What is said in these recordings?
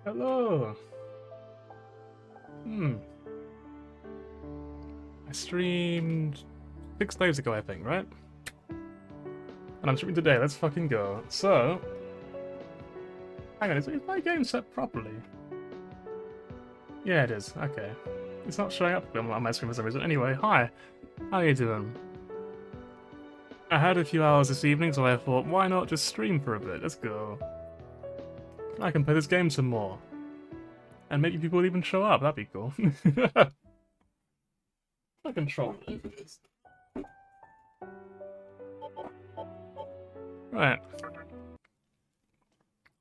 Hello. I streamed 6 days ago, I think, right? And I'm streaming today. Let's fucking go. So, hang on, is my game set properly? Yeah, it is. Okay. It's not showing up on my screen for some reason. Anyway, hi. How you doing? I had a few hours this evening, so I thought, why not just stream for a bit? Let's go. I can play this game some more. And maybe people will even show up. That'd be cool. I control it. Right.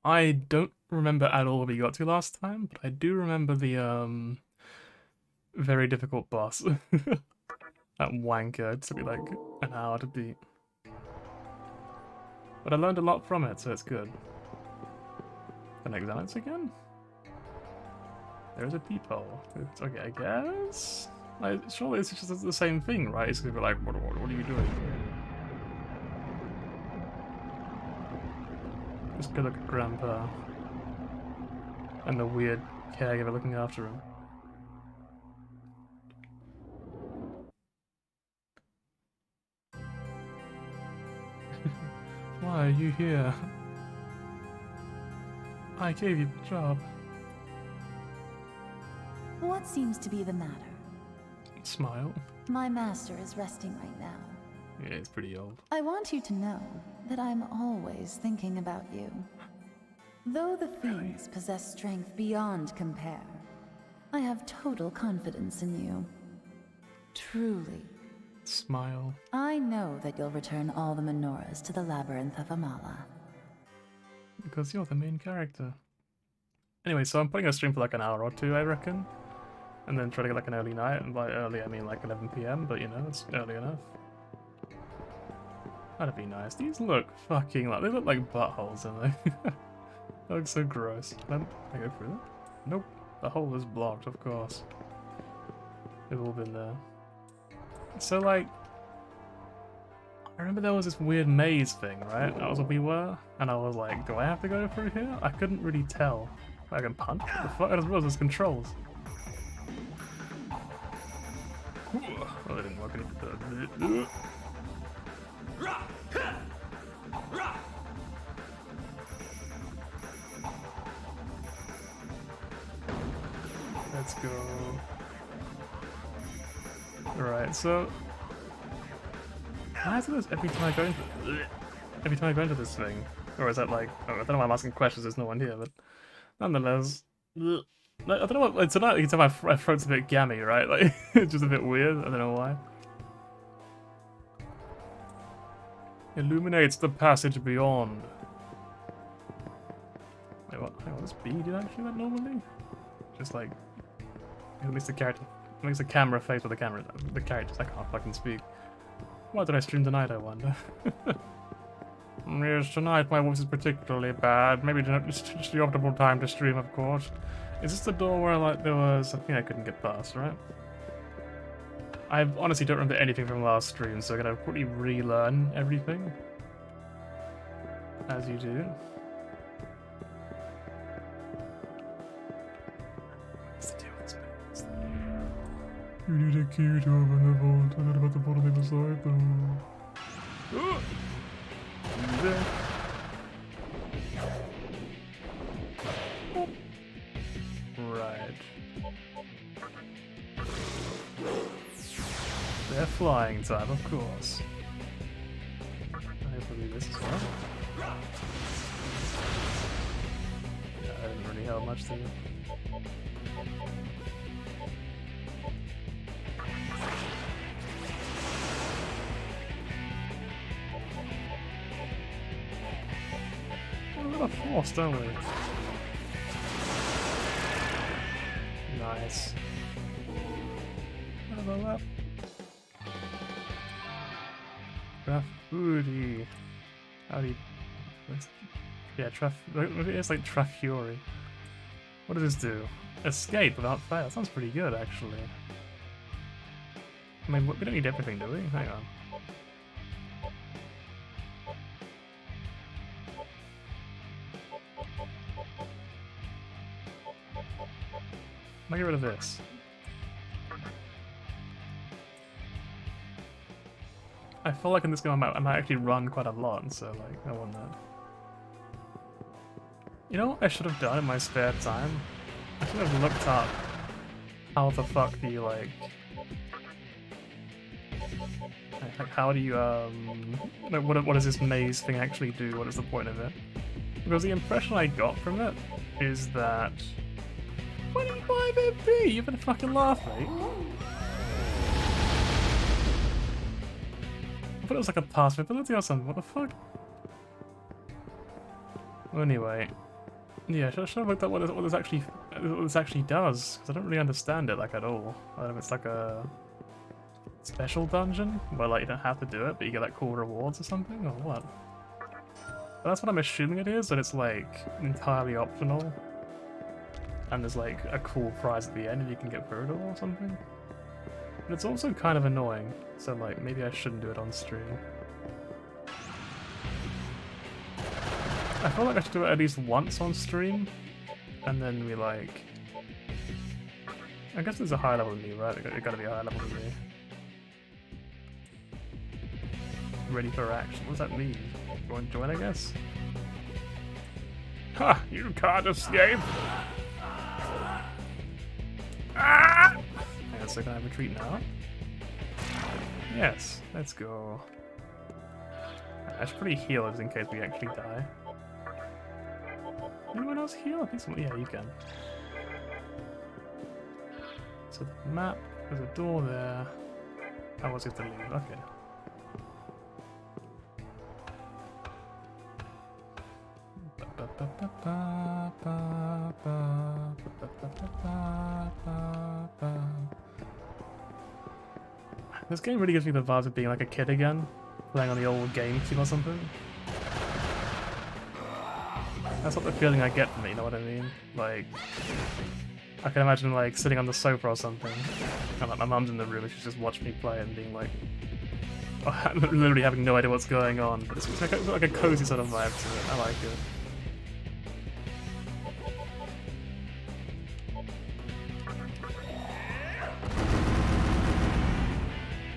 I don't remember at all what we got to last time, but I do remember the very difficult boss. That wanker. It took me like an hour to beat. But I learned a lot from it, so it's good. Can I examine this again? There's a peephole. It's okay, I guess? Like, surely it's just the same thing, right? It's gonna be like, what are you doing? Just go look at Grandpa. And the weird caregiver looking after him. Why are you here? I gave you the job. What seems to be the matter? Smile. My master is resting right now. Yeah, it's pretty old. I want you to know that I'm always thinking about you. Though the fiends possess strength beyond compare, I have total confidence in you. Truly. Smile. I know that you'll return all the menorahs to the labyrinth of Amala. Because you're the main character. Anyway, so I'm putting a stream for like an hour or two, I reckon. And then try to get like an early night, and by early I mean like 11 PM, but you know, it's early enough. That'd be nice. These look fucking like, they look like buttholes, don't they? They look so gross. Can I go through them? Nope. The hole is blocked, of course. They've all been there. So like, I remember there was this weird maze thing, right? That was what we were, and I was like, do I have to go through here? I couldn't really tell. I can punch? What the fuck? I just realized there's controls. Oh, they didn't work any. Let's go. Alright, so why is this every time I go into this thing? Or is that like, oh, I don't know why I'm asking questions, there's no one here, but nonetheless. I don't know what, tonight you can tell my throat's a bit gammy, right? Like, it's just a bit weird, I don't know why. Illuminates the passage beyond. Wait, what? Hang on, does B do that normally? Just like, at least the character, at least the camera face with the camera, the characters, I can't fucking speak. Why did I stream tonight, I wonder? Yes, tonight my voice is particularly bad. Maybe it's just the optimal time to stream, of course. Is this the door where like there was something I couldn't get past, right? I honestly don't remember anything from last stream, so I'm gonna probably relearn everything. As you do. What's the deal with this man? You need a key to open the vault. I don't know about the vault on the other side though. There. Right. They're flying time, of course. Hopefully this as well. Yeah, I didn't really have much to do. A force, don't we? Nice. Level up. Trafuri. How do you... Yeah, it's like Trafuri. What does this do? Escape without fail. Sounds pretty good, actually. I mean, we don't need everything, do we? Hang on. I'll get rid of this. I feel like in this game I might actually run quite a lot, so like, I want that. You know what I should have done in my spare time? I should have looked up how the fuck do you like how do you like, what does this maze thing actually do? What is the point of it? Because the impression I got from it is that 25 MP, you're gonna fucking laugh, mate. I thought it was like a pass ability or something. What the fuck? Well, anyway, yeah, should have looked at what this actually does, because I don't really understand it like at all. I don't know if it's like a special dungeon where like you don't have to do it, but you get like cool rewards or something, or what? But that's what I'm assuming it is, that it's like entirely optional, and there's like a cool prize at the end if you can get through it all or something. But it's also kind of annoying, so like maybe I shouldn't do it on stream. I feel like I should do it at least once on stream, and then we like... I guess there's a higher level than me, right? It gotta be a higher level than me. Ready for action. What does that mean? You want to join, I guess? Ha! You can't escape! Ah! Hang on a second, I retreat now? Yes, let's go. I should probably heal just in case we actually die. Anyone else heal? I think so. Yeah, you can. So the map, there's a door there. I was have to leave. Okay. This game really gives me the vibes of being like a kid again, playing on the old GameCube or something. That's what the feeling I get from it, you know what I mean? Like, I can imagine like sitting on the sofa or something, and like my mum's in the room and she's just watching me play and being like, literally having no idea what's going on. But it's like a cozy sort of vibe to it. I like it.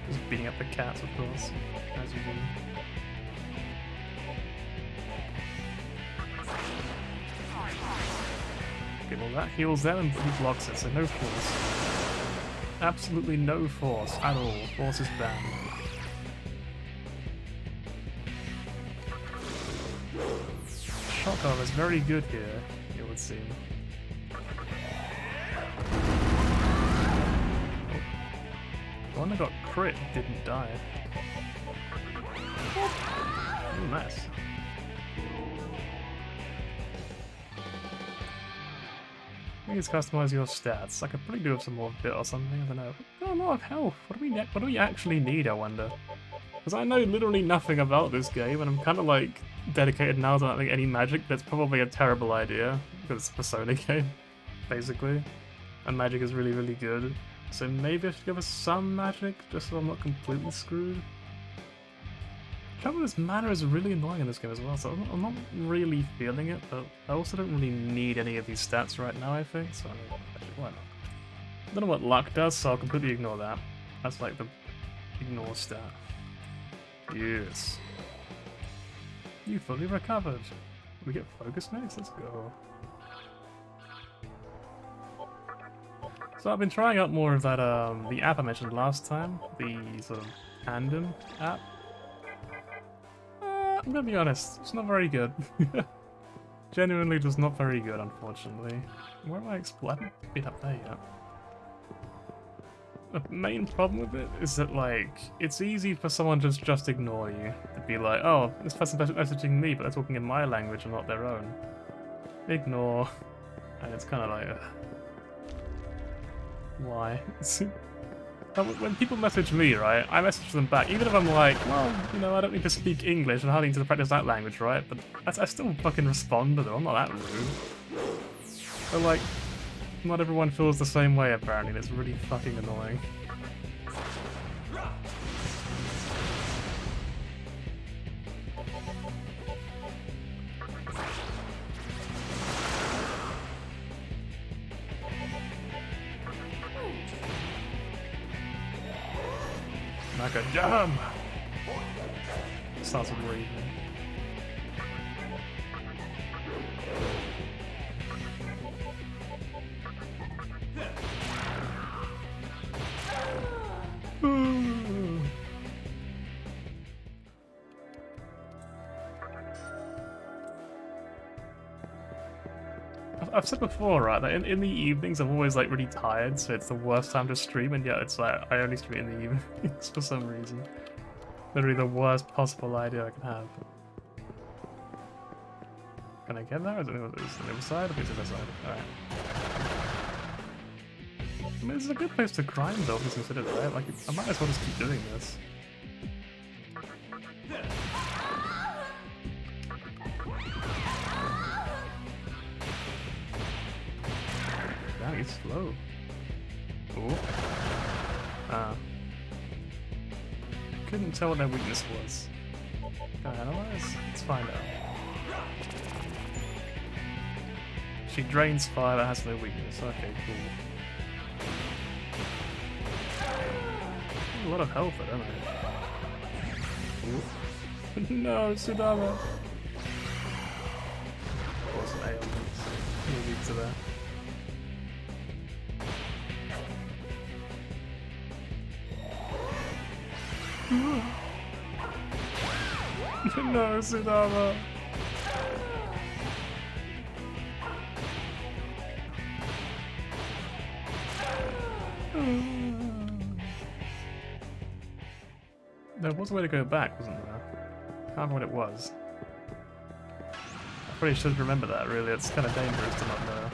Just beating up the cats, of course, as you do. Okay, well that heals them and he blocks it, so no force. Absolutely no force at all. Force is banned. Shotgun is very good here, it would seem. The one that got crit didn't die. Ooh, nice. I think it's customize your stats. I could probably do with some more bit or something, I don't know. Got a lot of health. What do we actually need, I wonder? Because I know literally nothing about this game, and I'm kind of like dedicated now to not having any magic, but it's probably a terrible idea, because it's a Persona game, basically. And magic is really, really good. So maybe I should give us some magic, just so I'm not completely screwed. The trouble is, mana is really annoying in this game as well, so I'm not really feeling it, but I also don't really need any of these stats right now, I think, so actually, why not? I don't know what luck does, so I'll completely ignore that. That's like the ignore stat. Yes. You fully recovered. We get focus next? Let's go. So I've been trying out more of that, the app I mentioned last time, the sort of tandem app. I'm gonna be honest, it's not very good. Genuinely just not very good, unfortunately. Where am I exploring? I haven't been up there yet. The main problem with it is that, like, it's easy for someone to just ignore you. To be like, oh, this person's messaging me, but they're talking in my language and not their own. Ignore. And it's kind of like, why? When people message me, right, I message them back, even if I'm like, well, you know, I don't need to speak English and I don't need to practice that language, right? But I still fucking respond to them, I'm not that rude. So, like, not everyone feels the same way, apparently, and it's really fucking annoying. Like a jam! Starts with raving. I've said before, right, that in the evenings I'm always like really tired, so it's the worst time to stream, and yet it's like I only stream in the evenings for some reason. Literally the worst possible idea I can have. Can I get there? Is it on the other side? Okay, it's the other side. Alright. I mean, this is a good place to grind though, if you consider it, right? Like, I might as well just keep doing this. Damn, he's slow. Ooh. Couldn't tell what their weakness was. Can I analyze? Let's find out. She drains fire that has no weakness. Okay, cool. Ooh, a lot of health, I don't know. No, Sudama! Wasn't ailments. You're weak to that. No, Sudama! There was a way to go back, wasn't there? I can't remember what it was. I probably should remember that, really. It's kind of dangerous to not know.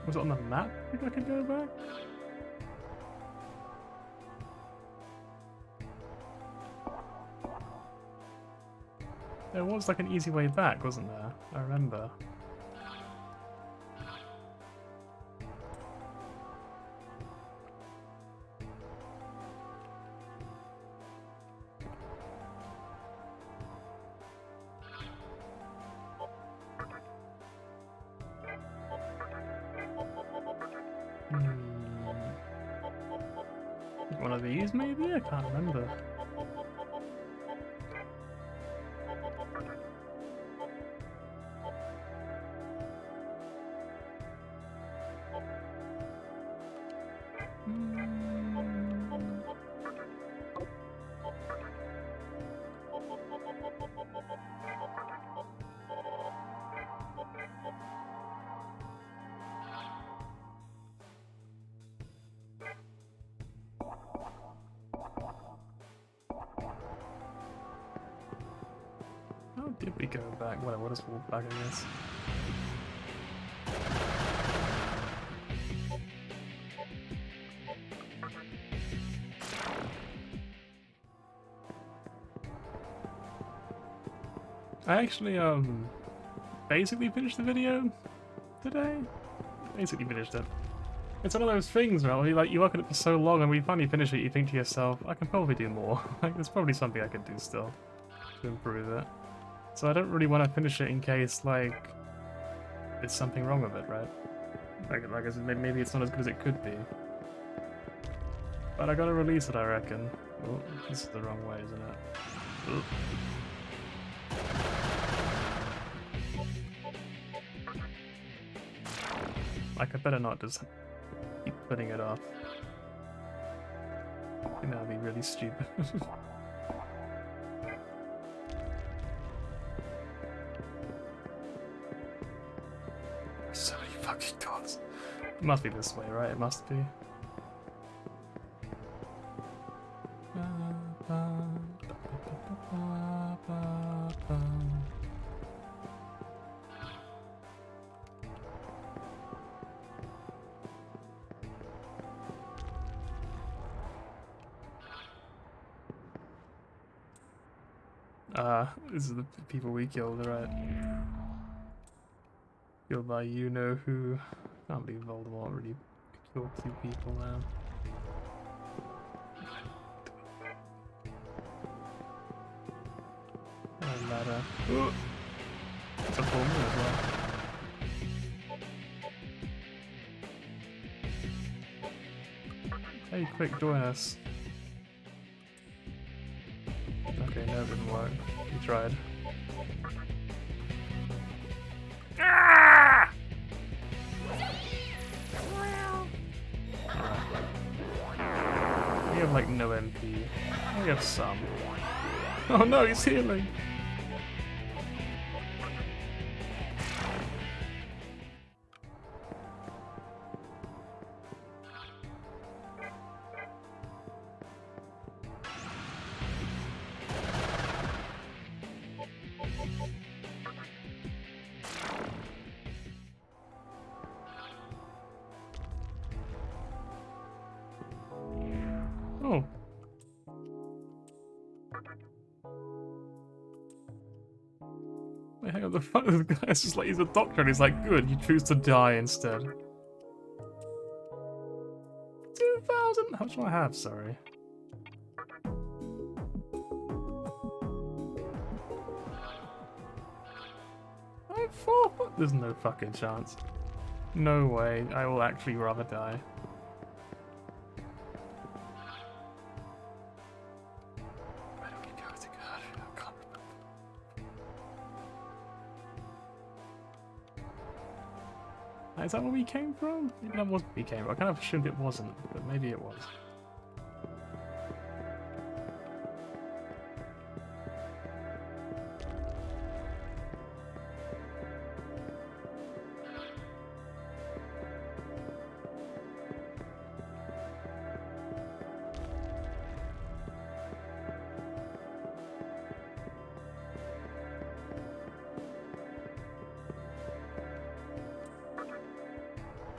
Was it on the map? I think I could go back? There was like an easy way back, wasn't there? I remember. One of these, maybe? I can't remember. How did we go back? Whatever, we'll just walk back, I guess. I actually, basically finished the video today. Basically finished it. It's one of those things, right, where you work on it for so long and when you finally finish it, you think to yourself, I can probably do more. Like, there's probably something I could do still to improve it. So I don't really want to finish it in case, like, there's something wrong with it, right? Like maybe it's not as good as it could be. But I gotta release it, I reckon. Oh, this is the wrong way, isn't it? Ooh. Like, I better not just keep putting it off. I think that would be really stupid. So many fucking doors. It must be this way, right? It must be. This is the people we killed, right? Killed by you know who. Can't believe Voldemort really killed 2 people, man. A ladder. Ooh. It's a full moon as well. Hey, quick, join us. Okay, no, it didn't work. We tried. Ah! We have like no MP. We have some. Oh no, he's healing! Oh. Wait, hang on, the fuck, this guy's just like, he's a doctor and he's like, good, you choose to die instead. 2,000? How much do I have, sorry? I have 4, there's no fucking chance. No way, I will actually rather die. Is that where we came from? Maybe that wasn't where we came from. I kind of assumed it wasn't, but maybe it was.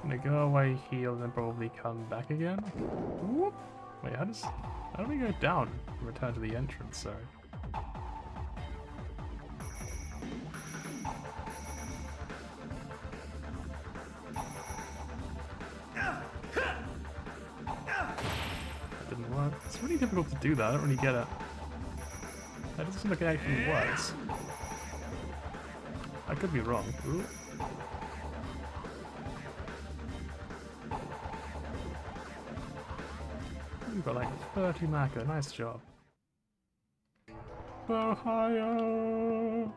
Gonna go away, heal, then probably come back again. Whoop. Wait, how do we go down and return to the entrance? Sorry. That didn't work. It's really difficult to do that. I don't really get it. That doesn't seem like it actually works. I could be wrong. Ooh. You've got like 30 macro, nice job. Ohio!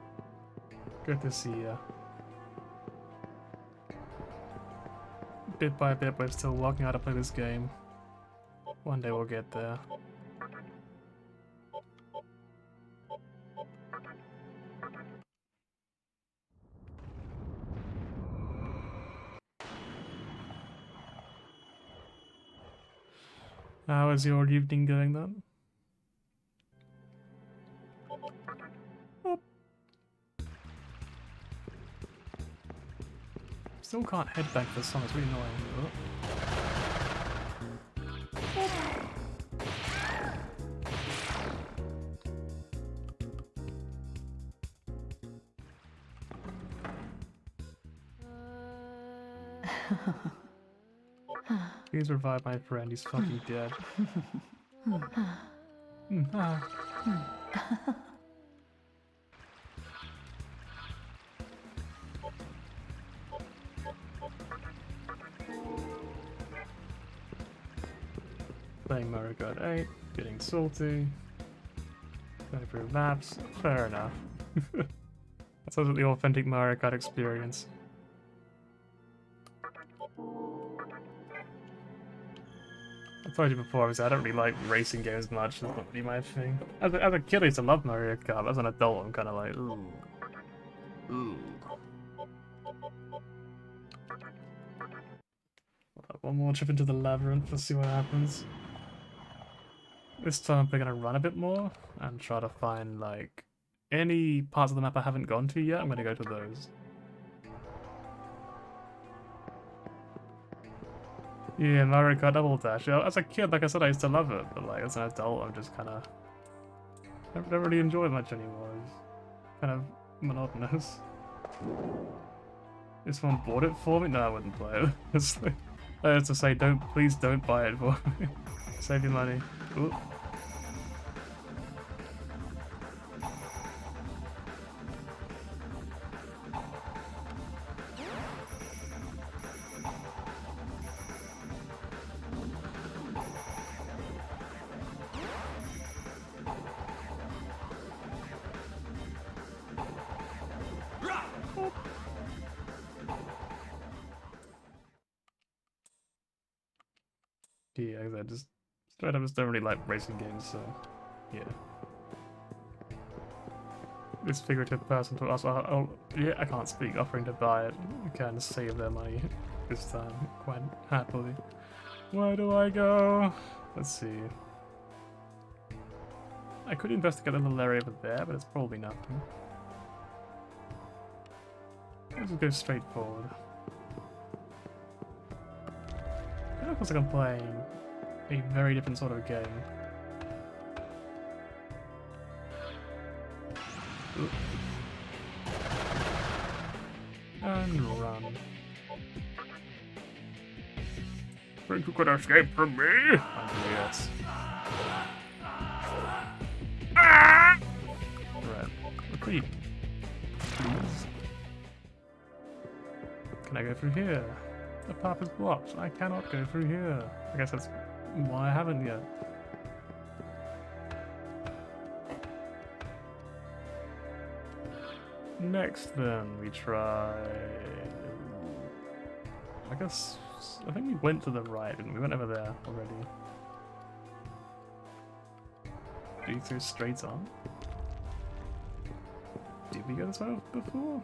Good to see ya. Bit by bit, we're still working out how to play this game. One day we'll get there. How is your evening going then? Oh. Still can't head back for some, it's really annoying. Oh. Please revive my friend, he's fucking dead. Playing Mario Kart 8, getting salty, going through maps, fair enough. That sounds like the authentic Mario Kart experience. I told you before, I don't really like racing games much, that's not really my thing. As a kid I used to love Mario Kart, but as an adult I'm kind of like, ooh. Ooh. One more trip into the labyrinth, let's see what happens. This time we're gonna run a bit more, and try to find, like, any parts of the map I haven't gone to yet, I'm gonna go to those. Yeah, Mario Kart Double Dash. You know, as a kid, like I said, I used to love it, but like as an adult, I'm just kind of don't really enjoy it much anymore. It's kind of monotonous. If someone bought it for me, no, I wouldn't play it. Honestly. I have to say, please don't buy it for me. Save your money. Ooh. Yeah, I just straight up just don't really like racing games, so yeah. This figurative person to us, yeah, I can't speak, offering to buy it, can save their money this time quite happily. Where do I go? Let's see. I could investigate a little area over there, but it's probably nothing. Let's just go straight forward. It feels like I'm playing a very different sort of game. Ooh. And run. Think you could escape from me? Yes. Right. Retreat. Please. Can I go through here? The path is blocked. I cannot go through here. I guess that's why I haven't yet. Next then, we try... I think we went to the right, didn't we? We went over there already. Do you go straight on? Did we go this way before?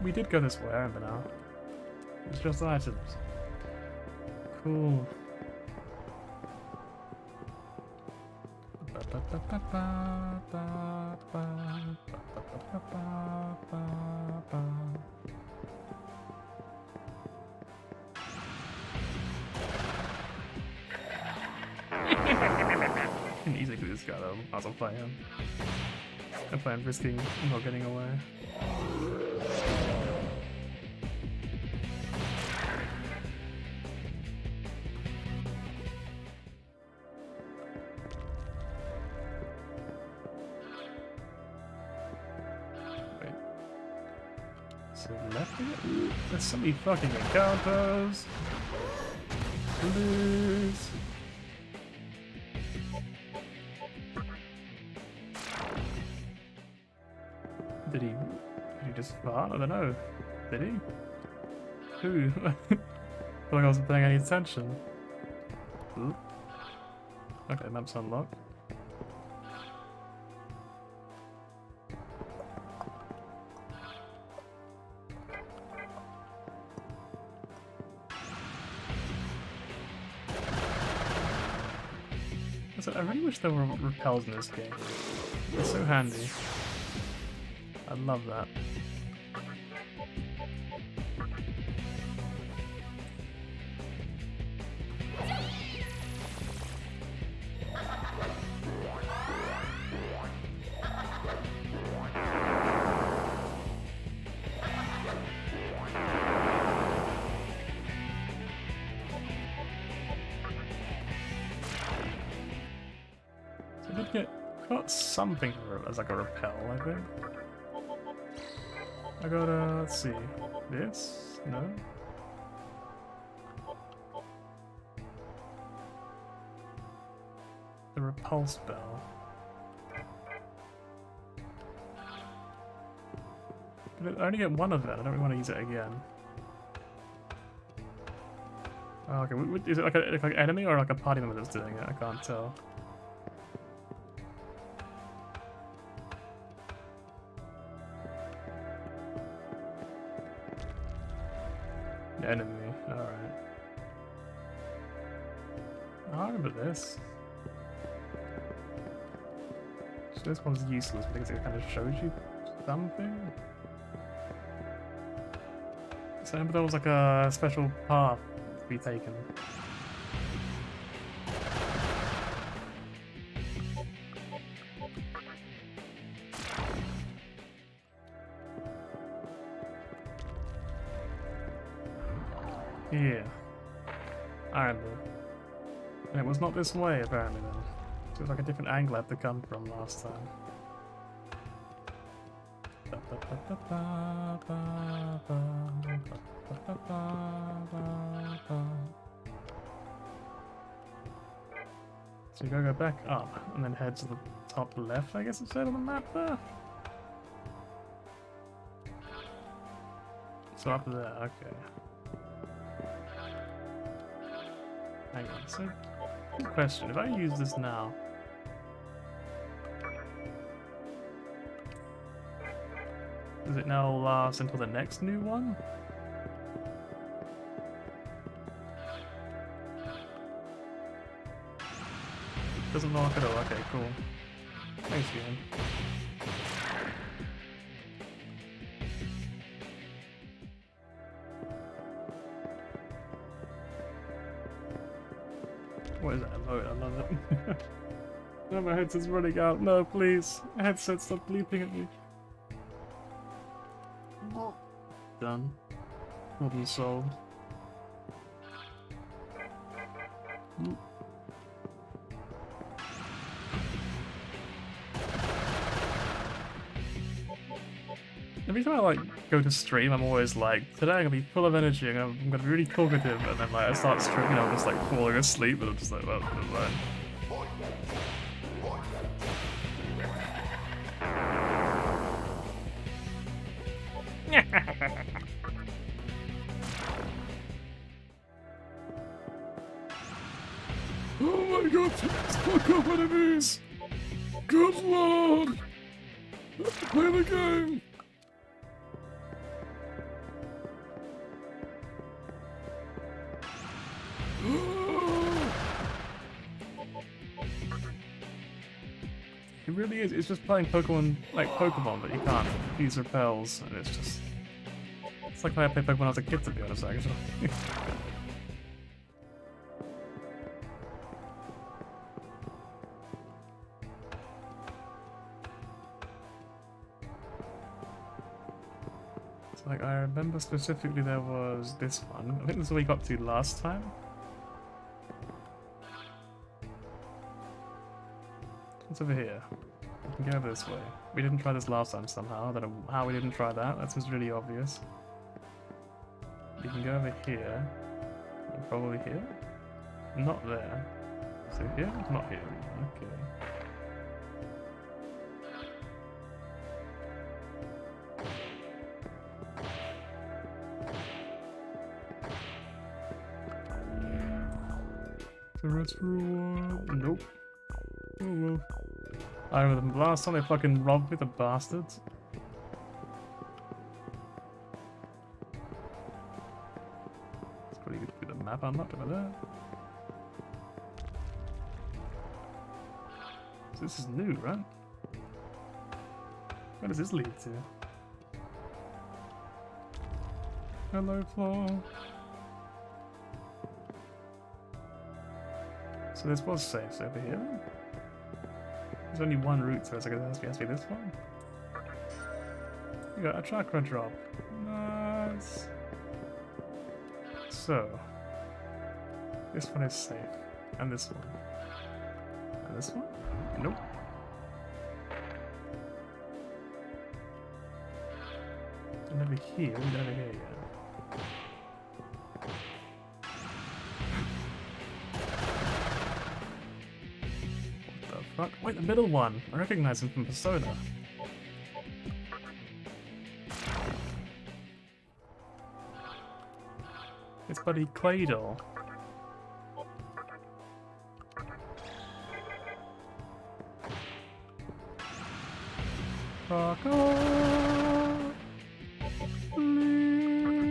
We did go this way, I remember now. It's just items. Cool. I can easily do this guy though, as I'll play him. I plan risking not getting away. Wait. So left here? Ooh, there's so many fucking encounters. Please. Did he just fart? I don't know. Did he? Who? I feel like I wasn't paying any attention. Ooh. Okay, map's unlocked. So I really wish there were repels in this game. They're so handy. I love that. So I did got something as like a repel, I think. I got let's see, this? No? The repel spell. But I only get one of it, I don't really want to use it again. Oh, okay, is it like an enemy or like a party member that's doing it? I can't tell. Enemy. Alright. I remember this. So this one's useless because it kind of shows you something. So I remember there was like a special path to be taken. Yeah. I remember. And it was not this way apparently then. So it was like a different angle I had to come from last time. So you gotta go back up and then head to the top left, I guess it said on the map there. So up there, okay. Hang on, so good question, if I use this now, does it now last until the next new one? Doesn't lock at all, okay, cool. Thanks, game. What is that? I love it. No, my headset's running out. No, please. Headset, stop bleeping at me. Done. Problem solved. Every time I like go to stream, I'm always like, today I'm gonna be full of energy and I'm gonna be really talkative, and then like I start streaming, I'm just like falling asleep, and I'm just like, well, never mind. Oh my god, please fuck up enemies! Good lord! Let's play the game! It really is, it's just playing Pokemon, like Pokemon, but you can't use repels, and it's just... It's like when I played Pokemon when I was a kid, to be honest, actually. It's like, I remember specifically there was this one. I think this is what we got to last time. What's over here? We can go over this way. We didn't try this last time somehow. I don't know how we didn't try that. That seems really obvious. We can go over here. And probably here? Not there. So here? Not here. Okay. Terrestrial. Nope. Oh well. I remember the last time they fucking robbed me, the bastards. It's pretty good to get the map unlocked over there. So this is new, right? Where does this lead to? Hello, Flaw. So this was safe, so over here then? There's only one route, so it's like it has to be this one. You got a chakra drop. Nice. So this one is safe. And this one. And this one? Nope. And over here, we're never here yet. Wait, the middle one! I recognize him from Persona. It's buddy Claydol. Fuck off! Please!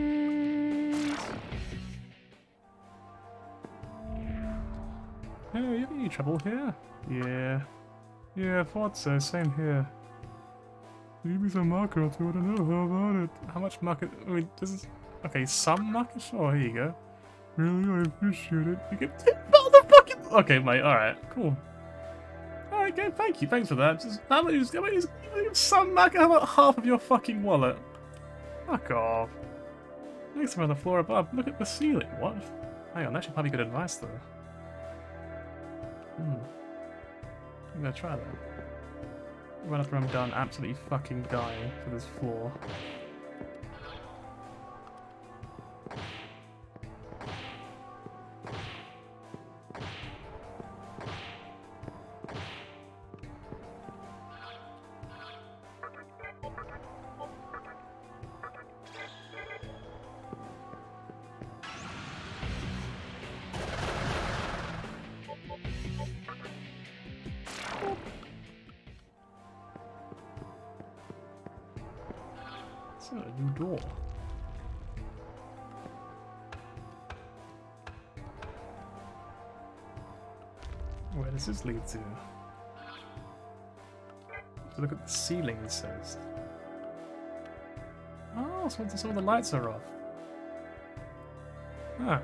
Any trouble here? Yeah. Yeah, I thought so. Same here. Give me some marker or two. I don't know. How about it? How much marker? I mean, this is... Okay, some marker? Sure, here you go. Really? I appreciate it. You get 10 motherfucking... Okay, mate. Alright, cool. Alright, good. Thank you. Thanks for that. Just, how about you some marker? How about half of your fucking wallet? Fuck off. Next time on the floor above, look at the ceiling. What? Hang on, that's actually probably good advice though. I'm gonna try that. Right after I'm done absolutely fucking dying for this floor. A new door. Where does this lead to? To look at the ceiling, it says. Oh, so some of the lights are off. Ah,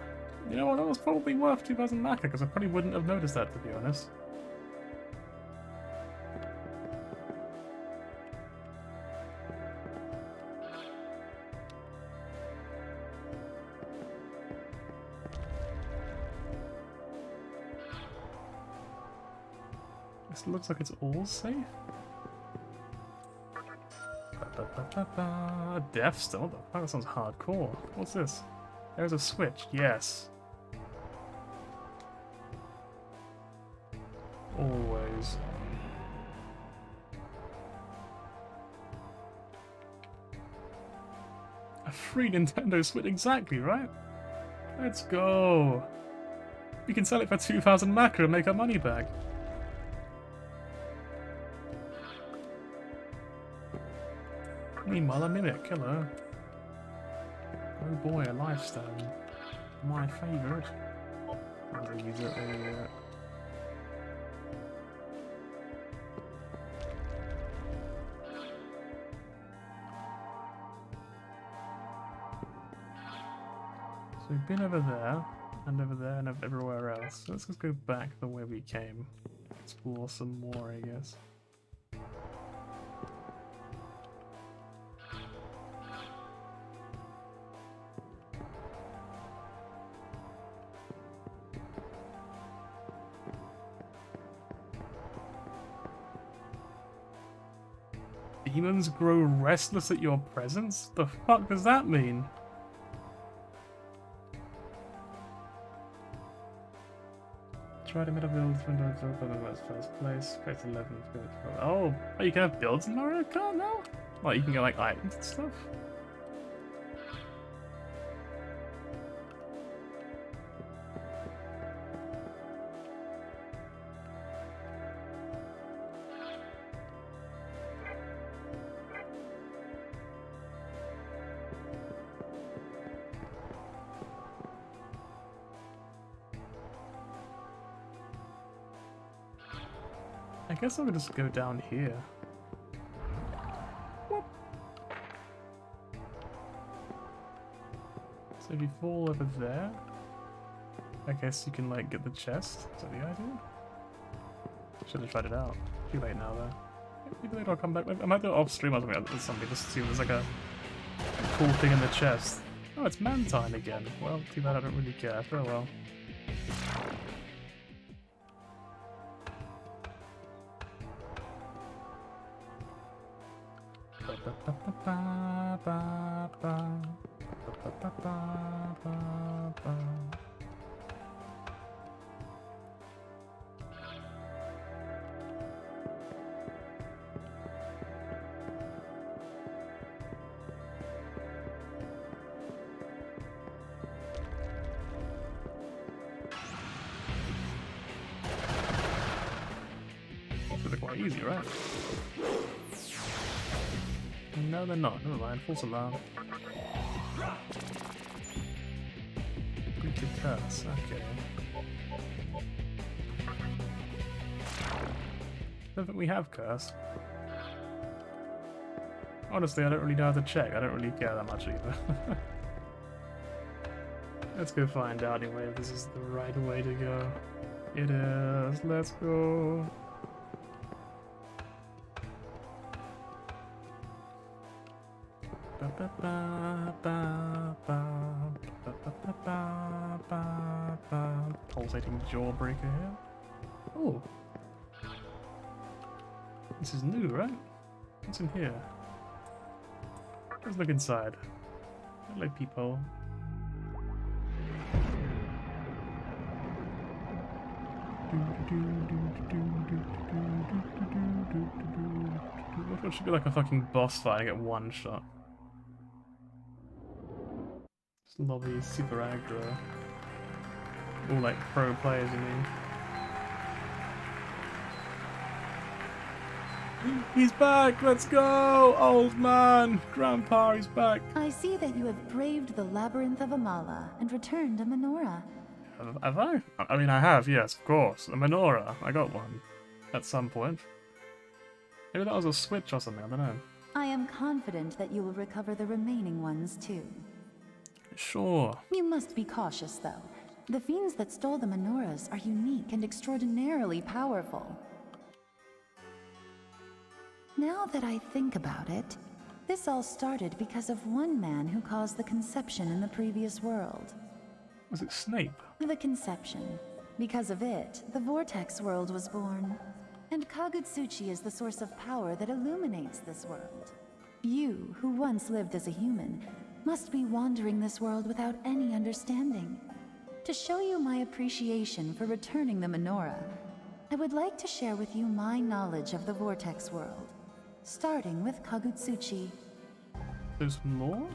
you know what? That was probably worth 2,000 Naka because I probably wouldn't have noticed that, to be honest. This looks like it's all safe. Death still? What the fuck? That sounds hardcore. What's this? There's a switch. Yes. Always. A free Nintendo Switch, exactly, right? Let's go. We can sell it for 2,000 Maka and make our money back. Meanwhile, a mimic killer. Oh boy, a lifestone. My favourite. I'll use it earlier. So we've been over there, and everywhere else. So let's just go back the way we came. Explore some more, I guess. Demons grow restless at your presence? The fuck does that mean? Try to middle build windows open in the first place. Place 11. Oh, you can have builds in Mario Kart now? Like, you can get like items and stuff? I guess I would just go down here. Whoop. So if you fall over there, I guess you can like get the chest. Is that the idea? Should have tried it out. Too late now though. Maybe later I'll come back. I might do it off stream or something just to see if there's like a cool thing in the chest. Oh, it's Mantine again. Well, too bad I don't really care. Oh well. They're quite easy, right? No, they're not. Never mind. False alarm. Greeted curse. Okay. don't think we have curse. Honestly, I don't really know how to check. I don't really care that much either. Let's go find out anyway if this is the right way to go. It is. Let's go. Pulsating jawbreaker here. Oh. This is new, right? What's in here? Let's look inside. Hello, people. It should be like a fucking boss fight. I get one shot. This lobby is super aggro. All like pro players, I mean. He's back! Let's go! Old man! Grandpa, he's back! I see that you have braved the labyrinth of Amala and returned a menorah. Have I? I mean, I have, yes, of course. A menorah. I got one. At some point. Maybe that was a switch or something, I don't know. I am confident that you will recover the remaining ones, too. Sure. You must be cautious, though. The fiends that stole the menorahs are unique and extraordinarily powerful. Now that I think about it, this all started because of one man who caused the conception in the previous world. Was it Snape? The conception. Because of it, the Vortex world was born. And Kagutsuchi is the source of power that illuminates this world. You, who once lived as a human, must be wandering this world without any understanding. To show you my appreciation for returning the menorah, I would like to share with you my knowledge of the Vortex world, starting with Kagutsuchi. There's more?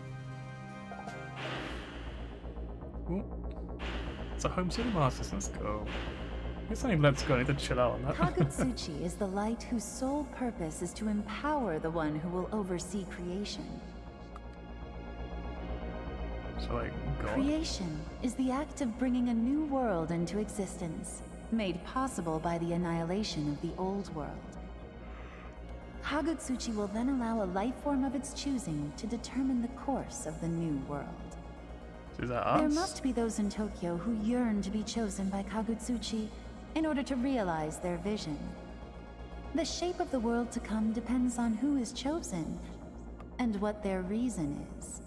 Oh. It's a home cinema artist, let's go. It's not even let's go, I need to chill out on that. Kagutsuchi is the light whose sole purpose is to empower the one who will oversee creation. So like, God? Creation is the act of bringing a new world into existence, made possible by the annihilation of the old world. Kagutsuchi will then allow a life form of its choosing to determine the course of the new world. Is that us? There must be those in Tokyo who yearn to be chosen by Kagutsuchi in order to realize their vision. The shape of the world to come depends on who is chosen and what their reason is.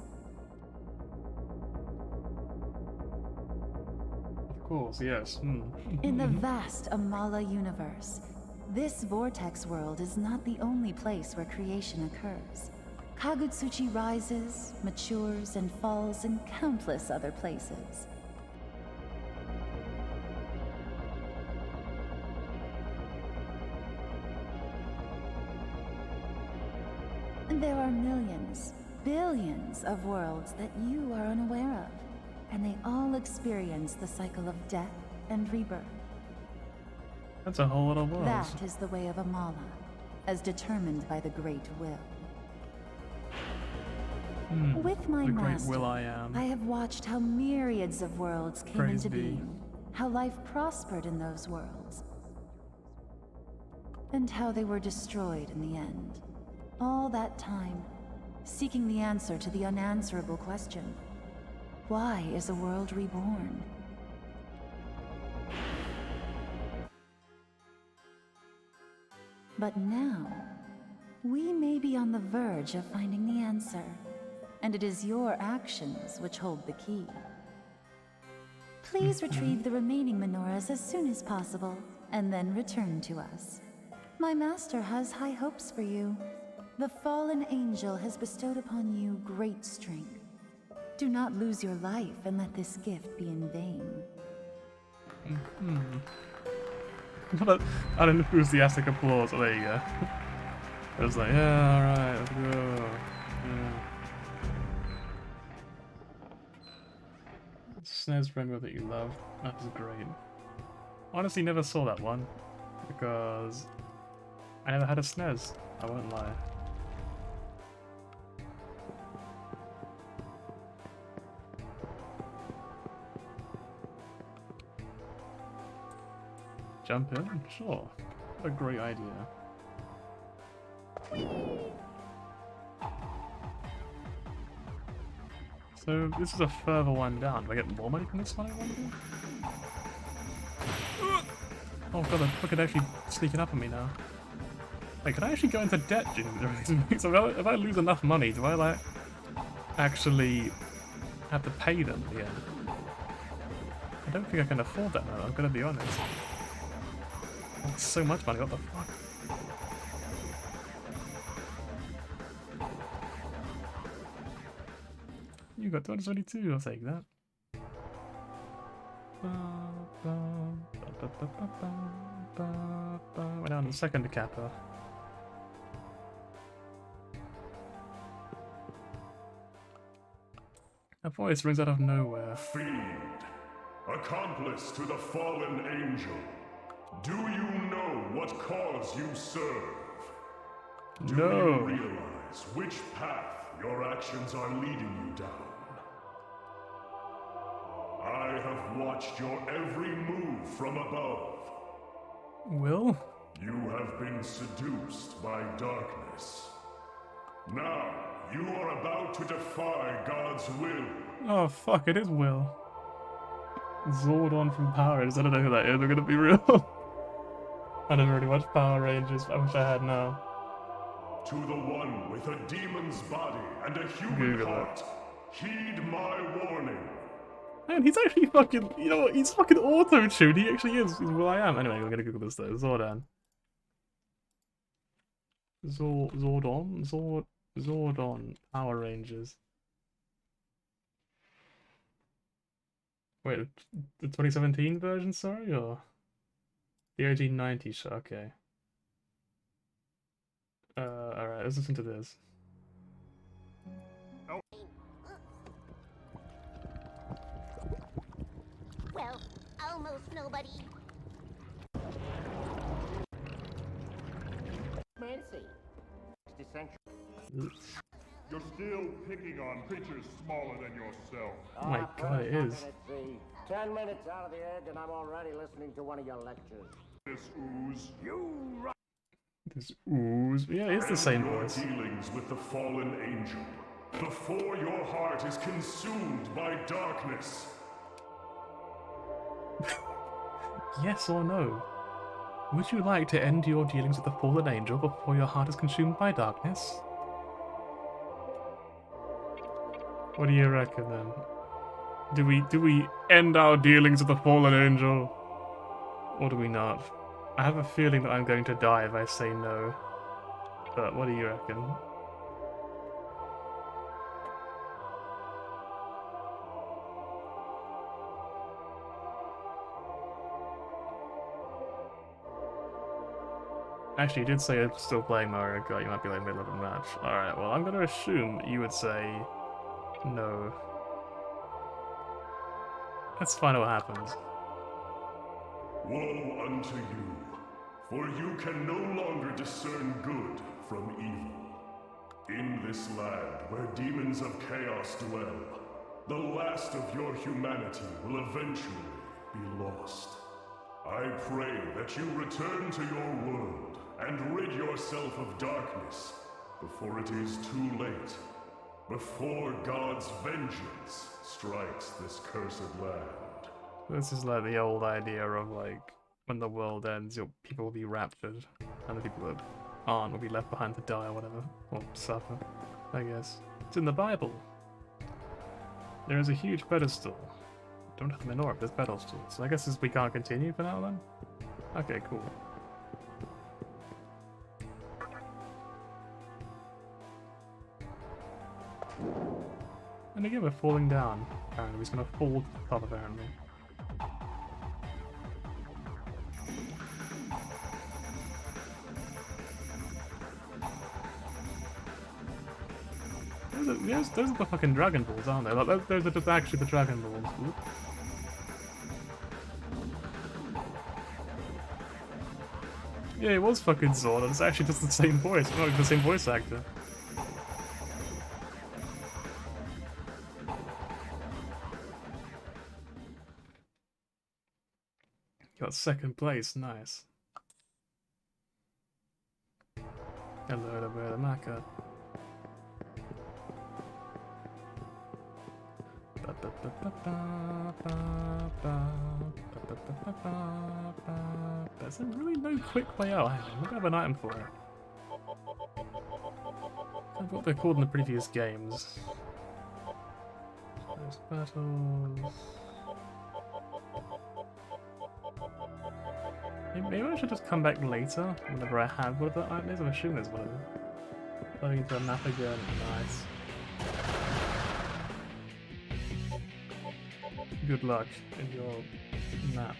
Of course, yes. In the vast Amala universe, this vortex world is not the only place where creation occurs. Kagutsuchi rises, matures, and falls in countless other places. There are millions, billions of worlds that you are unaware of, and they all experience the cycle of death and rebirth. That's a whole lot of worlds. That is the way of Amala, as determined by the Great Will. With my the great master, will I am. I have watched how myriads of worlds came Praise into be. being, how life prospered in those worlds, and how they were destroyed in the end. All that time, seeking the answer to the unanswerable question, why is a world reborn? But now, we may be on the verge of finding the answer, and it is your actions which hold the key. Please retrieve the remaining menorahs as soon as possible, and then return to us. My master has high hopes for you. The fallen angel has bestowed upon you great strength. Do not lose your life and let this gift be in vain. Unenthusiastic applause. Oh, there you go. It was like, yeah, alright, let's go. Yeah. SNES Rainbow that you love. That was great. Honestly, never saw that one because I never had a SNES. I won't lie. Jump in? Sure. a great idea. So this is a further one down. Do I get more money from this one, I wonder? Oh god, the fuck, actually sneaking up on me now. Wait, can I actually go into debt during these? So if I lose enough money, do I, like, actually have to pay them at the end? I don't think I can afford that now, I'm gonna be honest. That's so much money, what the fuck? You got 222, I'll take that. We're down to the second kappa. A voice rings out of nowhere. Fiend, accomplice to the fallen angel, do you know what cause you serve? Do you realize which path your actions are leading you down? I have watched your every move from above. Will? You have been seduced by darkness. Now, you are about to defy God's will. Oh fuck, it is Will. Zordon from Power Rangers. I don't know who that is, I'm gonna be real. I don't really watch Power Rangers, I wish I had now. To the one with a demon's body and a human Google heart, heed my warning. Man, he's actually fucking, you know what, he's fucking auto-tuned, he actually is. He's Will I Am. Anyway, I'm gonna Google this though. Zordon. Zordon, Power Rangers. Wait, the 2017 version, sorry, or the OG 90s show? Okay. Alright, let's listen to this. Well, almost nobody. Fancy. You're still picking on creatures smaller than yourself. Oh my god, it is. 10 minutes out of the edge and I'm already listening to one of your lectures. This ooze, This ooze. Yeah, it's the same your voice. dealings with the fallen angel before your heart is consumed by darkness. Yes or no? Would you like to end your dealings with the fallen angel before your heart is consumed by darkness? What do you reckon then? Do we end our dealings with the fallen angel? Or do we not? I have a feeling that I'm going to die if I say no. But what do you reckon? Actually, you did say you're still playing Mario Kart. You might be like middle of a match. Alright, well, I'm gonna assume you would say no. Let's find out what happens. Woe unto you, for you can no longer discern good from evil. In this land where demons of chaos dwell, the last of your humanity will eventually be lost. I pray that you return to your world and rid yourself of darkness before it is too late, before God's vengeance strikes this cursed land. This is like the old idea of like, when the world ends, people will be raptured, and the people that aren't will be left behind to die or whatever, or suffer, I guess. It's in the Bible. There is a huge pedestal. Don't have the menorah, but there's pedestals. So I guess we can't continue for now then? Okay, cool. And again, we're falling down. Apparently, he's gonna fall to the top, apparently. Those are the fucking Dragon Balls, aren't they? Like, those are just actually the Dragon Balls. Oop. Yeah, it was fucking Zord. It's actually just the same voice. Not even the same voice actor. Got second place, nice. Hello to where the maca. There's really no quick way out. Hang on, look, I have an item for it. That's what they're called in the previous games. There's battles. Maybe I should just come back later whenever I have whatever that item is. I'm assuming there's one of them. Going into a map again. Nice. Good luck in your map.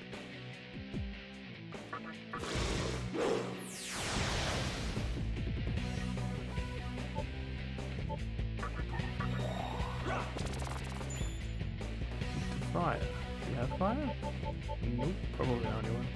Fire. Do you have fire? Nope, probably not anyone.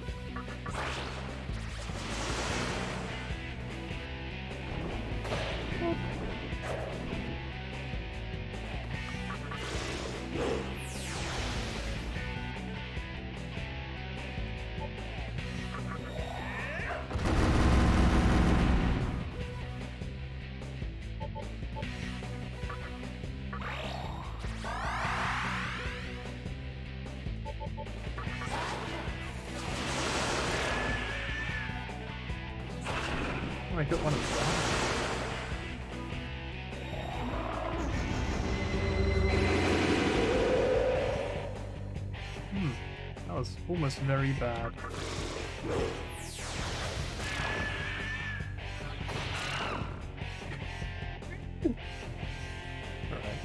I got one of them. That was almost very bad. Alright.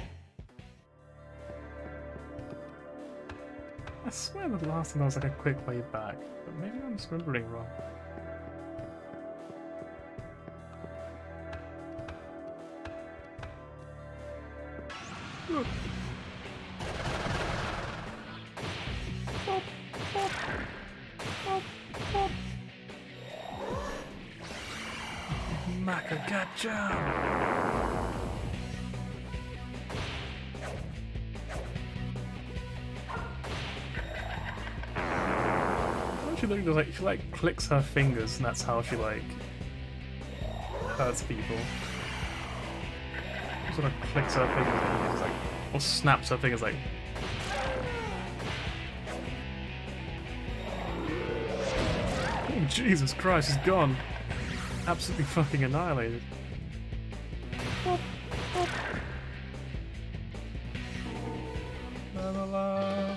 I swear the last one was like a quick way back, but maybe I'm just remembering wrong. Maca, gotcha! She like clicks her fingers, and that's how she like hurts people. She sort of clicks her fingers and just like, or snaps her fingers like. Oh, Jesus Christ, he's gone. Absolutely fucking annihilated. La la la.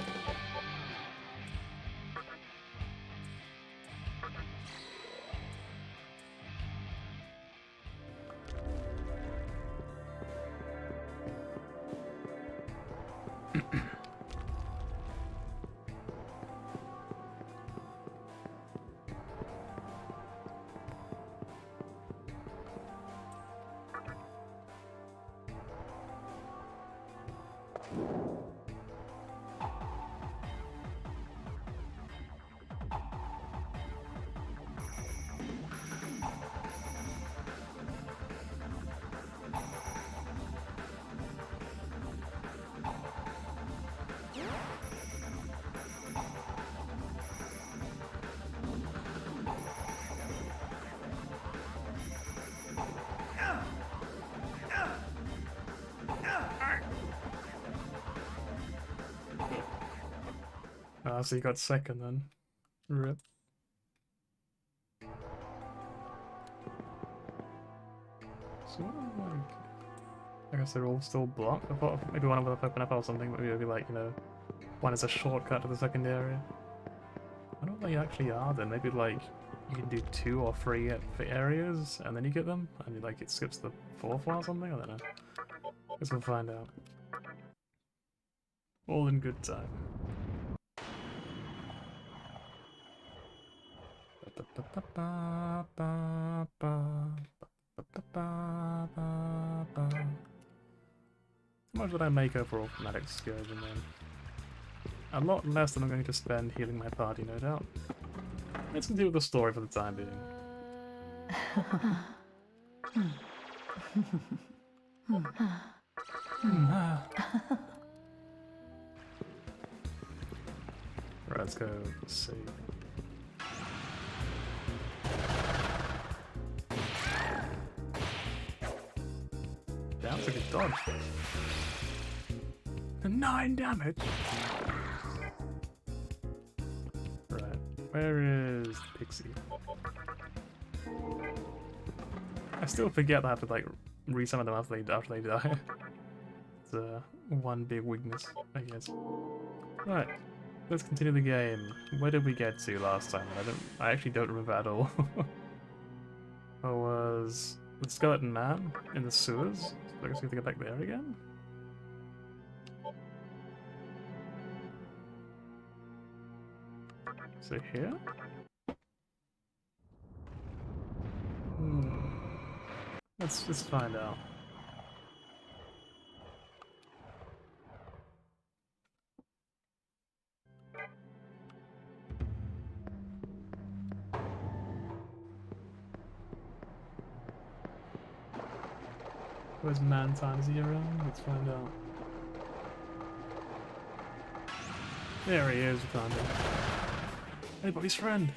Ah, so you got second then. Rip. So, like, I guess they're all still blocked. I thought maybe one of them would open up or something, but maybe it'd be like, you know, one is a shortcut to the second area. I don't know what they actually are then. Maybe like, you can do 2 or 3 areas and then you get them, and like it skips the 4th one or something? I don't know. Guess we'll find out. All in good time. How much did I make overall from that excursion then? A lot less than I'm going to spend healing my party, no doubt. Let's continue with the story for the time being. Right, let's go see. That was a good dodge. 9 damage! Right, where is Pixie? I still forget that I have to like resummon them after they die. It's one big weakness, I guess. Right, let's continue the game. Where did we get to last time? I actually don't remember at all. I was the skeleton man in the sewers. So I guess we have to go back there again. So here? Let's just find out. Where's Mantine? Is he around? Let's find out. There he is, we found him. Anybody's friend!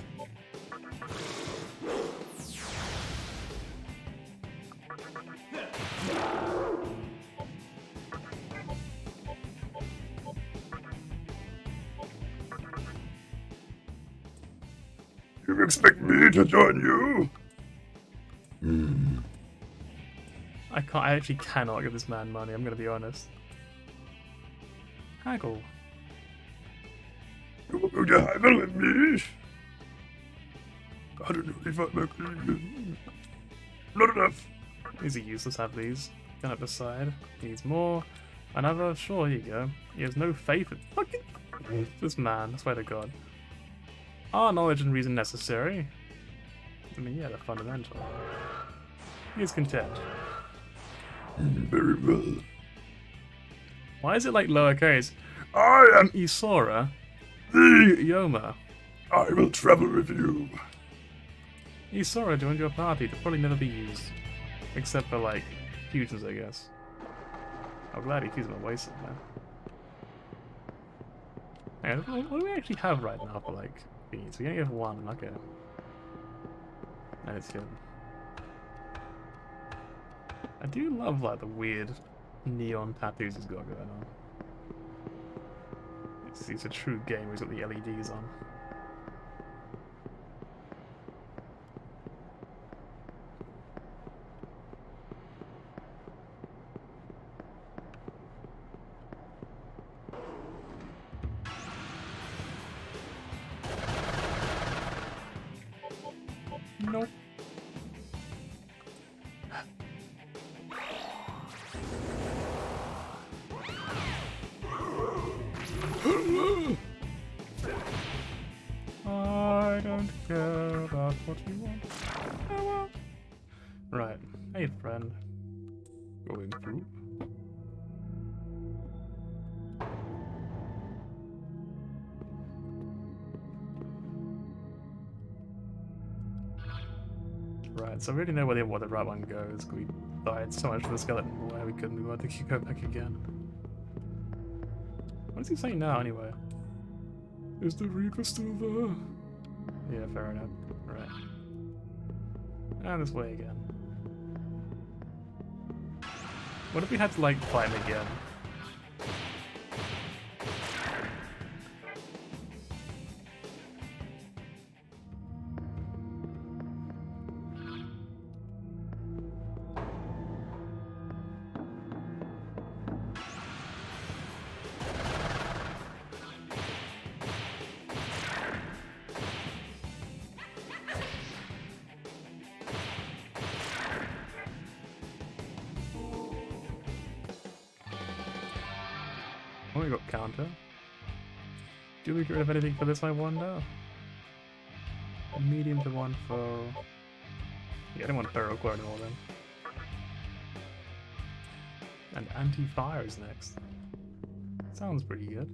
You expect me to join you? I actually cannot give this man money, I'm gonna be honest. Haggle. You will go to haggle with me? I don't know if I'm not enough. Is he useless to have these? Can I decide? Needs more. Another? Sure, here you go. He has no faith in fucking this man, I swear to God. Are knowledge and reason necessary? I mean, yeah, they're fundamental. He is content. Very well. Why is it like lowercase? I am Isora? the... Yoma? I will travel with you. Isora joined your party to probably never be used. Except for, like, fusions, I guess. I'm glad he fused my wasted, man. Hang on, what do we actually have right now for, like, beans? We only have one, okay. And it's him. I do love, like, the weird neon tattoos he's got going on. It's a true game, he's got the LEDs on. Nope. I don't care about what you want. I want. Right. Hey, friend. Going through. Right, so we already know where the right one goes. We died so much for the skeleton where we couldn't be able to go back again. What does he say now, anyway? Is the Reaper still there? Yeah, fair enough. Right. And this way again. What if we had to, like, fight him again? Oh, we got counter. Do we get rid of anything for this, I wonder? A medium to one foe. Yeah, I don't want Thorough Core anymore then. And anti-fire is next. Sounds pretty good.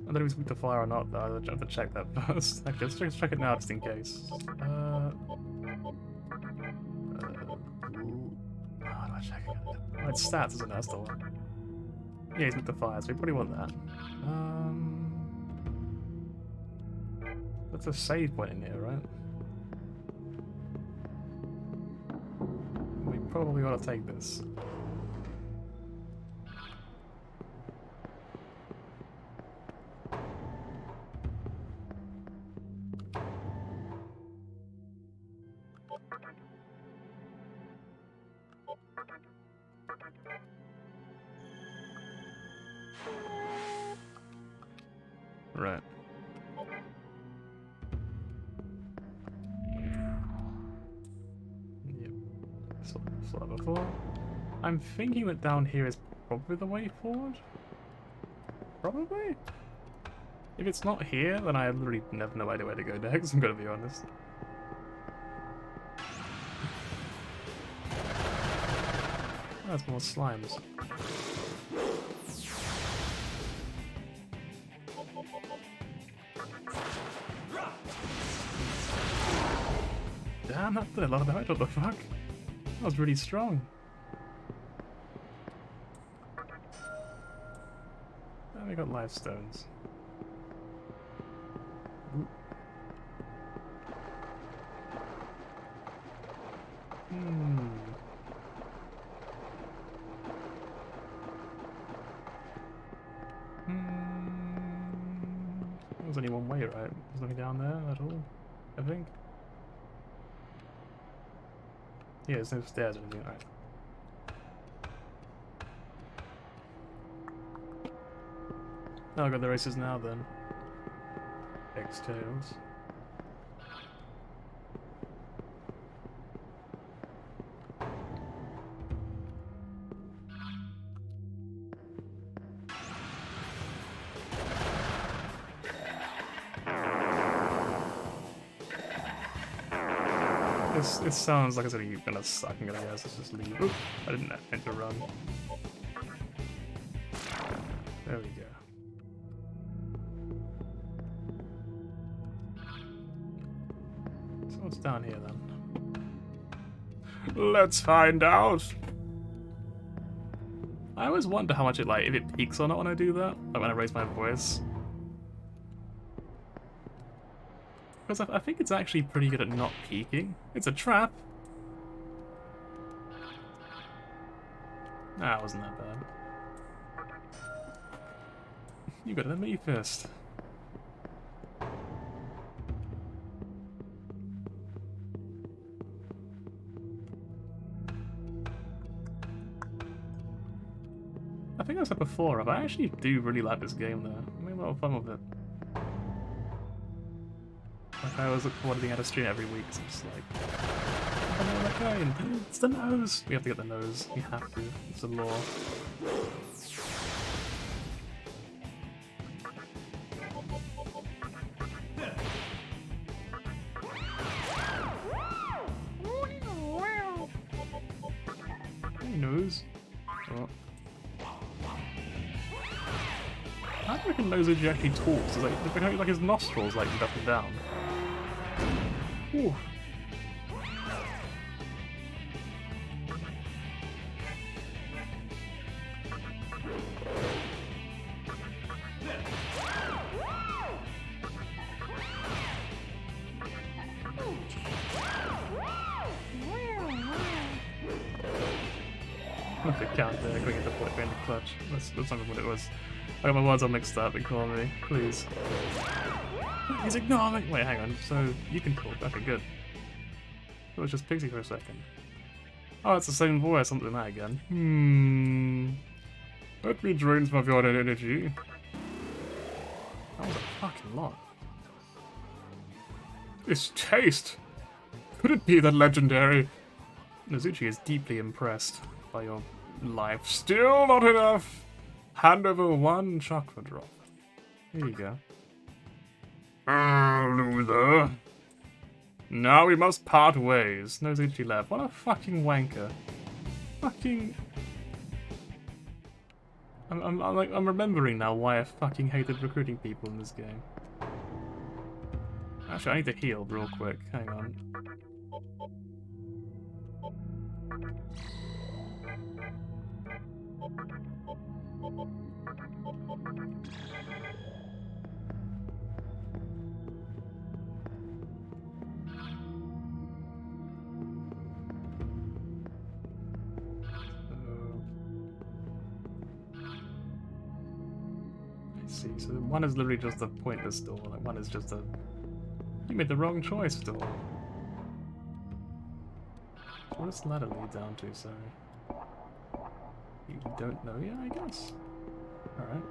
I don't know if it's weak to fire or not, though. I'll have to check that first. Actually, let's check it now just in case. How do I check it? Oh, it's stats, isn't it? That's the one. Yeah, he's with the fire, so we probably want that. That's a save point in here, right? We probably ought to take this. Right. Yep. Saw that before. I'm thinking that down here is probably the way forward. Probably? If it's not here, then I literally have no idea where to go next, I'm gonna be honest. Oh, that's more slimes. Damn, that did a lot of damage, what the fuck? That was really strong. And we got life stones. Ooh. There's only one way, right? There's nothing down there at all, I think. Yeah, there's no stairs or anything, right. I'll go to the races now then. X-Tails. It sounds like it's gonna suck. I'm gonna guess. Let's just leave. Oop, I didn't meant to run. There we go. So what's down here then? Let's find out. I always wonder how much it if it peaks or not when I do that, like when I raise my voice. Because I think it's actually pretty good at not peaking. It's a trap. Nah, it wasn't that bad. You got it than me first. I think I said before, but I actually do really like this game though. I'm having a lot of fun with it. Like I always look forward to being able to stream every week, so I'm just like, I know that guy. It's the nose! We have to get the nose. We have to. It's the law. Hey, nose. Oh. I don't reckon nose actually talks. It's like his nostrils like up and down. Ooh. The count there, going into point behind the clutch. That's not what it was. I got my words all mixed up, ignore me, please. He's ignoring me! Wait, hang on, so you can talk, okay, good. It was just Pixie for a second. Oh, it's the same voice, I'm doing that again. Let me drain some of your energy. That was a fucking lot. This taste! Could it be that legendary? Nozuchi is deeply impressed by your life. Still not enough! Hand over one chakra drop. Here you go. Loser. Now we must part ways. Nozuchi left. What a fucking wanker. Fucking... I'm remembering now why I fucking hated recruiting people in this game. Actually, I need to heal real quick. Hang on. See, so one is literally just a pointless door, like one is just a... You made the wrong choice door. What does the ladder lead down to, sorry? You don't know yet, I guess? Alright.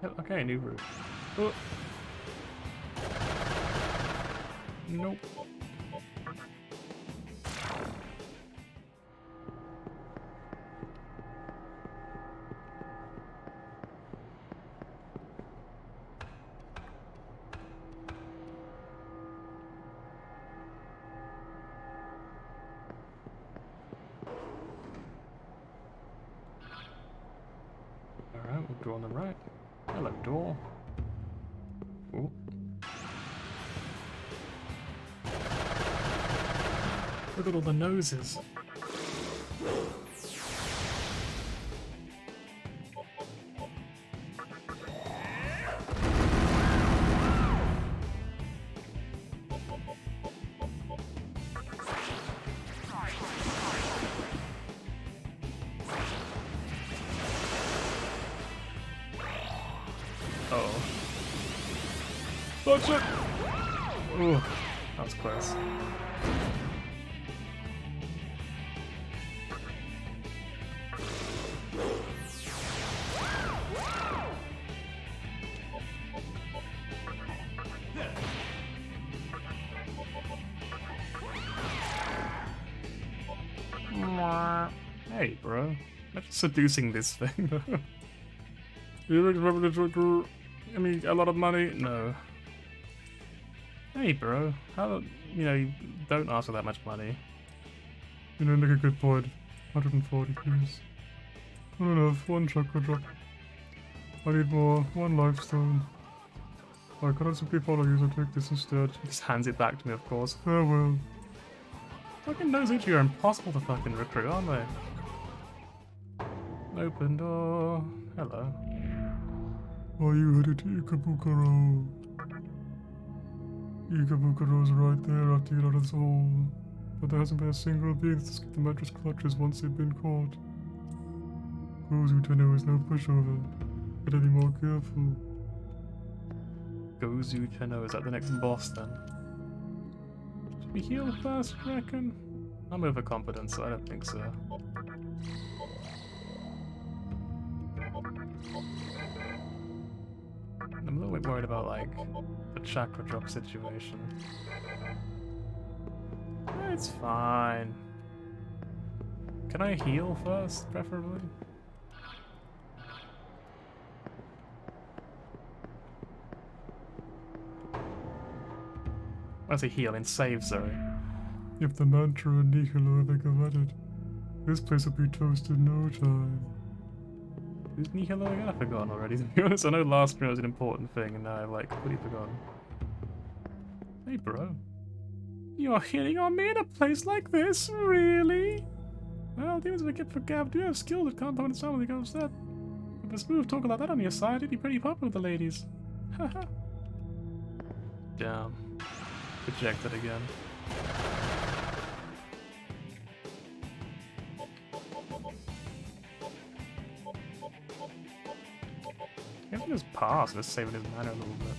Yep, okay, new route. Oh. Nope. Alright, we'll draw on the right. Hello, door. Ooh. Look at all the noses. Uh-oh. Dodge it! Ooh, that was close. Hey, bro. I'm just seducing this thing. I mean, a lot of money? No. Hey, bro. How, you know, you don't ask for that much money. You know, make a good point. 140, please. Not enough. One chakra drop. I need more. One lifestone. I cannot simply follow you, so take this instead. He just hands it back to me, of course. Farewell. Fucking those each are impossible to fucking recruit, aren't they? Open door. Hello. Are you headed to Ikebukuro? Ikebukuro's right there after you get out of this hole. But there hasn't been a single being that's escaped the mattress clutches once they've been caught. Gozu Tenno is no pushover. Better be more careful. Gozu Tenno, is that the next boss then? Should we heal first, you reckon? I'm overconfident, so I don't think so. I'm a little bit worried about, like, the chakra drop situation. It's fine. Can I heal first, preferably? I say heal and save, sorry. If the mantra and Nihilo ever go at it, this place will be toast in no time. Who's Nihilo again? I've forgotten already, to be honest. I know last stream was an important thing, and now I've, like, completely forgotten. Hey, bro. You're hitting on me in a place like this? Really? Well, demons will get forgabbed. You have skill that can't pound sound when they go upset. With a smooth talker like that on your side, you'd be pretty popular with the ladies. Haha. Damn. Rejected again. I guess we just pass, just saving his mana a little bit.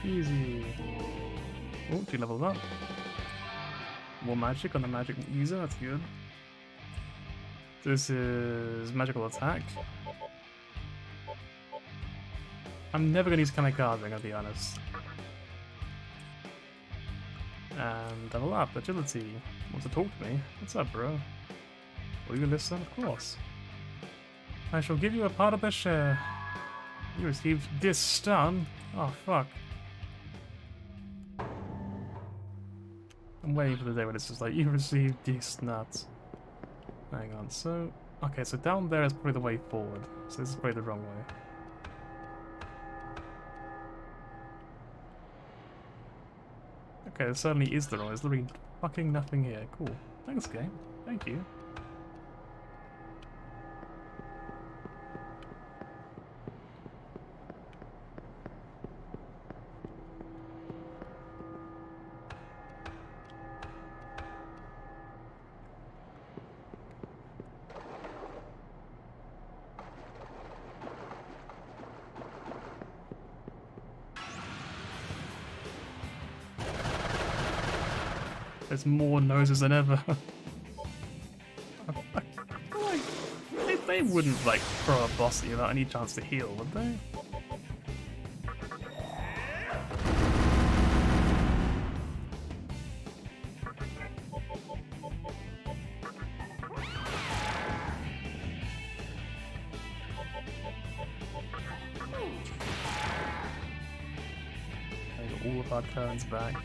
Easy. Oh, 2 levels up. More magic on the magic user, that's good. This is magical attack. I'm never gonna use kamikaze, I'm gonna be honest. And level up, agility. Wants to talk to me? What's up, bro? Will you listen? Of course. I shall give you a part of the share. You received this stun. Oh, fuck. I'm waiting for the day when it's just like, you received these nuts. Hang on, so... Okay, so down there is probably the way forward. So this is probably the wrong way. Okay, this certainly is the wrong way. There's literally fucking nothing here. Cool. Thanks, game. Thank you. There's more noses than ever. I feel like they wouldn't like throw a boss at you without any chance to heal, would they? I got all of our turns back.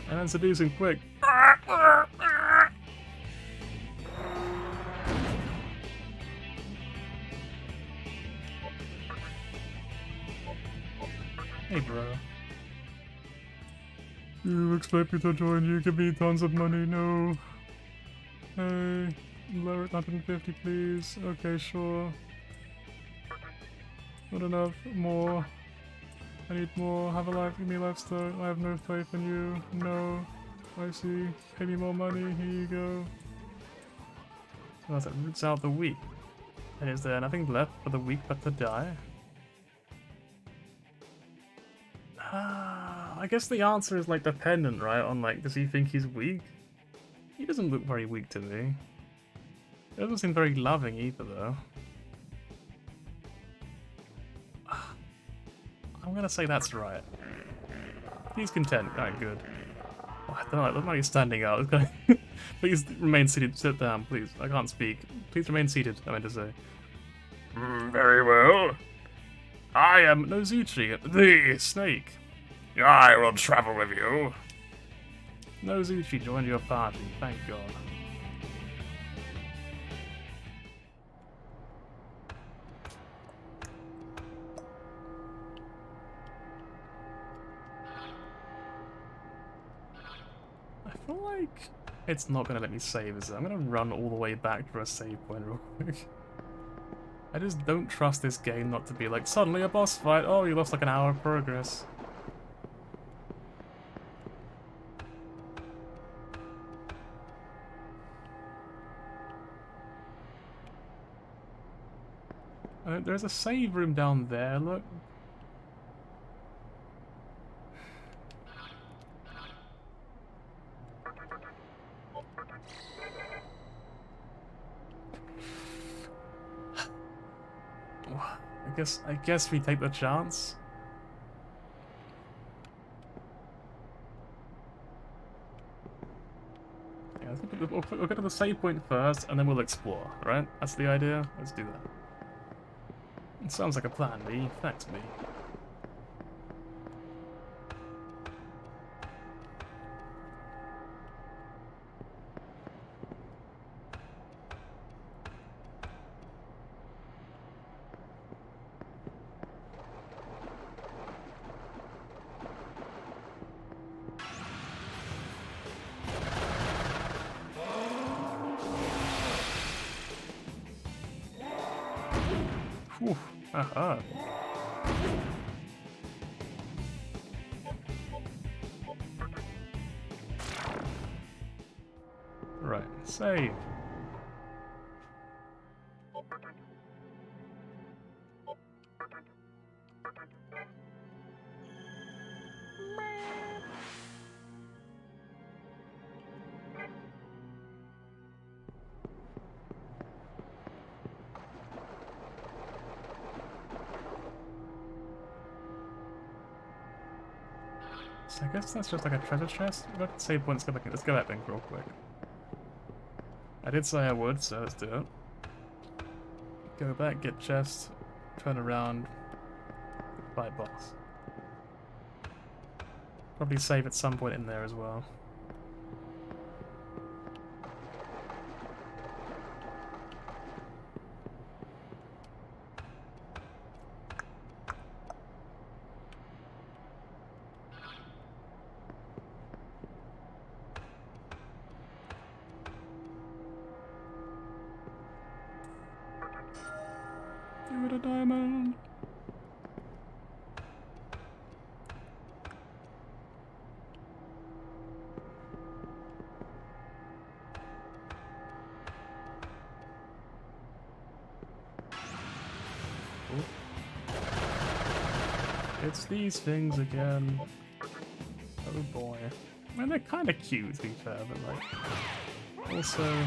And then seducing quick. Hey, bro. You expect me to join you? Give me tons of money. No. Hey, lower it 150, please. Okay, sure. Not enough. More. I need more. Have a life. Give me a lifestyle. I have no faith in you. No. I see. Pay me more money. Here you go. So that's it. Roots out the weak. And is there nothing left for the weak but to die? I guess the answer is like dependent, right? On like, does he think he's weak? He doesn't look very weak to me. He doesn't seem very loving either, though. I'm gonna say that's right. He's content. Alright, good. Oh, I don't know, it looks like he's standing up. Please remain seated. Sit down, please. I can't speak. Please remain seated, I meant to say. Very well. I am Nozuchi, the snake. I will travel with you. Nozuchi joined your party, thank God. I feel like it's not going to let me save, is it? I'm going to run all the way back to a save point real quick. I just don't trust this game not to be like, suddenly a boss fight, oh, you lost like an hour of progress. There's a save room down there, look. I guess we take the chance. Yeah, we'll get to the save point first, and then we'll explore, right? That's the idea? Let's do that. It sounds like a plan, B. Thanks, B. Whew. Aha. Right, save. So I guess that's just like a treasure chest. We've got save points. Let's go back then real quick. I did say I would, so let's do it. Go back, get chest, turn around, fight boss. Probably save at some point in there as well. Give it a diamond! Ooh. It's these things again. Oh boy. I mean, they're kind of cute to be fair, but like... Also...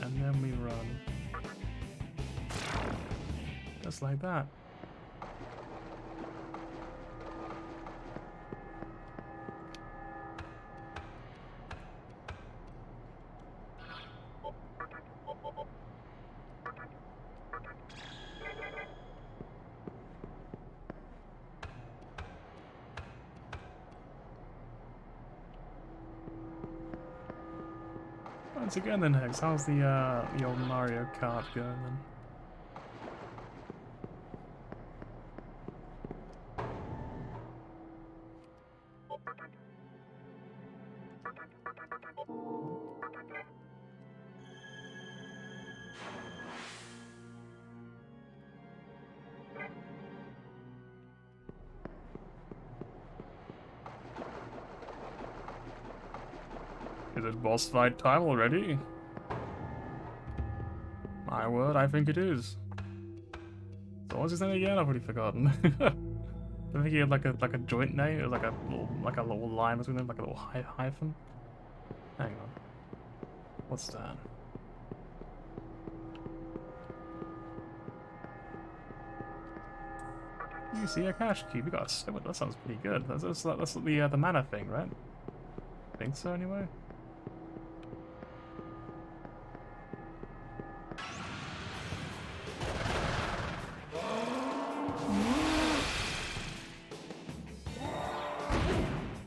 And then we run. Just like that. Once again then, Hex, how's the old Mario Kart going then? Is it boss fight time already? My word, I think it is. So what's his name again? I've already forgotten. I think he had like a joint name. It was like a little line between them, like a little hyphen. Hang on. What's that? You see a cash cube. You got a stone. That sounds pretty good. That's the mana thing, right? I think so anyway.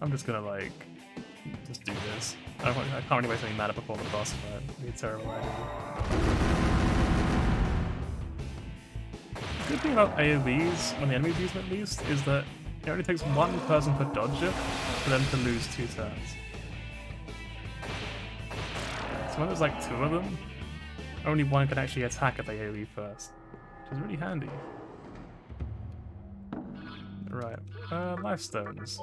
I'm just gonna like just do this. I can't really waste any mana before the boss fight. It'd be a terrible idea. The good thing about AoEs, when the enemies use them at least, is that it only takes one person to dodge it for them to lose 2 turns. So when there's like 2 of them, only one can actually attack at the AoE first, which is really handy. Right, life stones.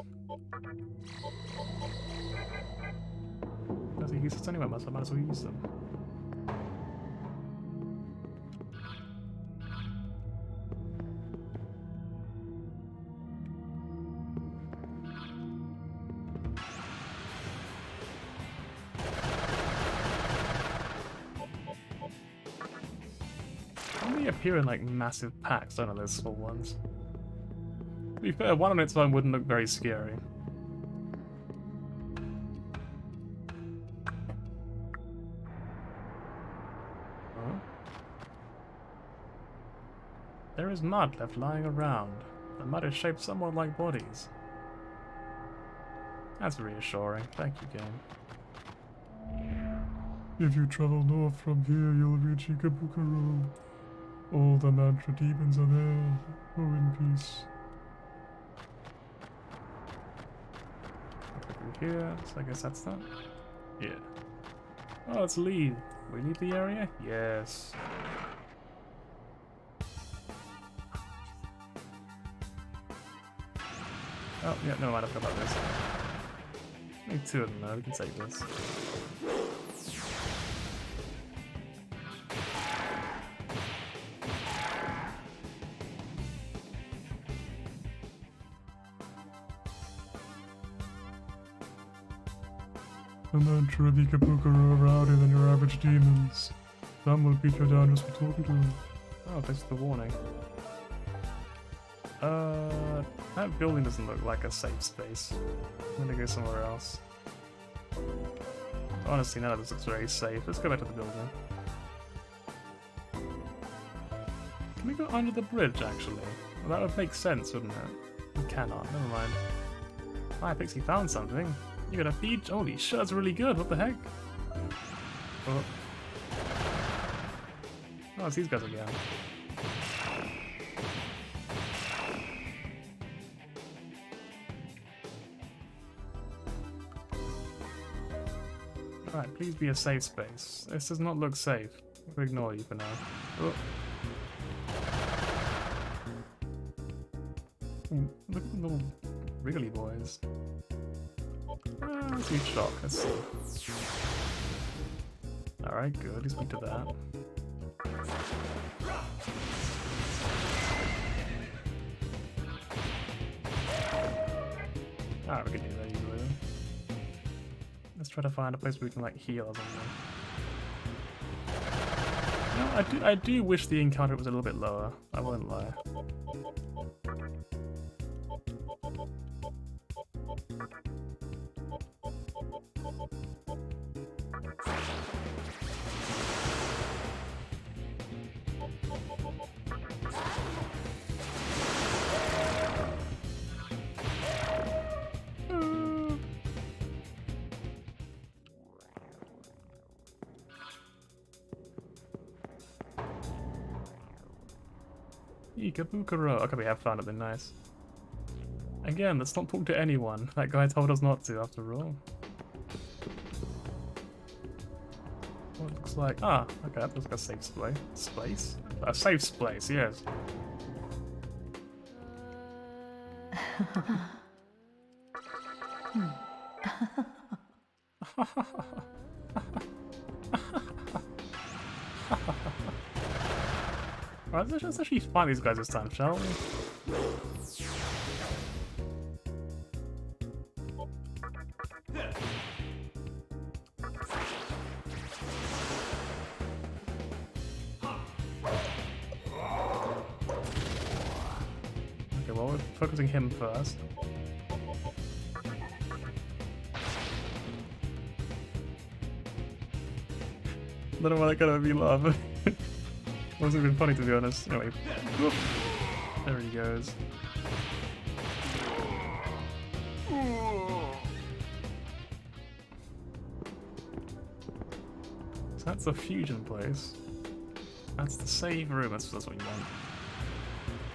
That's a useless anyway, I might as well use them. They appear in like massive packs, don't know, those small ones. To be fair, one on its own wouldn't look very scary. Huh? There is mud left lying around. The mud is shaped somewhat like bodies. That's reassuring. Thank you, game. If you travel north from here, you'll reach Ikebukuro. All the mantra demons are there. Go in peace. Through here, so I guess that's that. Yeah. Oh, let's leave. We leave the area? Yes. Oh, yeah, no mind, I forgot about this. Make 2 of them now, we can take this. The mantra of Ikebukuro are louder than your average demons. Some will beat you down just for talking to them. Oh, thanks for the warning. That building doesn't look like a safe space. I'm gonna go somewhere else. Honestly, none of this looks very safe. Let's go back to the building. Can we go under the bridge, actually? Well, that would make sense, wouldn't it? We cannot. Never mind. Hi, Pixie found something. You got a feed? Holy shit, that's really good. What the heck? Oh, oh, it's these guys again. Alright, please be a safe space. This does not look safe. We'll ignore you for now. Oh. Ooh, look at the little wriggly boys. Huge shock, let's see. Alright, good, let's speak to that. Alright, we can do that easily. Let's try to find a place where we can like heal or something. No, I do wish the encounter was a little bit lower. I won't lie. Ikabukuro. Okay, we have found something nice. Again, let's not talk to anyone. That guy told us not to, after all. What it looks like. Ah, okay, that looks like a safe space. A safe space, yes. Alright, let's actually find these guys this time, shall we? Okay, well, we're focusing him first. I don't know why that kind of made me laugh. Wasn't even funny, to be honest. Anyway, whoop. There he goes. So that's the fusion place. That's the save room. That's what you want.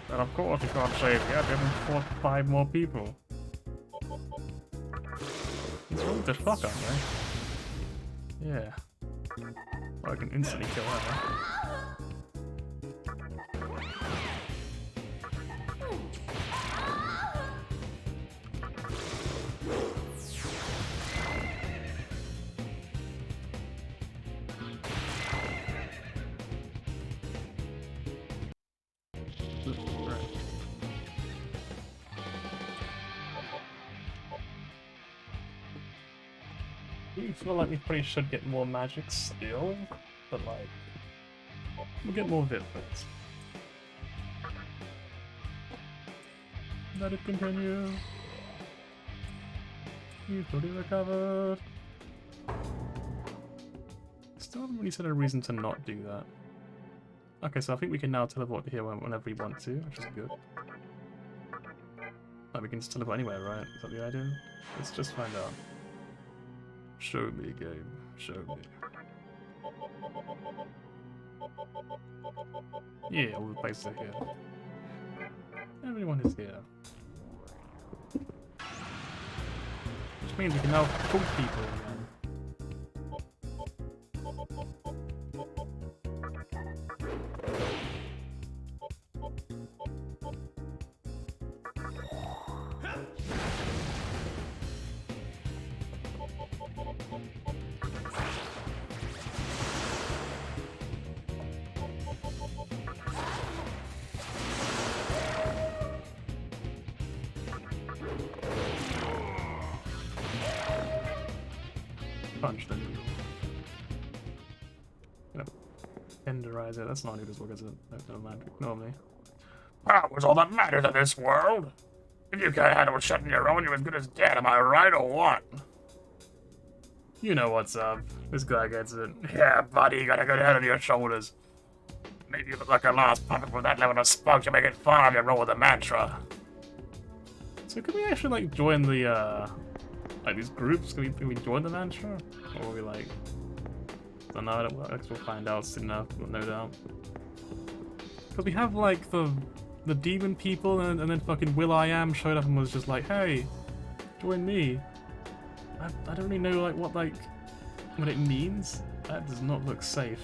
And of course, you can't save yet. We have 4 or 5 more people. He's rolled the fuck up, right? Yeah. Well, I can instantly kill her. I feel like we probably should get more magic still, but like, we'll get more of it first. Let it continue. You fully recovered. Still haven't really said a reason to not do that. Okay, so I think we can now teleport here whenever we want to, which is good. Like we can just teleport anywhere, right? Is that the idea? Let's just find out. Show me, game. Show me. Yeah, all the places are here. Everyone is here. Which means we can now talk to people again. Punch the noodle. Gonna tenderize it. That's not noodles work, is it? No magic. Ignore me. Power's all that matters in this world. If you can't handle shutting your own, you're as good as dead, am I right or what? You know what's up. This guy gets it. Yeah, buddy, you got a good head on your shoulders. Maybe you look like a lost puppet with that level of spunk to make it fun of your roll with the mantra. So can we actually like join the like these groups? Can we join the mantra? Or are we like I don't know, I guess we'll find out soon enough, no doubt. Because we have like the demon people and then fucking Will.i.am showed up and was just like, hey, join me. I don't really know like what it means. That does not look safe.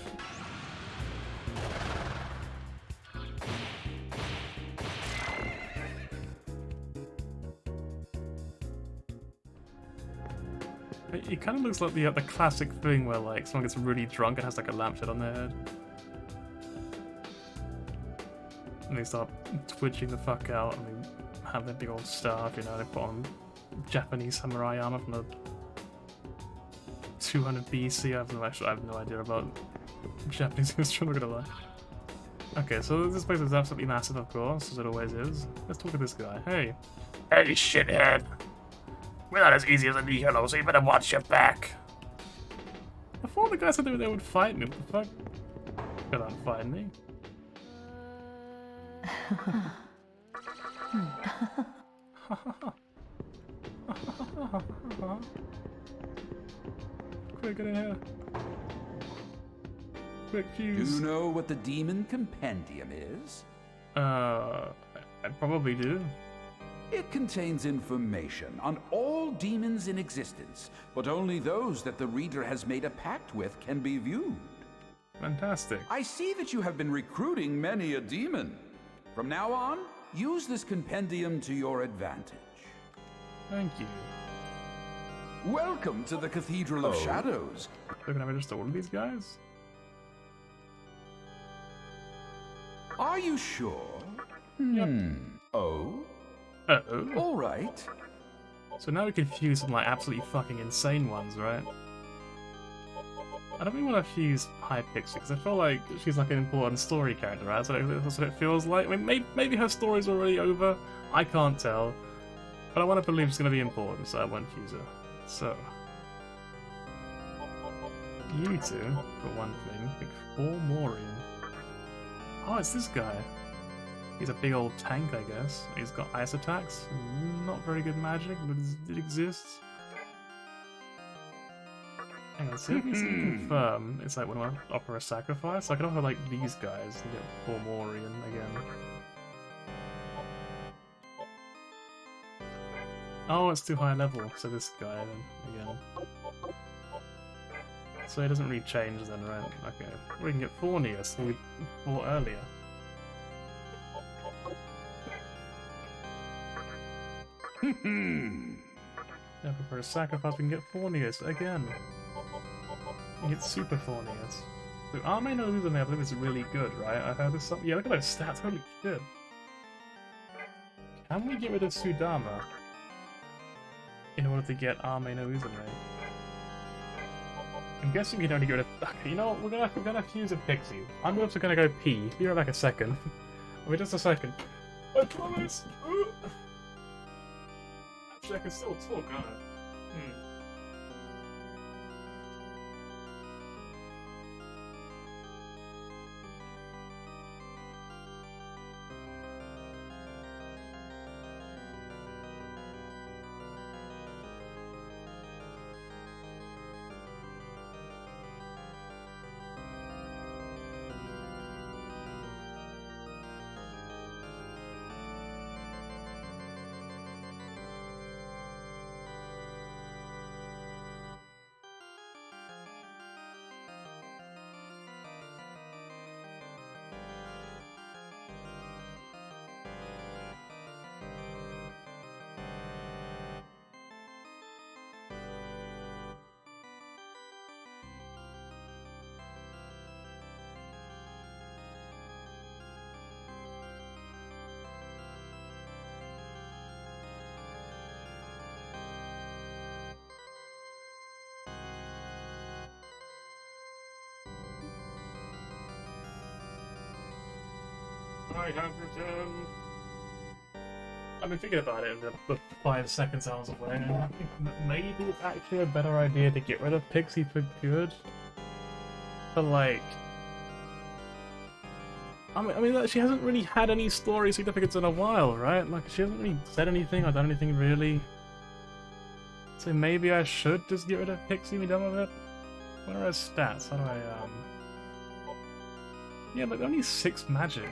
It kind of looks like the classic thing where like someone gets really drunk and has like a lampshade on their head. And they start twitching the fuck out and they have their big old staff, you know, they put on Japanese samurai armor from the 200 BC. I have no idea about Japanese history, I'm not gonna lie. Okay, so this place is absolutely massive, of course, as it always is. Let's talk to this guy. Hey. Hey, shithead. We're not as easy as a knee hello, so you better watch your back. Before the guy said they would fight me, what the fuck? They're not fighting me. Quick, get in here. Quick, fuse. Do you know what the Demon Compendium is? I probably do. It contains information on all demons in existence, but only those that the reader has made a pact with can be viewed. Fantastic. I see that you have been recruiting many a demon. From now on, use this compendium to your advantage. Thank you. Welcome to the Cathedral of Shadows. So can I register all of these guys? Are you sure? Yep. Oh? Uh-oh. All right. So now we can fuse some like absolutely fucking insane ones, right? I don't really want to fuse Hypixie because I feel like she's like an important story character, right? That's what it feels like. I mean, maybe her story's already over. I can't tell. But I want to believe it's going to be important, so I won't fuse her. So. You two, for one thing, pick 4 Morian. Oh, it's this guy. He's a big old tank, I guess. He's got ice attacks. Not very good magic, but it exists. Hang on, so if you confirm, it's like when I offer a sacrifice, I can offer like these guys and get 4 Morian again. Oh, it's too high level, so this guy then, again. So it doesn't really change then, right? Okay. We can get 4 Neos than we fought earlier. Yeah, for a sacrifice we can get 4 Neos again. You get super 4 Neos. So Arme no Uzume I believe is really good, right? I heard this something. Yeah, look at those stats, holy shit. Can we get rid of Sudama in order to get Arme no Uzume? I'm guessing we can only get rid of. Okay, you know what? We're gonna fuse a Pixie. I'm also gonna go pee. Be right back a second. Wait just a second. I promise. Actually, I can still talk, can't I? I have returned. I've been thinking about it in the 5 seconds I was away, and I think that maybe it's actually a better idea to get rid of Pixie for good. But like, I mean, like, she hasn't really had any story significance in a while, right? Like, she hasn't really said anything or done anything really. So maybe I should just get rid of Pixie and be done with it. Where are her stats? How do I Yeah, but only 6 magic.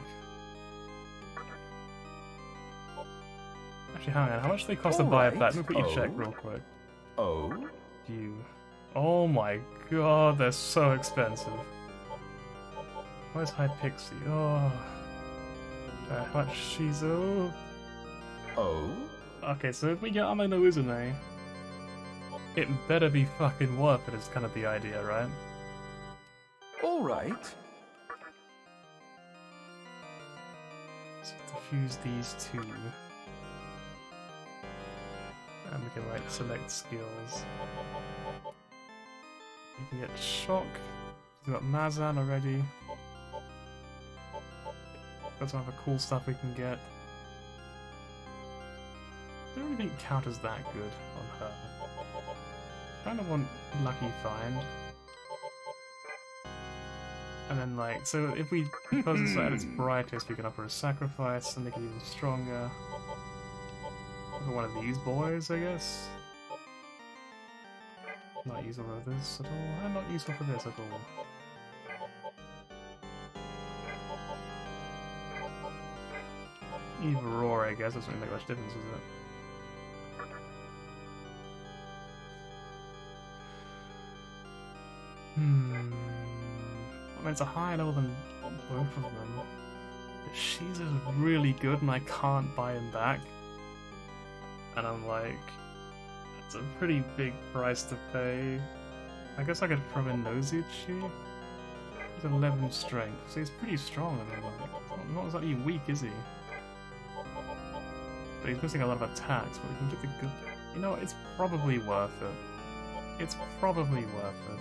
Actually, hang on. How much do they cost to buy a pet? Let me put you check real quick. Oh? Oh my god, they're so expensive. Where's High Pixie? Oh. How much she's oh. Okay, so if we get Ame no Uzume, it better be fucking worth it is kind of the idea, right? Alright. So to fuse these two. And we can like select skills. You can get Shock. We've got Mazan already. Got some other cool stuff we can get. I don't really think counters that good on her. Kind of want Lucky Find. And then like, so if we, because it's at its brightest, we can offer a sacrifice and make it even stronger. For one of these boys, I guess. Not useful for this at all. And not useful for this at all. Either or, I guess. Doesn't really make much difference, does it? I mean, it's a higher level than both of them. But she's just really good and I can't buy him back. And I'm like, it's a pretty big price to pay. I guess I could throw in Nozuchi. He's 11 strength, so he's pretty strong. I mean, like, not exactly weak, is he? But he's missing a lot of attacks, but we can get the good... You know what, it's probably worth it. It's probably worth it.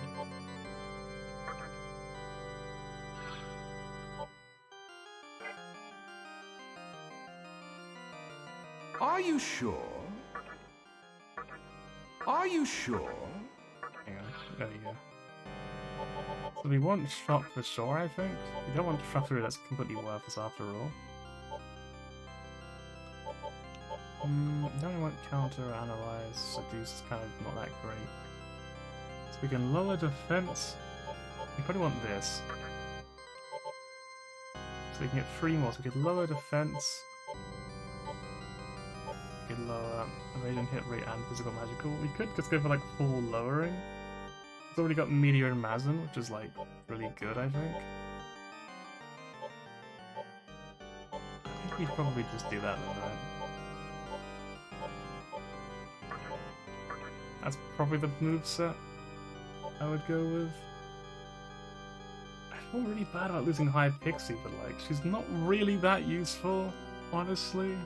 Are you sure? Are you sure? Hang on, there we go. So we want Shock for sure, I think. We don't want Shuffler that's completely worthless after all. We don't want Counter or Analyze, Seduce is kind of not that great. So we can lower defense. We probably want this. So we can get 3 more, so we could lower defense. We could lower evasion, hit rate, and physical magical. We could just go for like full lowering. It's already got Meteor and Mazin, which is like really good, I think. I think we'd probably just do that then, right? That's probably the moveset I would go with. I feel really bad about losing High Pixie, but like, she's not really that useful, honestly.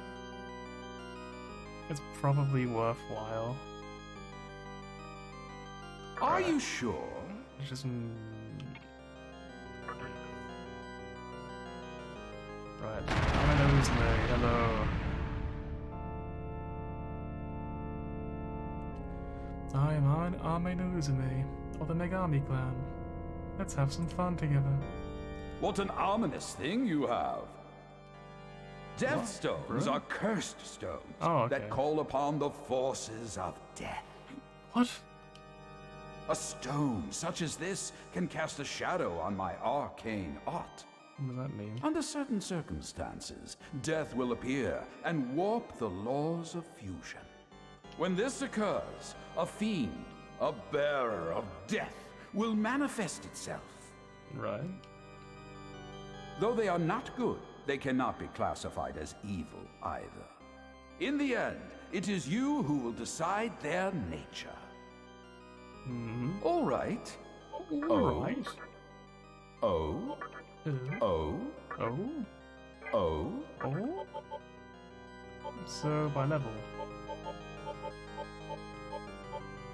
It's probably worthwhile. Are you sure? It's just... Right. Ame no Uzume, hello. I am Ame no Uzume, of the Megami clan. Let's have some fun together. What an ominous thing you have. Death What? stones Really? are cursed stones Oh, that okay. call upon the forces of death. What? A stone such as this can cast a shadow on my arcane art. What does that mean? Under certain circumstances, death will appear and warp the laws of fusion. When this occurs, a fiend, a bearer of death, will manifest itself. Right. Though they are not good, they cannot be classified as evil either. In the end, it is you who will decide their nature. All right. Alright. Oh. Oh. Oh. Oh. Oh. Oh. So, by level.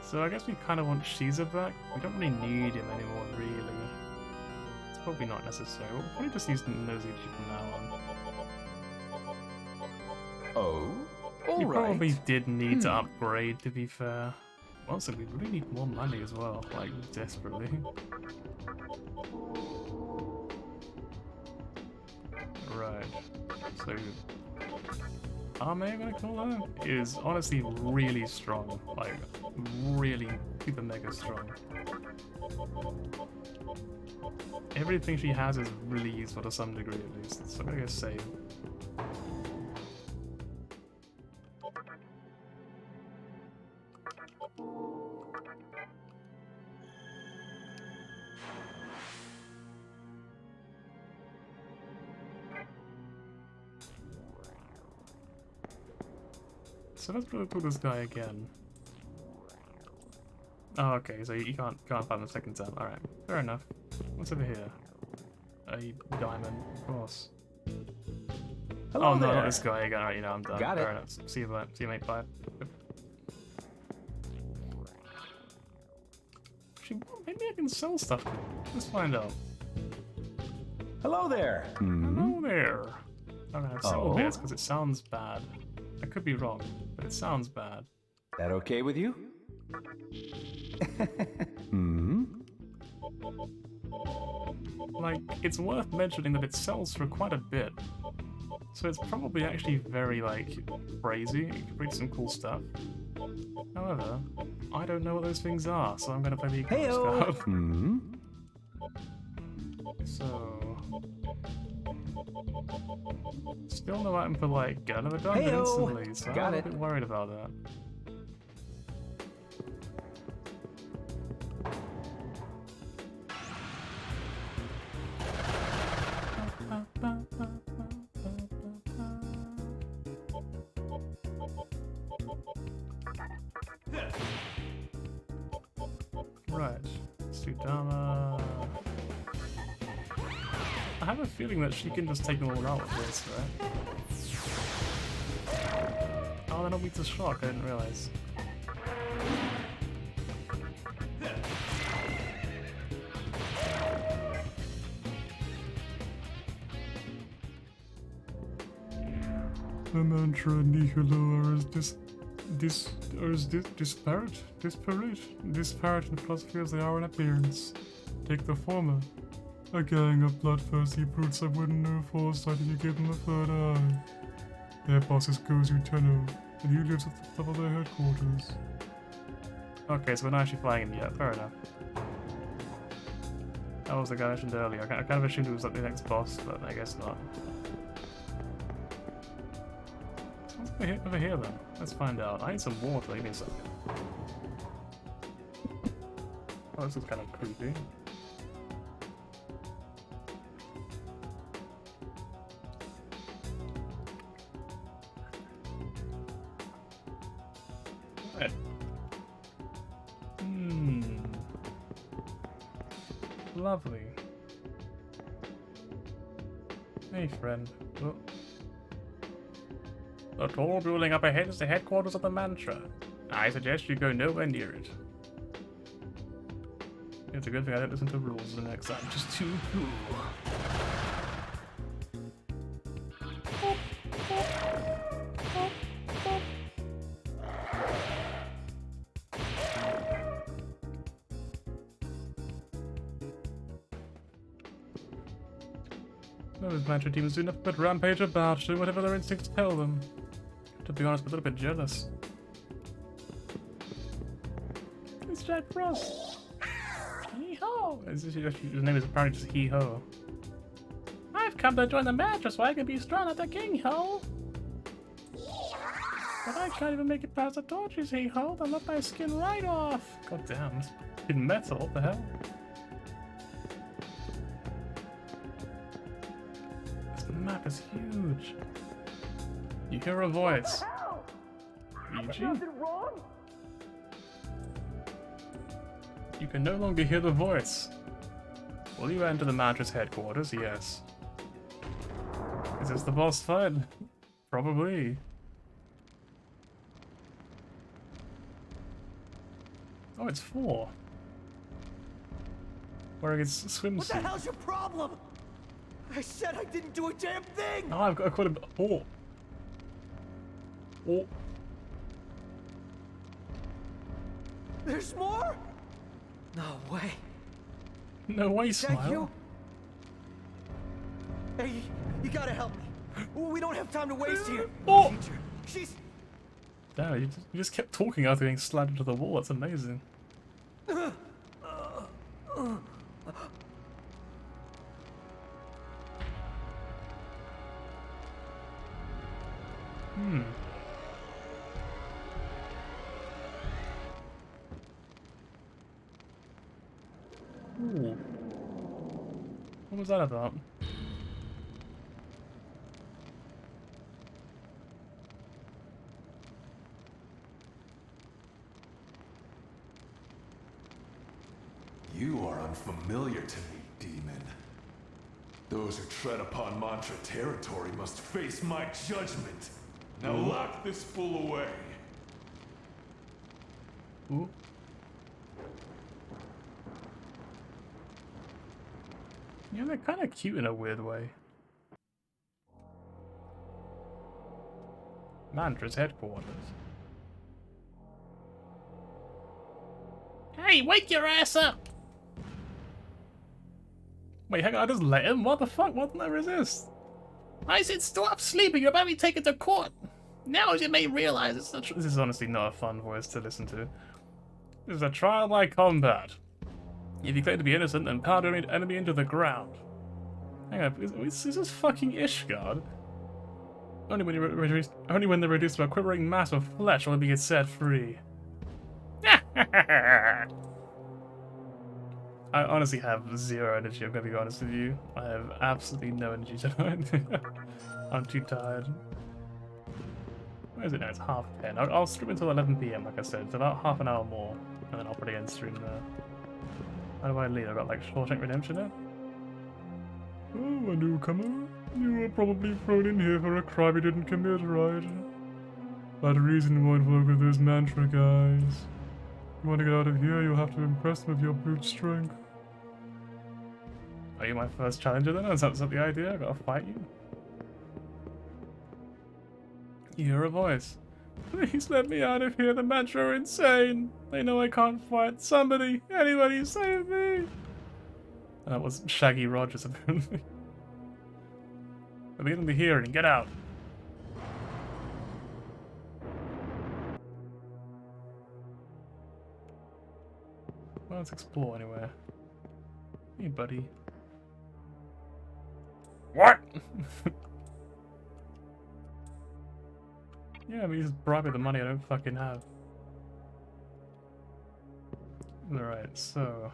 So I guess we kind of want Shiza back. We don't really need him anymore, really. It's probably not necessary. We'll probably just use Nozuchi from now on. Oh, all You probably right. did need to upgrade, to be fair. Also, we really need more money as well, like, desperately. Right. So, Arme, I'm gonna call her, is honestly really strong. Like, really super mega strong. Everything she has is really useful to some degree at least, so I'm gonna go save. So let's go through this guy again. Oh, okay, so you can't find him the second time. Alright, fair enough. What's over here? A diamond, of course. Hello oh no, there. not this guy again. Alright, you know, I'm done. Got it. Fair enough. See you, bye. See you, mate. Bye. Actually, maybe I can sell stuff to him. Let's find out. Hello there. Hello there. I'm gonna sell Oh? this because it sounds bad. I could be wrong, but it sounds bad. That okay with you? Hmm? Like, it's worth mentioning that it sells for quite a bit. So it's probably actually very, like, crazy. It could breed some cool stuff. However, I don't know what those things are, so I'm gonna play the ignorance Heyo. card. Hmm? So... Still no item for, like, get another dungeon Heyo. instantly, so Got I'm a it. bit worried about that. Right, Sudama. I have a feeling that she can just take them all out with this, right? Oh, that'll beat the shock, I didn't realize. The mantra nihilo is disparate in philosophy as they are in appearance. Take the former. A gang of bloodthirsty brutes that wouldn't know foresight if you give them a third eye. Their boss is Gozu Tenno, and he lives at the top of their headquarters. Okay, so we're not actually flying him yet, fair enough. That was the guy I mentioned earlier. I kind of assumed it was like the next boss, but I guess not. So what's over here then? Let's find out. I need some water, give me a second. Oh, this is kind of creepy. Right. Lovely. Hey, friend. Oh. The tall building up ahead is the headquarters of the Mantra. I suggest you go nowhere near it. It's a good thing I didn't listen to rules the next time. Just too cool. Those Mantra demons do nothing but rampage about, do whatever their instincts tell them. To be honest, I'm a little bit jealous. It's Jack Frost. Hee-ho! His name is apparently just Hee-ho. I've come to join the Mantra so I can be strong at the King-ho! But I can't even make it past the torches, Hee-ho! They'll let my skin right off! God damn, it's in metal, what the hell? This map is huge. You hear a voice. EG? You can no longer hear the voice. Will you enter the Mantra's headquarters? Yes. Is this the boss fight? Probably. Oh, it's 4. Wearing its swimsuit. What the hell's your problem? I said I didn't do a damn thing! Oh, I've got quite a bit. Oh. Oh, There's more? No way. no way, Is that Smile. you? Hey, you gotta help me. We don't have time to waste here. Oh. Teacher, she's... Damn, you just kept talking after getting slammed into the wall. That's amazing. Hmm. Ooh. What was that about? You are unfamiliar to me, demon. Those who tread upon Mantra territory must face my judgment. Now lock this fool away. Ooh. Yeah, they're kind of cute in a weird way. Mantra's headquarters. Hey, wake your ass up! Wait, hang on, I just let him? What the fuck? Why didn't I resist? I said stop sleeping, you're about to be taken to court! Now as you may realize, it's not this is honestly not a fun voice to listen to. This is a trial by combat. If you claim to be innocent, then pound an enemy into the ground. Hang on, is this fucking Ishgard? Only when they're reduced to a quivering mass of flesh will they get set free. I honestly have zero energy, I'm gonna be honest with you. I have absolutely no energy tonight. I'm too tired. Where is it now? It's 10:30. I'll stream until 11 PM, like I said. It's about half an hour more, and then I'll probably end stream there. How do I leave? I've got like Shawshank Redemption there. Oh, a newcomer. You were probably thrown in here for a crime you didn't commit, right? That reason won't work with those Mantra guys. If you want to get out of here, you'll have to impress them with your brute strength. Are you my first challenger then? Is that the idea? I gotta fight you? You hear a voice. Please let me out of here, the Mantra are insane! They know I can't fight. Somebody, anybody save me! That was Shaggy Rogers, apparently. At the end of the hearing, get out! Well, let's explore anywhere. Hey, buddy. What? Yeah, but you just bribe me the money I don't fucking have. Alright, so...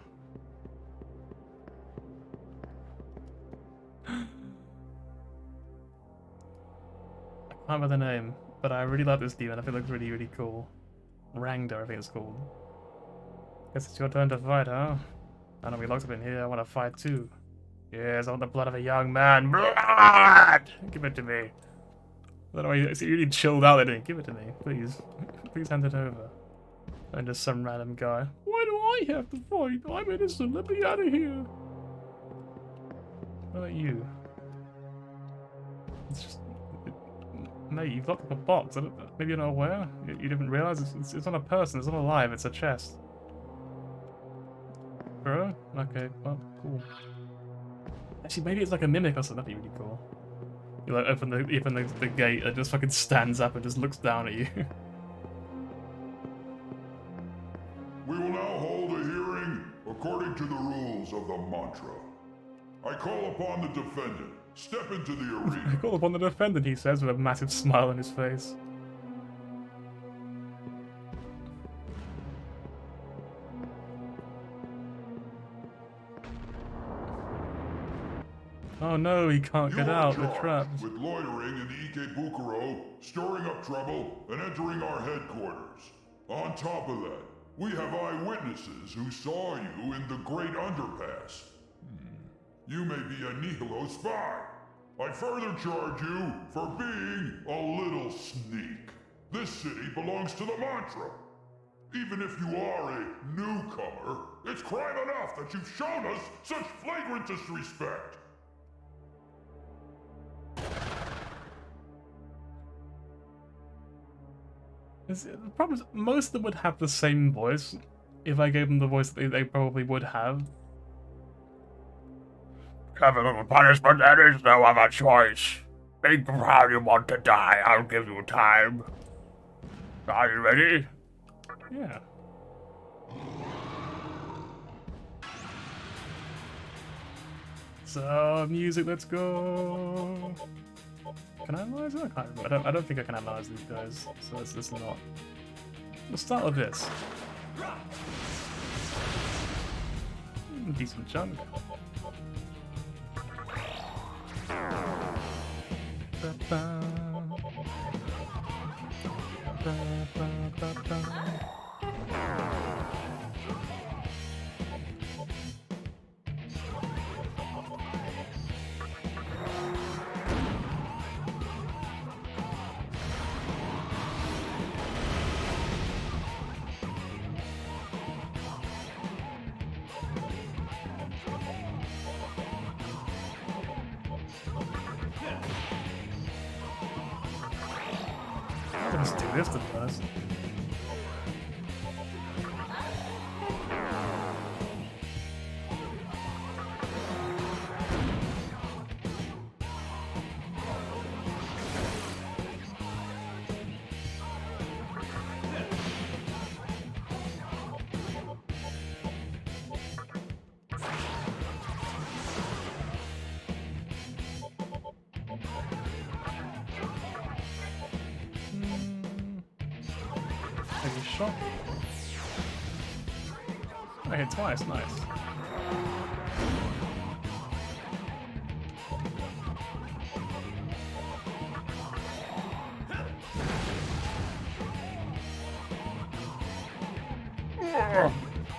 I can't remember the name, but I really like this demon. I think it looks really, really cool. Rangda, I think it's called. Guess it's your turn to fight, huh? I know we locked up in here. I want to fight too. Yes, I want the blood of a young man. Blood! Give it to me. I don't know why you really chilled out there, didn't you? Give it to me, please. Please hand it over. And just some random guy. Why do I have to fight? I'm innocent. Let me out of here. What about you? It's just... Mate, you've locked up a box. Maybe you're not aware? You didn't realize? It's not a person. It's not alive. It's a chest. Bro? Okay, well, cool. Actually, maybe it's like a mimic or something. That'd be really cool. You like open the gate and just fucking stands up and just looks down at you. We will now hold a hearing according to the rules of the mantra. I call upon the defendant. Step into the I arena. call upon the defendant, he says with a massive smile on his face. Oh no, he can't get out, we're trapped. With loitering in the Ikebukuro, stirring up trouble, and entering our headquarters. On top of that, we have eyewitnesses who saw you in the Great Underpass. You may be a Nihilo spy. I further charge you for being a little sneak. This city belongs to the mantra. Even if you are a newcomer, it's crime enough that you've shown us such flagrant disrespect. The problem is, most of them would have the same voice if I gave them the voice that they probably would have. Capital punishment, there is no other choice. Think of how you want to die. I'll give you time. Are you ready? Yeah. So, music, let's go. Can I analyze it? I don't think I can analyze these guys, so it's just not. We'll start with this. Decent chunk. Let's do this to first. Maybe shot. I hit twice, nice.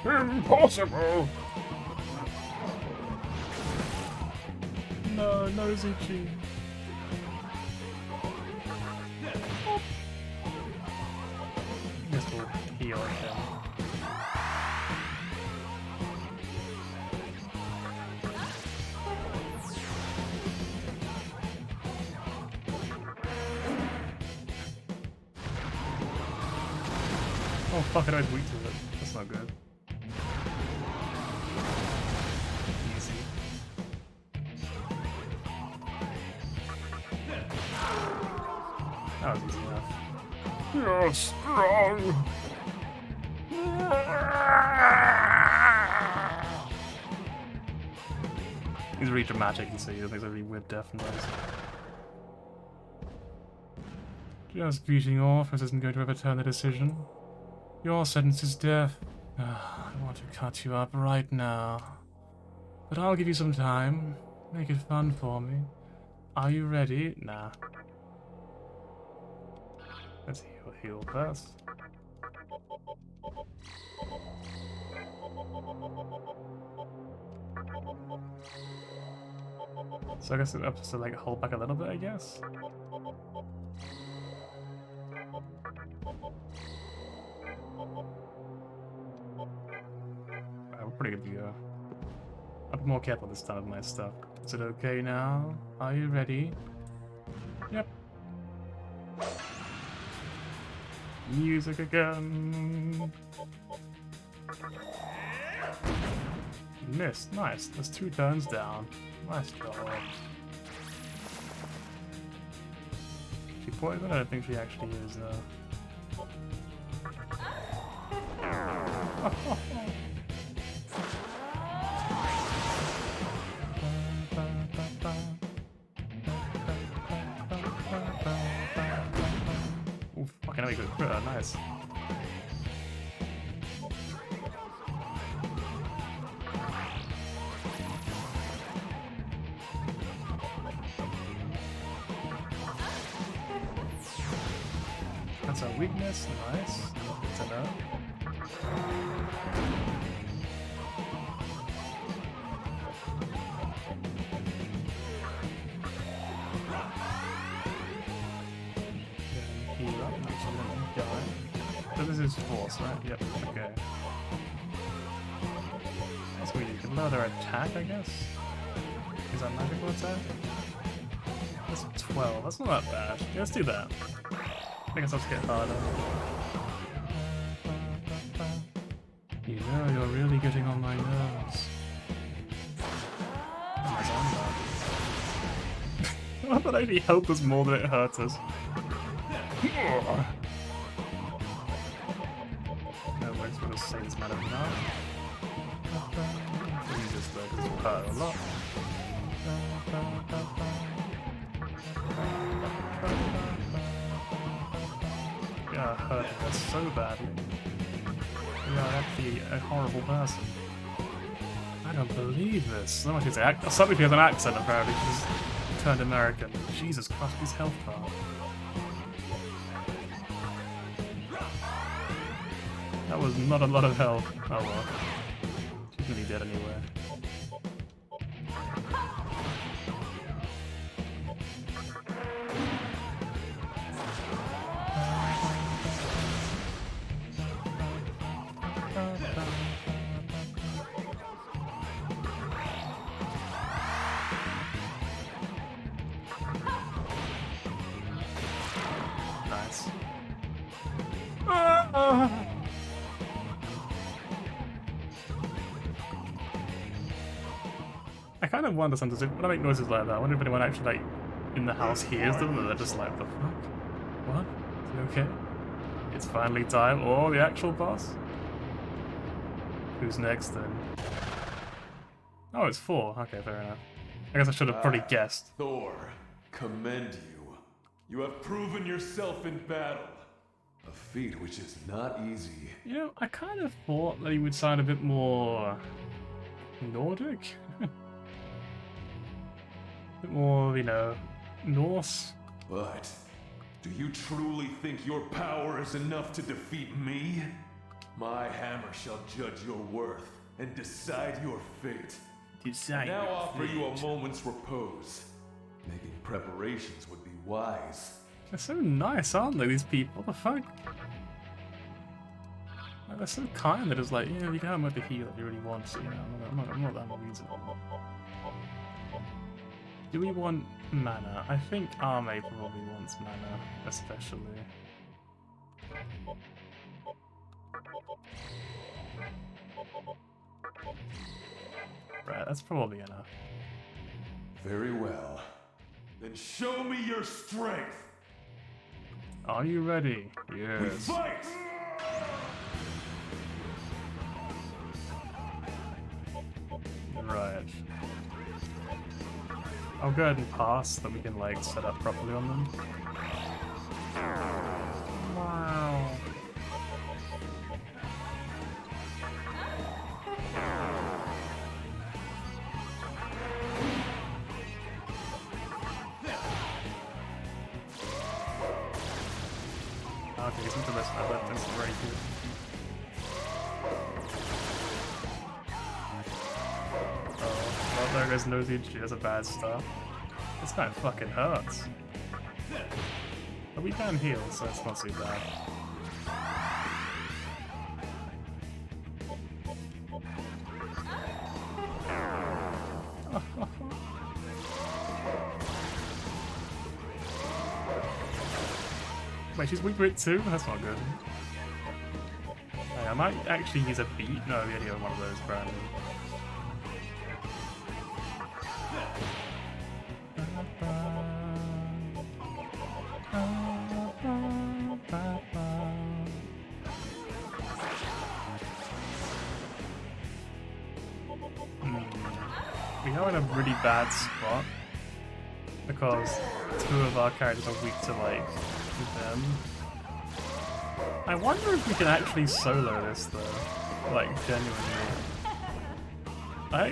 Impossible! No, no Zuchi. This will heal him. Oh fuck, I was weak to it. That's not good. Easy. That was easy enough. You're strong! He's really dramatic, you see. He makes a really weird death noise. Just beating off, this isn't going to overturn the decision. Your sentence is death. I want to cut you up right now. But I'll give you some time. Make it fun for me. Are you ready? Nah. Let's heal first. So I guess it's up to like hold back a little bit, I guess. We're pretty good to go. I'll be more careful this time with my stuff. Is it okay now? Are you ready? Yep. Music again. Missed. Nice. That's 2 turns down. Nice job. She poisoned? I don't think she actually is, Ooh, fucking hell, you got crit. Nice. That's our weakness. Nice. Good to know. Heal up, make sure we don't die. So this is force, right? Yep, okay. That's what we can lower their attack, I guess? Is that magical attack? That's 12, that's not that bad. Yeah, let's do that. I guess I'll just get harder. You know, you're really getting on my nerves. Oh, that actually helped us more than it hurt us. No, we're just gonna say this matter now. Jesus, this will hurt a lot. Yeah, hurting us so badly. You are actually a horrible person. I don't believe this. Somebody has an accent apparently. She's turned American. Jesus Christ, his health bar. That was not a lot of health. Oh well. She's gonna be dead anyway. Nice. I kind of wonder sometimes when I make noises like that, I wonder if anyone actually like in the house hears them and they're just like, the fuck? What? Is it okay? It's finally time. Oh, the actual boss? Who's next then? Oh, it's 4. Okay, fair enough. I guess I should have probably guessed. Thor, commend you. You have proven yourself in battle. A feat which is not easy. You know, I kind of thought that he would sound a bit more Nordic. A bit more, you know, Norse. But do you truly think your power is enough to defeat me? My hammer shall judge your worth and decide your fate. Decide now your offer you a fate. moment's repose. Making preparations would be wise. They're so nice, aren't they, these people? What the fuck? Like, they're so kind, they're just like, yeah, you can have him with the heal if you really want to, you know, I'm not that unreasonable. Do we want mana? I think Arme probably wants mana, especially. Right, that's probably enough. Very well. Then show me your strength! Are you ready? We Yes. fight! Right. I'll go ahead and pass, then we can like set up properly on them. Wow. Okay, it's into this weapon, that's very good. Oh, well, there goes Nosy, she has a bad start. This guy fucking hurts. But we can heal, so it's not too bad. Wait, she's weak to it too? That's not good. Hey, I might actually use a beat. No, we only have one of those apparently. We are in a really bad spot because 2 of our characters are weak to like them. I wonder if we can actually solo this though, like genuinely. I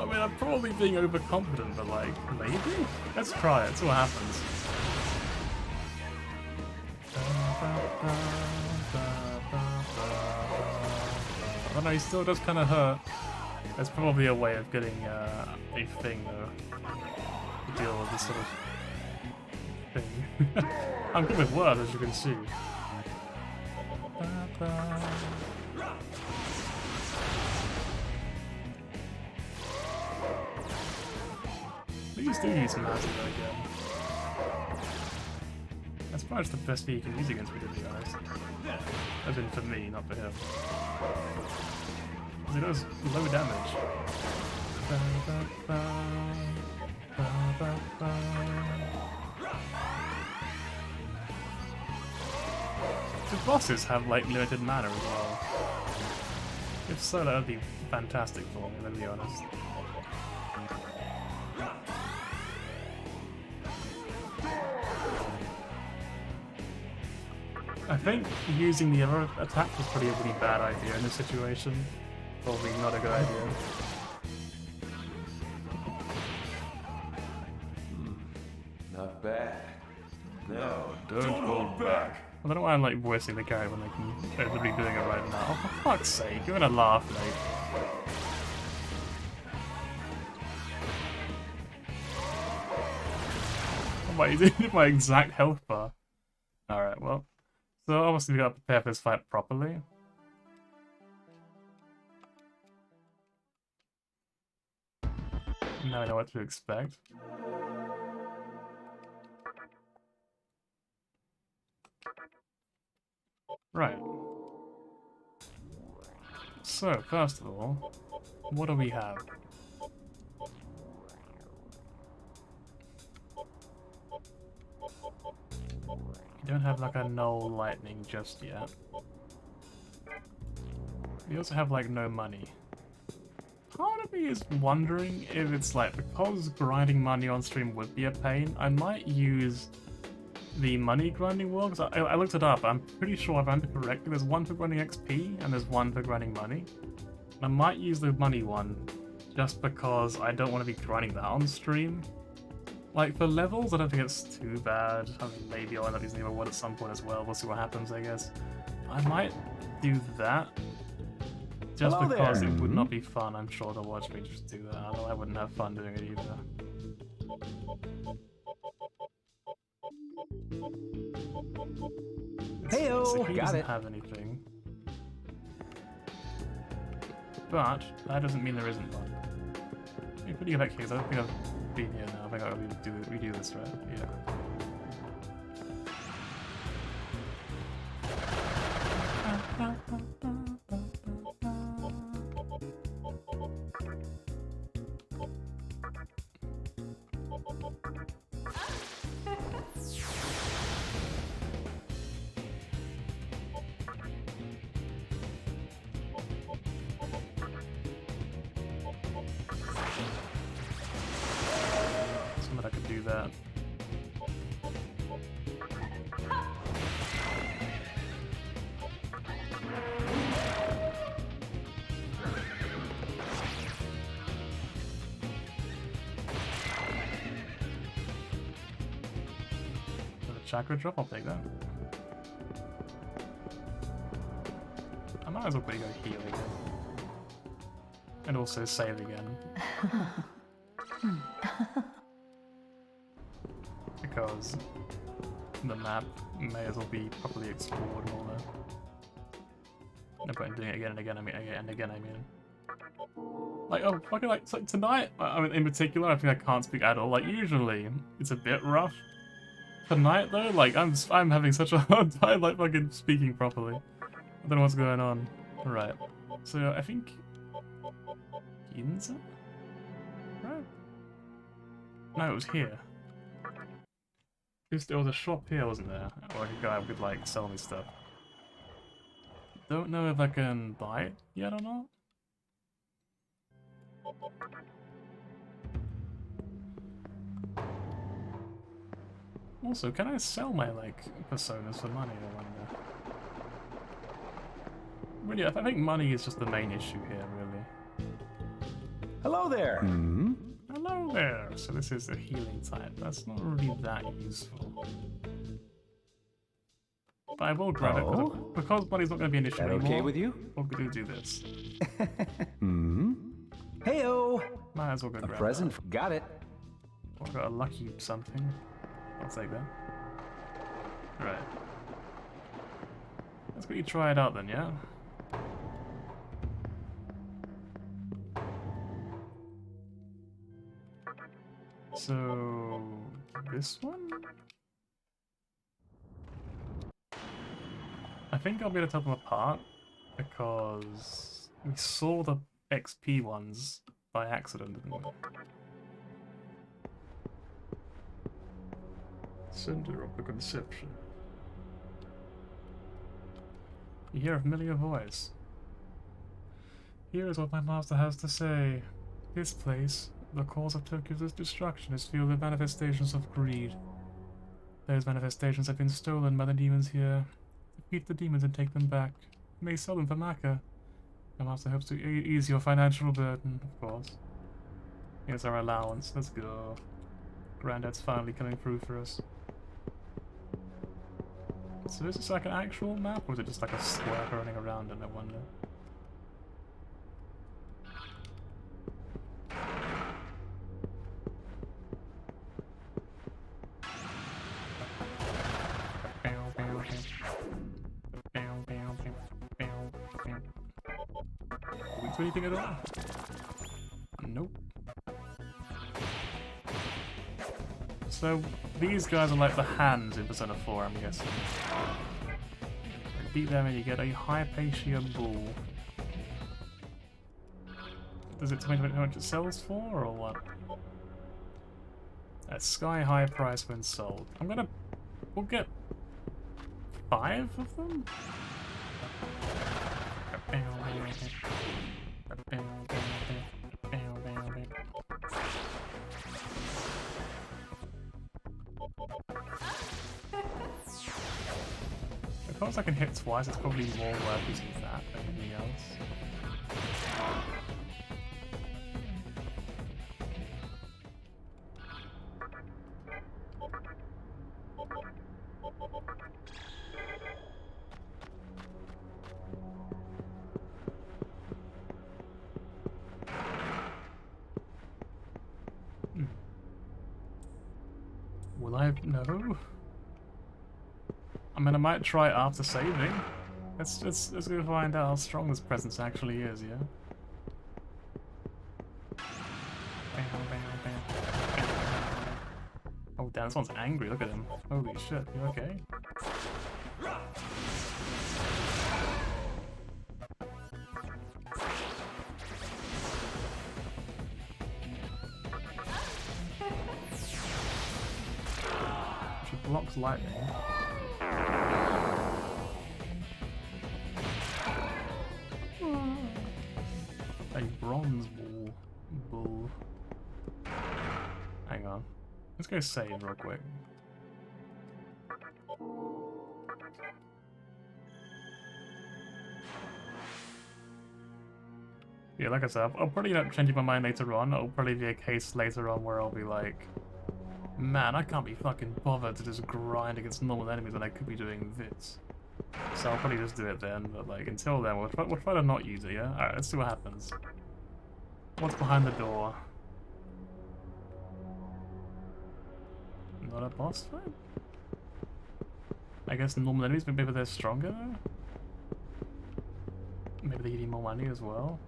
mean, I'm probably being overconfident, but like maybe. Let's try it. See what happens. Oh no, he still does kind of hurt. There's probably a way of getting a thing though to deal with this sort of thing. I'm good with words, as you can see. Please do use Massive again. That's probably the best thing you can use against me, to be honest. As in for me, not for him. Because it does low damage. The bosses have like limited mana as well. If so, that would be fantastic for me, to be honest. I think using the other attack was probably a really bad idea in this situation. Probably not a good idea. Not bad. No, don't hold back. I don't know why I'm like voicing the character when they're literally doing it right now. Oh, for fuck's sake, you're gonna laugh, mate. Oh my, you did my exact health bar. Alright, well. So obviously we gotta prepare for this fight properly. Now I know what to expect. Right. So, first of all, what do we have? We don't have like a null lightning just yet. We also have like no money. Part of me is wondering if it's like, because grinding money on stream would be a pain, I might use the money grinding wall, because I looked it up. I'm pretty sure if I remember correctly, there's one for grinding XP and there's one for grinding money. And I might use the money one just because I don't want to be grinding that on stream. Like for levels, I don't think it's too bad. I mean, maybe I'll end up using the other one at some point as well. We'll see what happens, I guess. I might do that just Hello because there. it would not be fun, I'm sure, to watch me just do that. Although I wouldn't have fun doing it either. Heyo, He got doesn't it. have anything. But that doesn't mean there isn't one. In pretty good case, I don't think I've been here now. I think we do this, right? Yeah. Somebody I could do that. Chakra drop, I'll take that. I might as well quickly go heal again. And also save again. Because the map may as well be properly explored and all that. No point in doing it again and again, I mean. Like, oh, fucking like, so tonight, I mean, in particular, I think I can't speak at all. Like, usually, it's a bit rough. Tonight though, like I'm having such a hard time like fucking speaking properly. I don't know what's going on. Right. So I think Ginza? Right? No, it was here. There was a shop here, wasn't there? Or a guy who could like sell me stuff. Don't know if I can buy it yet or not. Also, can I sell my, like, personas for money, I wonder? Really, I think money is just the main issue here, really. Hello there. Hmm? Hello there! So this is a healing type. That's not really that useful. But I will grab it, because money's not going to be an issue That anymore. okay with you? We're going to do this. Hmm? Heyo. Might as well go A grab present. that. Got it. I've got a lucky something. I'll take that. Right. Let's quickly try it out then, yeah? So... this one? I think I'll be able to tell them apart. Because we saw the XP ones by accident, didn't we? Center of the conception. You hear a familiar voice. Here is what my master has to say. This place, the cause of Tokyo's destruction, is filled with manifestations of greed. Those manifestations have been stolen by the demons here. Defeat the demons and take them back. You may sell them for Maka. My master hopes to ease your financial burden, of course. Here's our allowance. Let's go. Granddad's finally coming through for us. So is this like an actual map, or is it just like a square running around and I wonder? Do we do anything at all? Nope. So these guys are like the hands in Persona 4, I'm guessing. Beat them and you get a Hypatia Bull. Does it tell me how much it sells for, or what? A sky high price when sold. We'll get 5 of them? If I was I can hit twice, it's probably more worth using that than anything else. Will I? No. I mean, I might try it after saving. Let's go find out how strong this presence actually is, yeah? Oh damn, this one's angry, look at him. Holy shit, you okay? She blocks lightning. A bronze bull. Hang on. Let's go save real quick. Yeah, like I said, I'll probably end up changing my mind later on. It'll probably be a case later on where I'll be like, man, I can't be fucking bothered to just grind against normal enemies when I could be doing this. So I'll probably just do it then, but like until then, we'll try to not use it, yeah? Alright, let's see what happens. What's behind the door? Not a boss fight? I guess normal enemies, but maybe they're stronger though? Maybe they give you more money as well?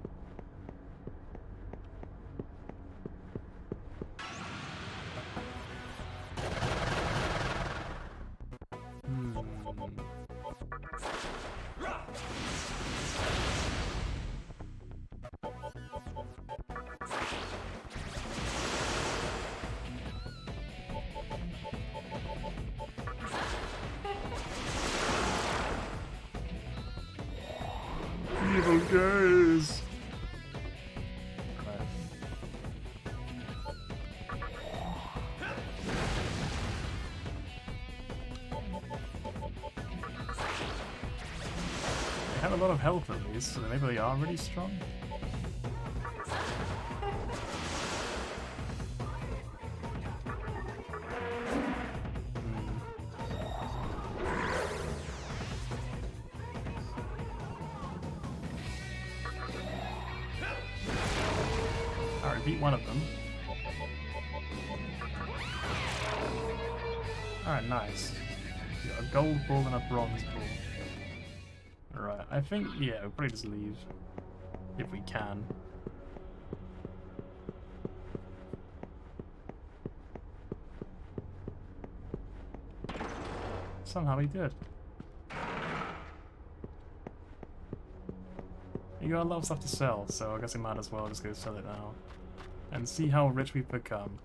Evil guys! They have a lot of health at least, so maybe they are really strong. Beat one of them. Alright, nice. We got a gold ball and a bronze ball. Alright, I think, yeah, we'll probably just leave. If we can. Somehow we did. You got a lot of stuff to sell, so I guess we might as well just go sell it now. And see how rich we've become.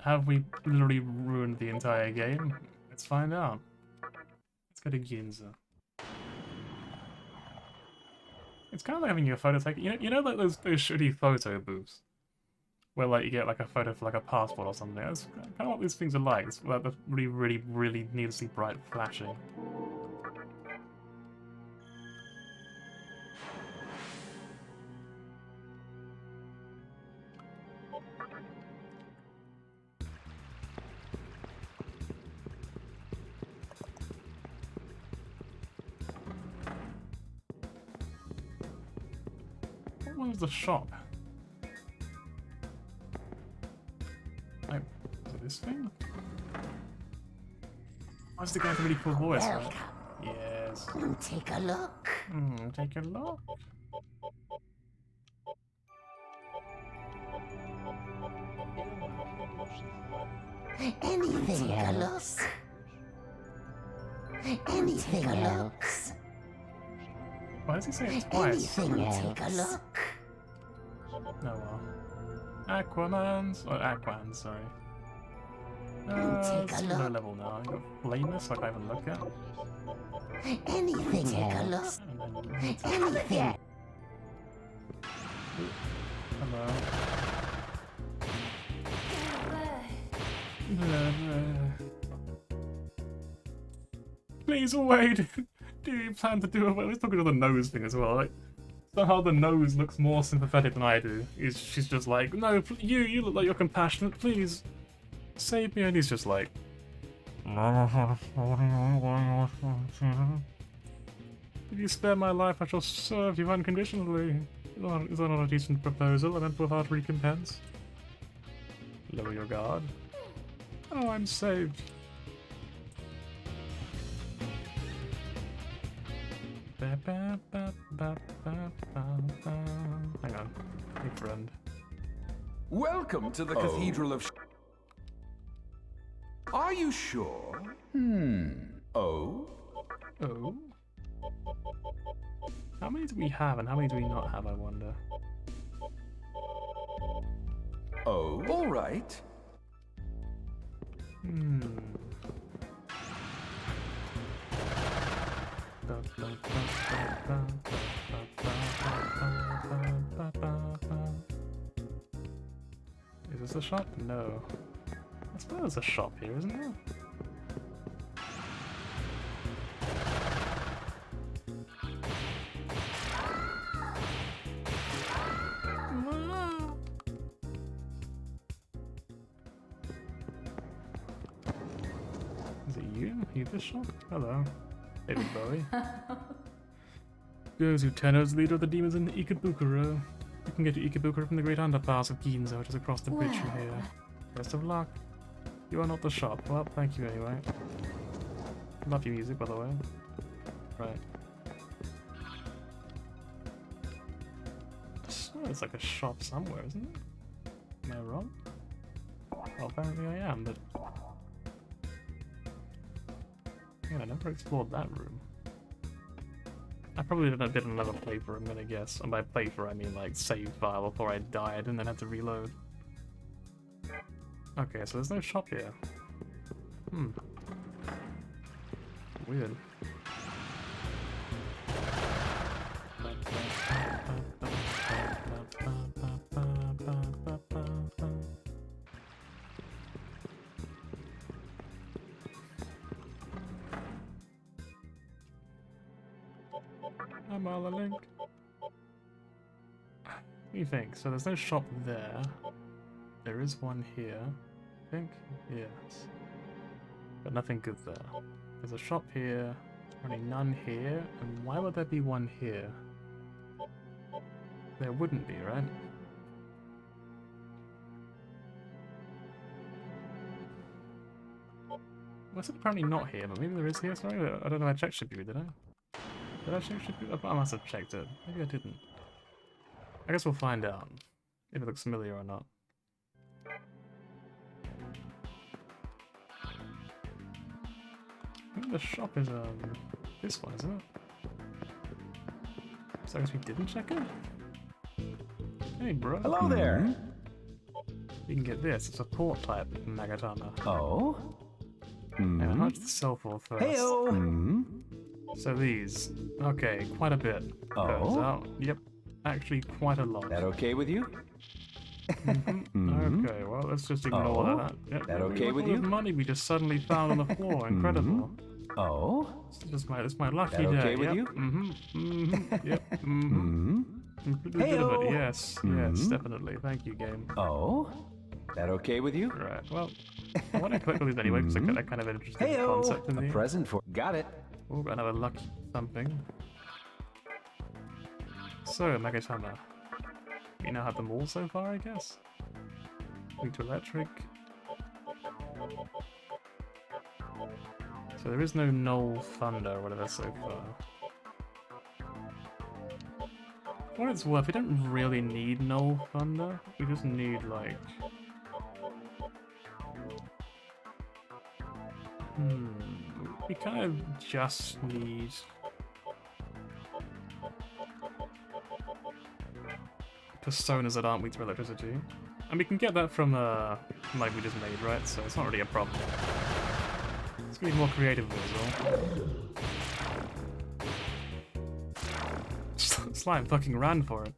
Have we literally ruined the entire game? Let's find out. Let's go to Ginza. It's kind of like having your photo taken. You know like those shitty photo booths? Where like you get like a photo for like a passport or something. That's kind of what these things are like. It's like the really needlessly bright flashing. What was the shop? Like, is it this thing? Why's the guy with a really cool voice, right? Yes. Take a look. Take a look. Anything else? Anything else? Why does he say it twice? Anything else? Take a look. Oh well. Aquamans? Oh, Aquans, sorry. Take It's a low look. level now. You got Flameless, I can't even look at. Anything else? Anything. Hello. Please wait. Do you plan to do it? Let's talk about the nose thing as well. Like, somehow the nose looks more sympathetic than I do. She's just like, no, you look like you're compassionate. Please save me. And he's just like, if you spare my life, I shall serve you unconditionally. Is that not a decent proposal? I meant without recompense. Lower your guard. Oh, I'm saved. Hang on, big friend. Welcome to the Cathedral of... Are you sure? Oh? Oh? How many do we have and how many do we not have, I wonder? Oh? All right. Is this a shop? No. I suppose there's a shop here, isn't there? Is it you? You this shop? Hello. David Bowie. Goes Utenos, leader of the demons in Ikebukuro. You can get to Ikebukuro from the great underpass of Ginza, which is across the bridge from here. Best of luck. You are not the shop. Well, thank you anyway. Love your music, by the way. Right. I swear it's like a shop somewhere, isn't it? Am I wrong? Well, apparently I am, but... yeah, I never explored that room. I probably did another playthrough, I'm gonna guess. And by playthrough, I mean like save file before I died and then had to reload. Okay, so there's no shop here. Weird. I'm all a link. What do you think? So there's no shop there. There is one here. I think? Yes. But nothing good there. There's a shop here. Only none here. And why would there be one here? There wouldn't be, right? Well, it's apparently not here, but maybe there is here. Sorry, I don't know. I checked Shibuya, did I? Did I check Shibuya? I must have checked it. Maybe I didn't. I guess we'll find out if it looks familiar or not. I think the shop is this one, isn't it? So I guess we didn't check it? Hey, bro. Hello there. You can get this. It's a support type Magatama. Oh? And how much to sell for first? Heyo. So these. Okay, quite a bit. Turns out. Yep. Actually, quite a lot. That okay with you? Okay, well, let's just ignore that. Yep. That okay Look with at all you? this money we just suddenly found on the floor. Incredible. Oh? It's my lucky That day. okay with Yep. you? Yep. Legitimate. Yes. Yes, definitely. Thank you, game. Oh? That okay with you? Right. Well, I want to click on these anyway because I got that kind of interesting concept in A the. present for... Got it. Oh, got another lucky something. So, Magatama. We now have them all so far, I guess. Weak to electric. So there is no Null Thunder or whatever so far. For what it's worth, we don't really need Null Thunder. We just need, like... We kind of just need... personas that aren't weak to electricity. And we can get that from, like we just made, right? So it's not really a problem. It's gonna be more creative as well. Slime fucking ran for it.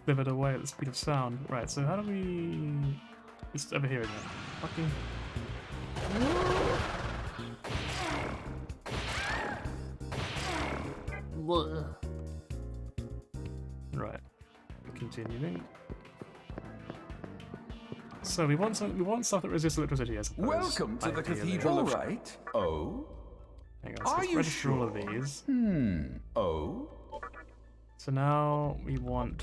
Slivered away at the speed of sound. Right, so how do we... It's over here again. Fucking... Right. Continuing. So we want stuff that resists electricity, I suppose. Welcome to the Ideally. cathedral of right. Oh? Hang on, let's register all of these. Oh? So now we want...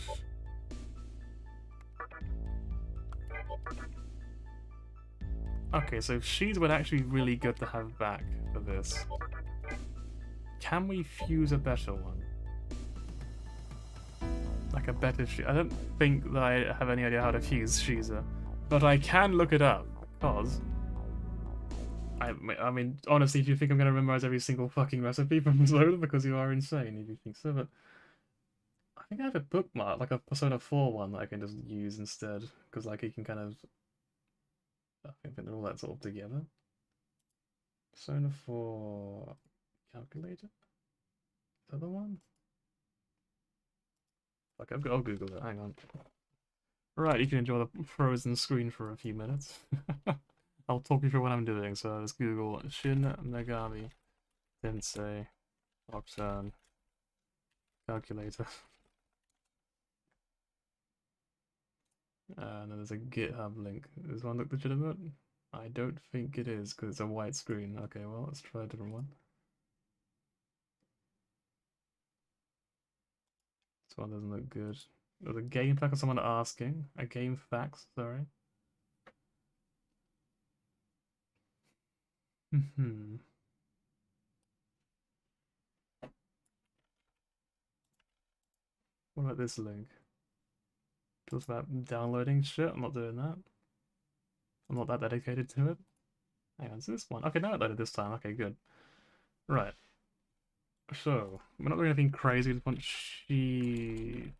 Okay, so she's would actually be really good to have back for this. Can we fuse a better one? Like a better I don't think that I have any idea how to fuse Shiza. But I can look it up, because... I mean, honestly, if you think I'm going to memorize every single fucking recipe from Zelda, because you are insane if you think so, but... I think I have a bookmark, like a Persona 4 one that I can just use instead, because like you can kind of... I think they're all that sort of together. Persona 4... calculator? Is that the one? Fuck, I'll Google it, hang on. Right, you can enjoy the frozen screen for a few minutes. I'll talk you through what I'm doing, so let's Google Shin Megami Tensei Nocturne calculator. And then there's a GitHub link. Does one look legitimate? I don't think it is, because it's a white screen. Okay, well, let's try a different one. This one doesn't look good. There's a game fact of someone asking. A game facts, sorry. What about this link? Talks about downloading shit. I'm not doing that. I'm not that dedicated to it. Hang on, it's this one. Okay, now it loaded this time. Okay, good. Right. So, we're not doing anything crazy. We just want she's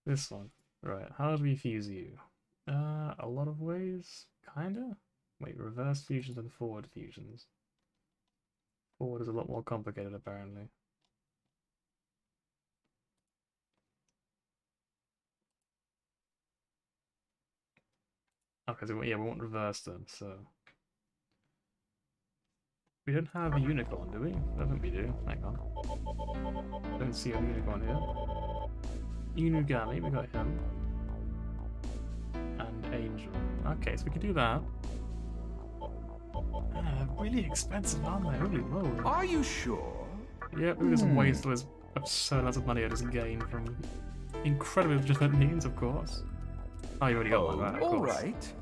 this one. Right, how do we fuse you? A lot of ways, kinda? Wait, reverse fusions and forward fusions. Forward is a lot more complicated, apparently. Okay, so yeah, we want reverse then, so... We don't have a unicorn, do we? I think we do. Hang on. Don't see a unicorn here. Inugami, we got him. And Angel. Okay, so we can do that. They're really expensive, aren't they? Holy moly. Are you sure? Yeah, we just waste those absurd amounts of money I just gained from incredibly legitimate means, of course. Oh, you already got one, right? Of course. Alright.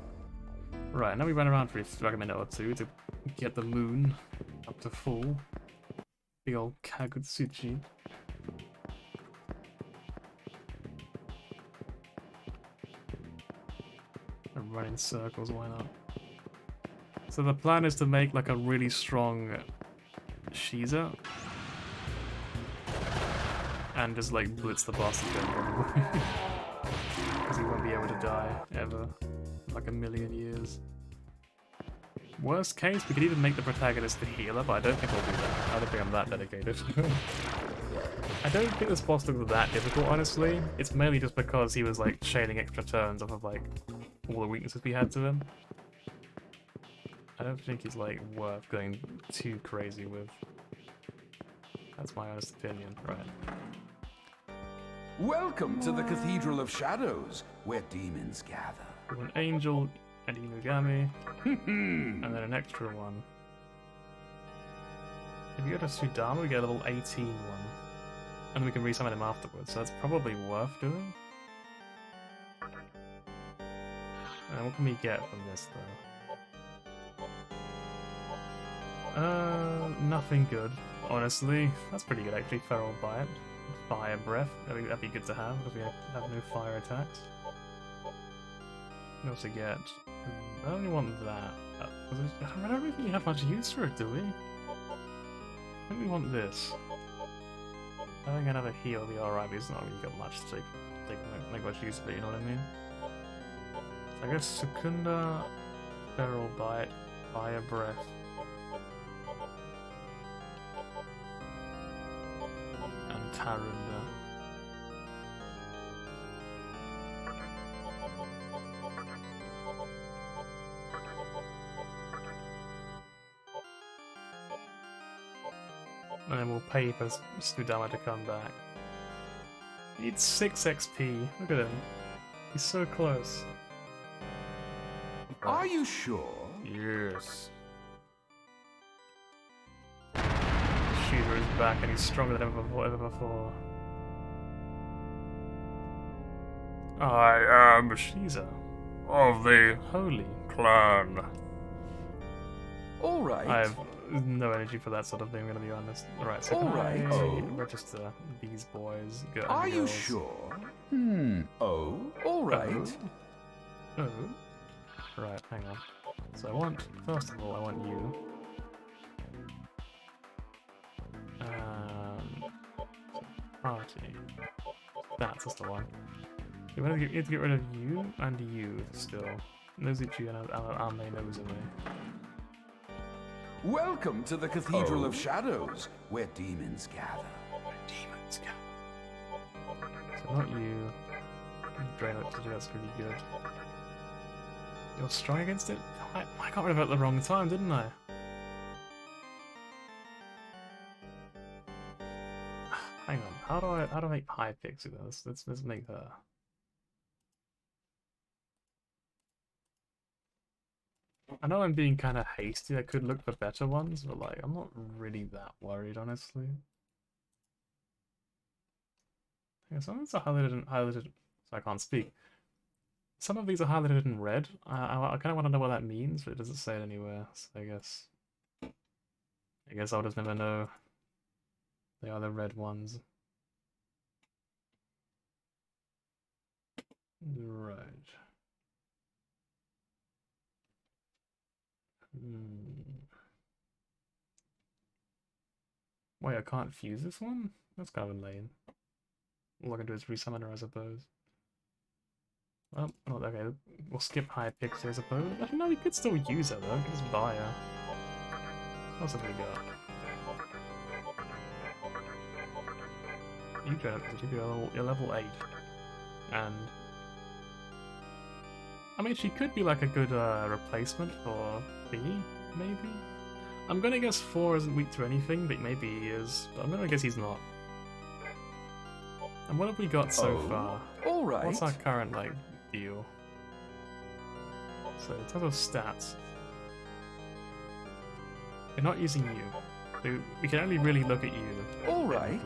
Right, now we run around for like a minute or two to get the moon up to full. Big old Kagutsuchi. And run in circles, why not? So the plan is to make like a really strong Shiza. And just like blitz the boss again probably. Because he won't be able to die ever. Like a million years. Worst case, we could even make the protagonist the healer, but I don't think we'll do that. I don't think I'm that dedicated. I don't think this boss looks that difficult, honestly. It's mainly just because he was like chaining extra turns off of like all the weaknesses we had to him. I don't think he's like worth going too crazy with. That's my honest opinion, right? Welcome to the Cathedral of Shadows, where demons gather. An angel, an Inugami, and then an extra one. If we go to Sudama, we get a level 18 one. And we can resummon him afterwards, so that's probably worth doing. And what can we get from this, though? Nothing good, honestly. That's pretty good, actually. Feral Bite. Fire Breath. That'd be good to have, because we have no fire attacks. We also get... I don't really want that. I don't really have much use for it, do we? I think we want this. I think another heal will be alright, but it's not really got much to make much use of it, you know what I mean? So I guess Secunda, Feral Bite, Fire Breath. And Tarunda. And then we'll pay for Sudama to come back. He needs 6 XP. Look at him. He's so close. Are you sure? Yes. Shooter is back and he's stronger than ever before. I am Shiza. of the Holy. clan. All right. I have no energy for that sort of thing, I'm gonna be honest. Alright, so can I register these boys? Are you sure? Oh, all right. Oh. Right, hang on. So I want, first of all, I want you. Party. That's just the one. You have to get rid of you and you still. Nozuchi and Ame Nozume. Welcome to the Cathedral of Shadows, where demons gather. So not you. Drain Electricity, that's pretty good. You're strong against it? I got rid of it at the wrong time, didn't I? Hang on, how do I make High Pixie though? Let's make her. I know I'm being kind of hasty, I could look for better ones, but like, I'm not really that worried, honestly. Yeah, some of these are highlighted, so I can't speak. Some of these are highlighted in red. I kind of want to know what that means, but it doesn't say it anywhere, so I guess I'll just never know. They are the red ones. Right. Wait, I can't fuse this one? That's kind of lame. All I can do is resummon her, I suppose. Well, okay, we'll skip High Pixie, I suppose. No, we could still use her though, we could just buy her. What else have we got? You join up because you're level 8. And... I mean, she could be like a good replacement for B, maybe? I'm gonna guess 4 isn't weak to anything, but maybe he is. But I'm gonna guess he's not. And what have we got so far? Alright. What's our current, like, deal? So, in terms of stats... We're not using you. So we can only really look at you. Alright.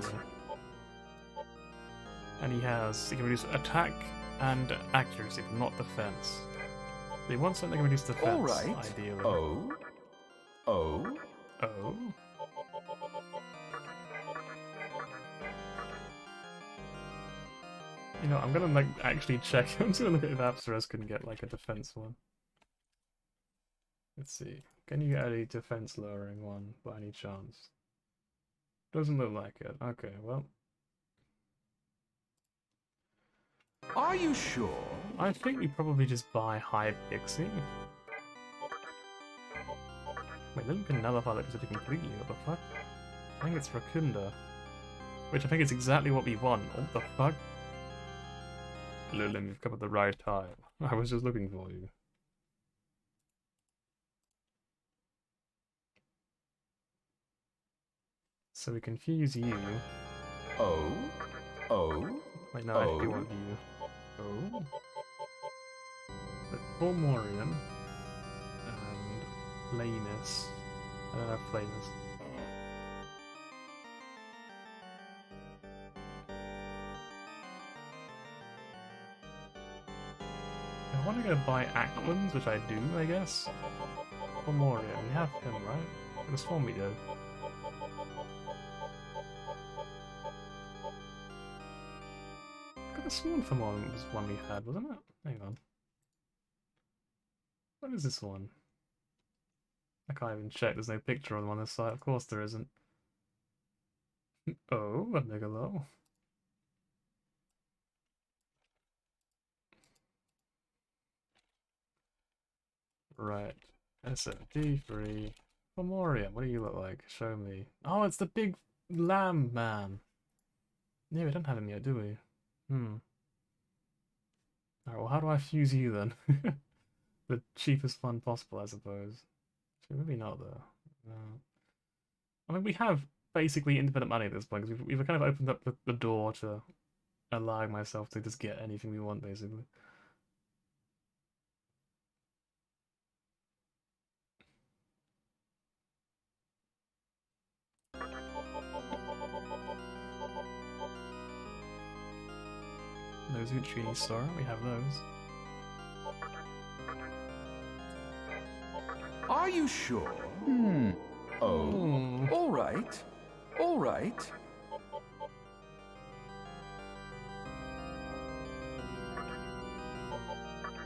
And he can reduce attack and accuracy, but not defense. We want something that can reduce defense, ideally. Oh. You know, I'm gonna like actually check. I'm just gonna look at if Apsaras can get like a defense one. Let's see. Can you get a defense lowering one by any chance? Doesn't look like it. Okay, well. Are you sure? I think we probably just buy High Pixie. Wait, let me nullify that pixie completely. What the fuck? I think it's Rakunda. Which I think is exactly what we want. What the fuck? Lilin, you've come at the right time. I was just looking for you. So we confuse you. Oh? Wait, no, I actually want you. Oh? But Formorian and Flamus. I don't have Flamus. I want to go buy Aquans, which I do, I guess. Formorian, we have him, right? It was Formio. I could have sworn Formorian was one we had, wasn't it? Hang on. What is this one? I can't even check, there's no picture on this site. Of course there isn't. Oh, a Megalo. Right. SMT 3. Formorian, what do you look like? Show me. Oh, it's the big lamb man. Yeah, we don't have him yet, do we? Alright, well, how do I fuse you then? The cheapest one possible, I suppose. Actually, maybe not, though. I mean, we have basically infinite money at this point, because we've kind of opened up the door to allowing myself to just get anything we want, basically. Those Uccini Sora, we have those. Are you sure? Oh. All right. All right.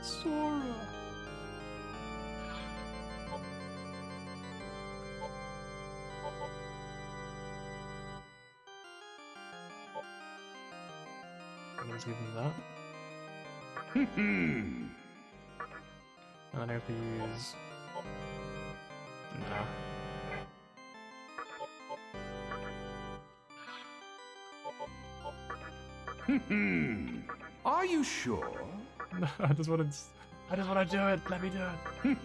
Sora. Let's give him that. And then I have to use... Nah. Are you sure? No, I just want to do it. Let me do it.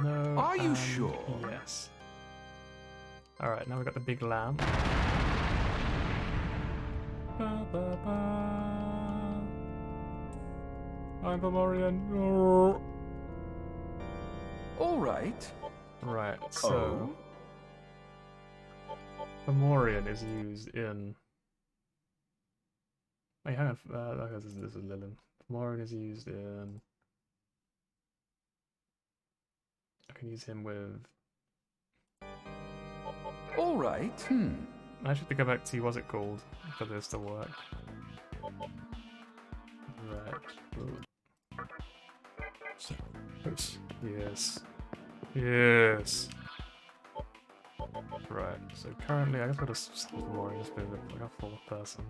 No. Are you sure? Yes. All right, now we got the big lamb. Ba, ba, ba. I'm Formorian. Oh. All right. Right. So. Formorian is used in. Wait, hang on. This is Lilin. Formorian is used in. I can use him with. All right. I should go back to see what's it called for this to work. Right. Yes. Yes. Right. So currently, I guess I'll just skip more and just move it like a full person.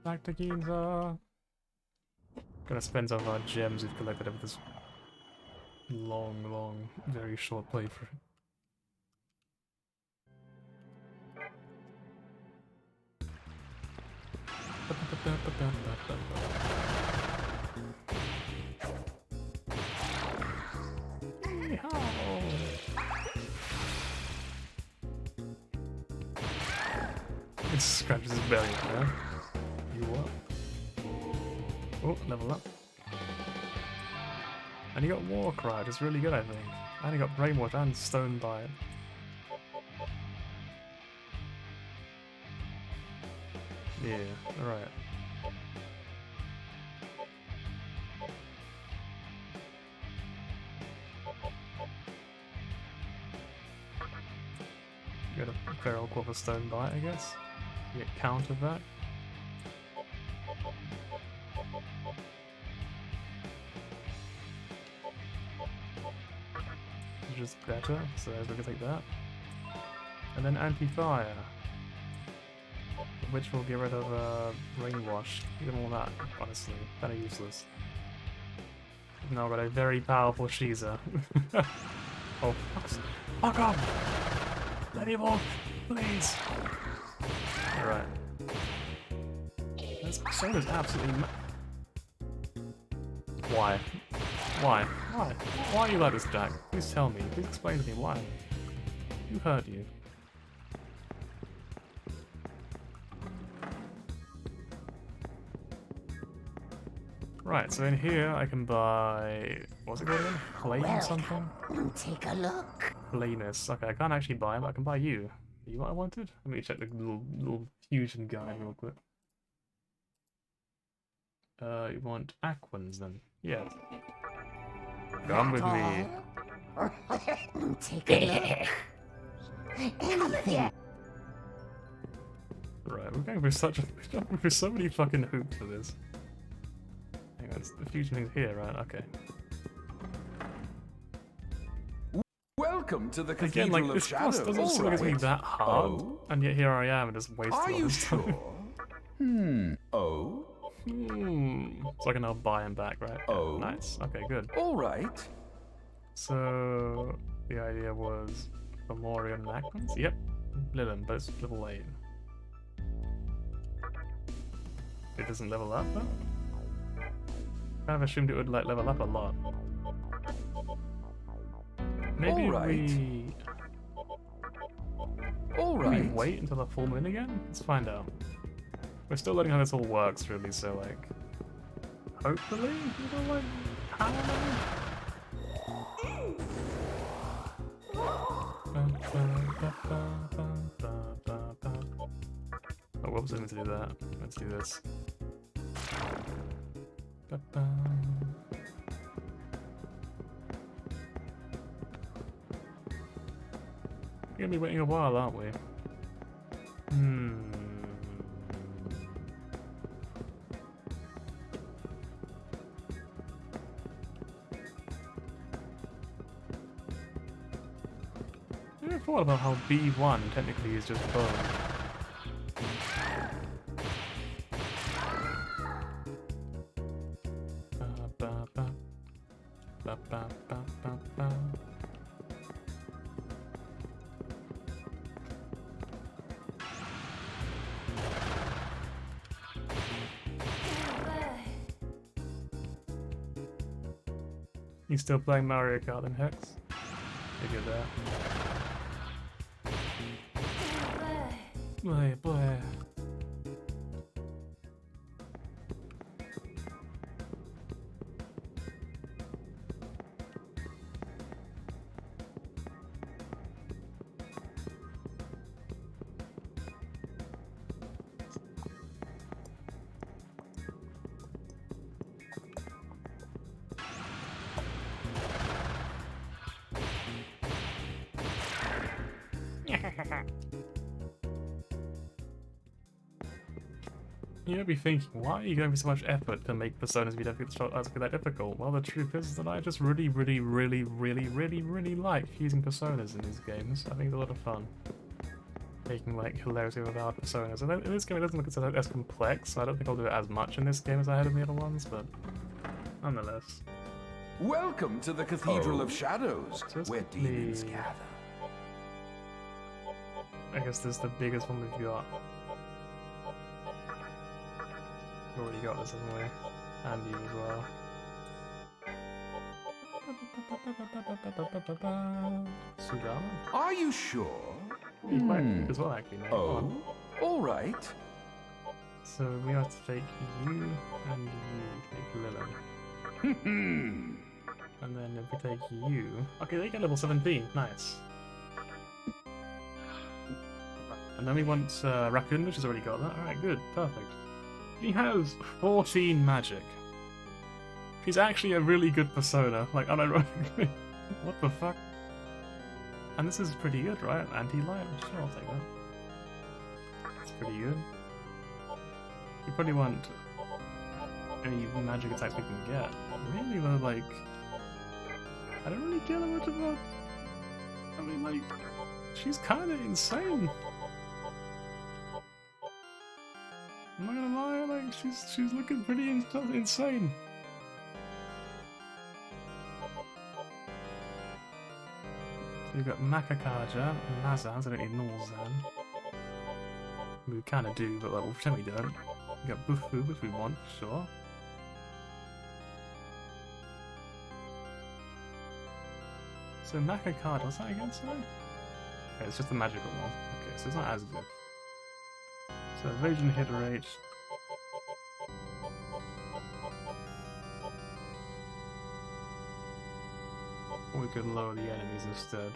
Back to Ginza. Gonna spend some of our gems we've collected over this long, very short playthrough. It scratches his belly, man. You what? Oh, level up. And you got Warcry, which is really good, I think. And you got Brainwash and Stone Bite. Yeah, alright. You got a Feral Quiver Stone Bite, I guess. You get counter that. is better, so we're gonna take that. And then anti-fire, which will get rid of rainwash. Even all that, honestly, kind of useless. We've now got a very powerful Shiza. Oh, fuck off! Let me walk, please. All right. This persona's absolutely. Why? Why? Why? Why are you like this, Jack? Please tell me. Please explain to me why. Who hurt you? Right, so in here I can buy... what's it called again? Flame something? Take a look. Flayness. Okay, I can't actually buy it, but I can buy you. Are you what I wanted? Let me check the little fusion guide real quick. You want Aquans then? Yeah. Come with me. Take a look. Anything. Right, we're going for so many fucking hoops for this. Hang on, the fusion thing's here, right? Okay. Welcome to the Again, Cathedral like, of this quest Shadows. doesn't seem like it's gonna be that hard, Oh? and yet here I am just wasting Are all you this time. sure? Oh? So I can now buy him back, right? Oh? Nice. Okay, good. All right. So the idea was for Morion and Aquans? Yep. Lilin, but it's level 8. It doesn't level up though? I kind of assumed it would like level up a lot. Maybe we maybe wait until the full moon again? Let's find out. We're still learning how this all works really, so like hopefully it'll like Oh, whoops, I meant to do that. Let's do this. We're gonna be waiting a while, aren't we? I never thought about how B1 technically is just bone. You still playing Mario Kart then, Hex? Figure that. Boy. You might be thinking, why are you going for so much effort to make personas be that difficult? Well, the truth is that I just really like fusing personas in these games. I think it's a lot of fun. Making like hilarity without personas. And in this game it doesn't look as complex, so I don't think I'll do it as much in this game as I had in the other ones, but nonetheless. Welcome to the Cathedral of Shadows, where demons gather. I guess this is the biggest one we've got. We've already got this, haven't we? And you as well. Sudama? Are you sure? You quite as well, actually, mate. Oh, all right. So we have to take you and you take Lilin. And then if we take you... Okay, they get level 17. Nice. And then we want Raccoon, which has already got that. Alright, good. Perfect. He has 14 magic. She's actually a really good persona, like unironically. What the fuck? And this is pretty good, right? Anti-light? Sure, I'll take that. That's pretty good. You probably want any magic attacks we can get. Really though, like... I don't really care that much about I mean, like, she's kind of insane. I'm not gonna lie, like, she's looking pretty insane. So we've got Makakaja, Mazan, so I don't need Norzan. We kind of do, but like, we'll pretend we don't. We got Bufu, which we want, sure. So Makakaja, what's that again, sorry? Okay, it's just a magical one. Okay, so it's not as good. So evasion hit rate. Or we could lower the enemies instead.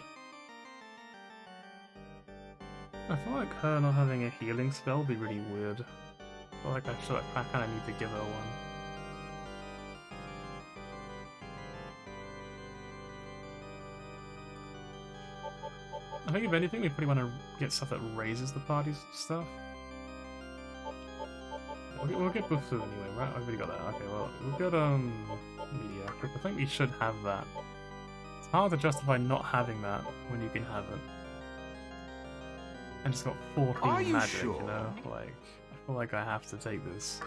I feel like her not having a healing spell would be really weird. I feel like I kind of need to give her one. I think if anything, we pretty want to get stuff that raises the party's stuff. We'll get Bufu anyway, right? I've already got that. Okay, well, we've got, Media. I think we should have that. It's hard to justify not having that when you can have it. And just got 14 magic, you know? Like, I feel like I have to take this.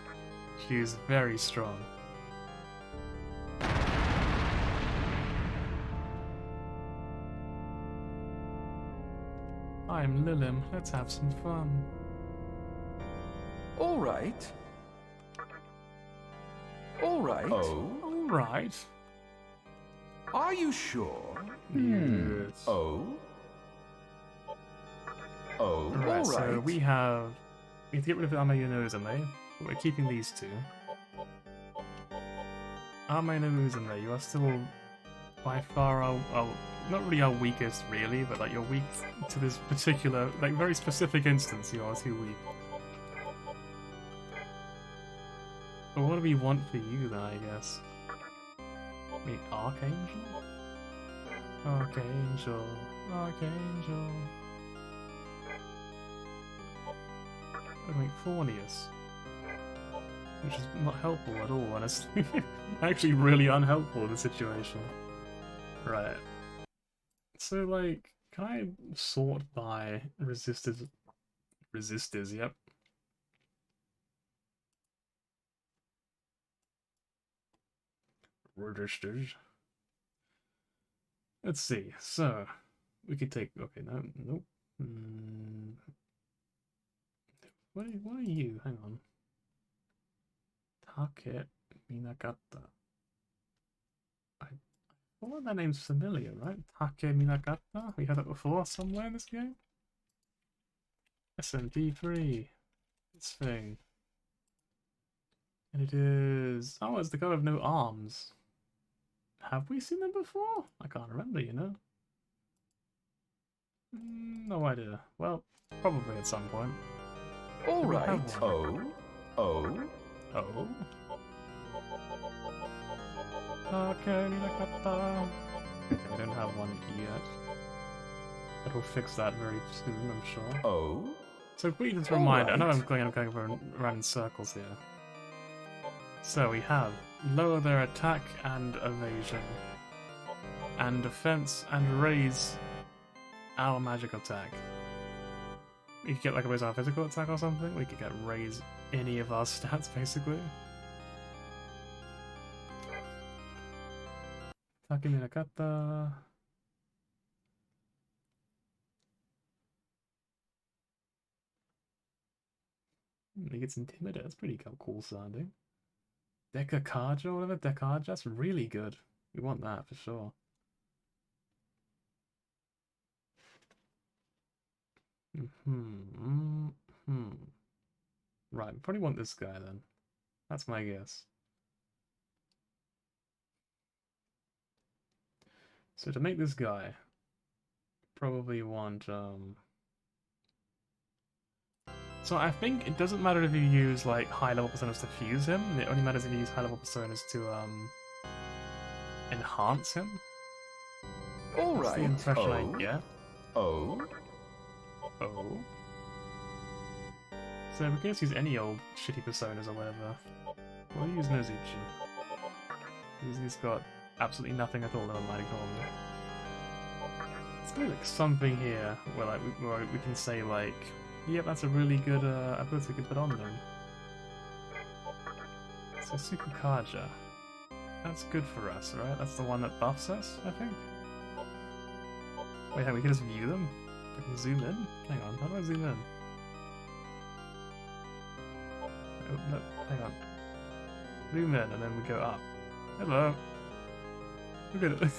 She's very strong. I'm Lilim, let's have some fun. Alright. Alright. Oh. Alright. Are you sure? Yes. Oh. Oh, Right, alright. so we have to get rid of Amayunozame, but we're keeping these two. Amayunozame, you are still by far our not really our weakest really, but like you're weak to this particular, like very specific instance, you are too weak. But what do we want for you then, I guess? Maybe Archangel? Archangel, Archangel. I think Fornius. Which is not helpful at all, honestly. Actually really unhelpful in the situation. Right. So, like, can I sort by resistors? Resistors, yep. Resistors. Let's see. So, we could take. Okay, no, nope. What are you? Hang on. Take Minagata. I thought that name's familiar, right? Take Minagata? We had it before somewhere in this game? SMT3. This thing. And it is... Oh, it's the guy with no arms. Have we seen them before? I can't remember, you know? No idea. Well, probably at some point. Alright. Oh. Oh. Oh. Okay, Minagata. I don't have one yet. But we'll fix that very soon, I'm sure. Oh. So please just remind, I know I'm going around in circles here. So we have lower their attack and evasion, and defense, and raise our magic attack. We could get like a raise our physical attack or something. We could get raise any of our stats basically. Take Minagata. He gets intimidated. That's pretty cool sounding. Dekakaja or whatever. Dekaja. That's really good. We want that for sure. Right, we probably want this guy then. That's my guess. So to make this guy, probably want So I think it doesn't matter if you use like high level personas to fuse him, it only matters if you use high level personas to enhance him. Alright. That's the impression I get. Oh. Oh. So we can just use any old shitty personas or whatever. We'll use Nozuchi. He's got absolutely nothing at all, never mind, ignore me. It's really like something here where like where we can say like, yep, that's a really good ability we can put on them. So Sukukaja. That's good for us, right? That's the one that buffs us, I think? Wait, we can just view them? I can zoom in? Hang on, how do I zoom in? Oh, no, hang on. Zoom in and then we go up. Hello. Look at it.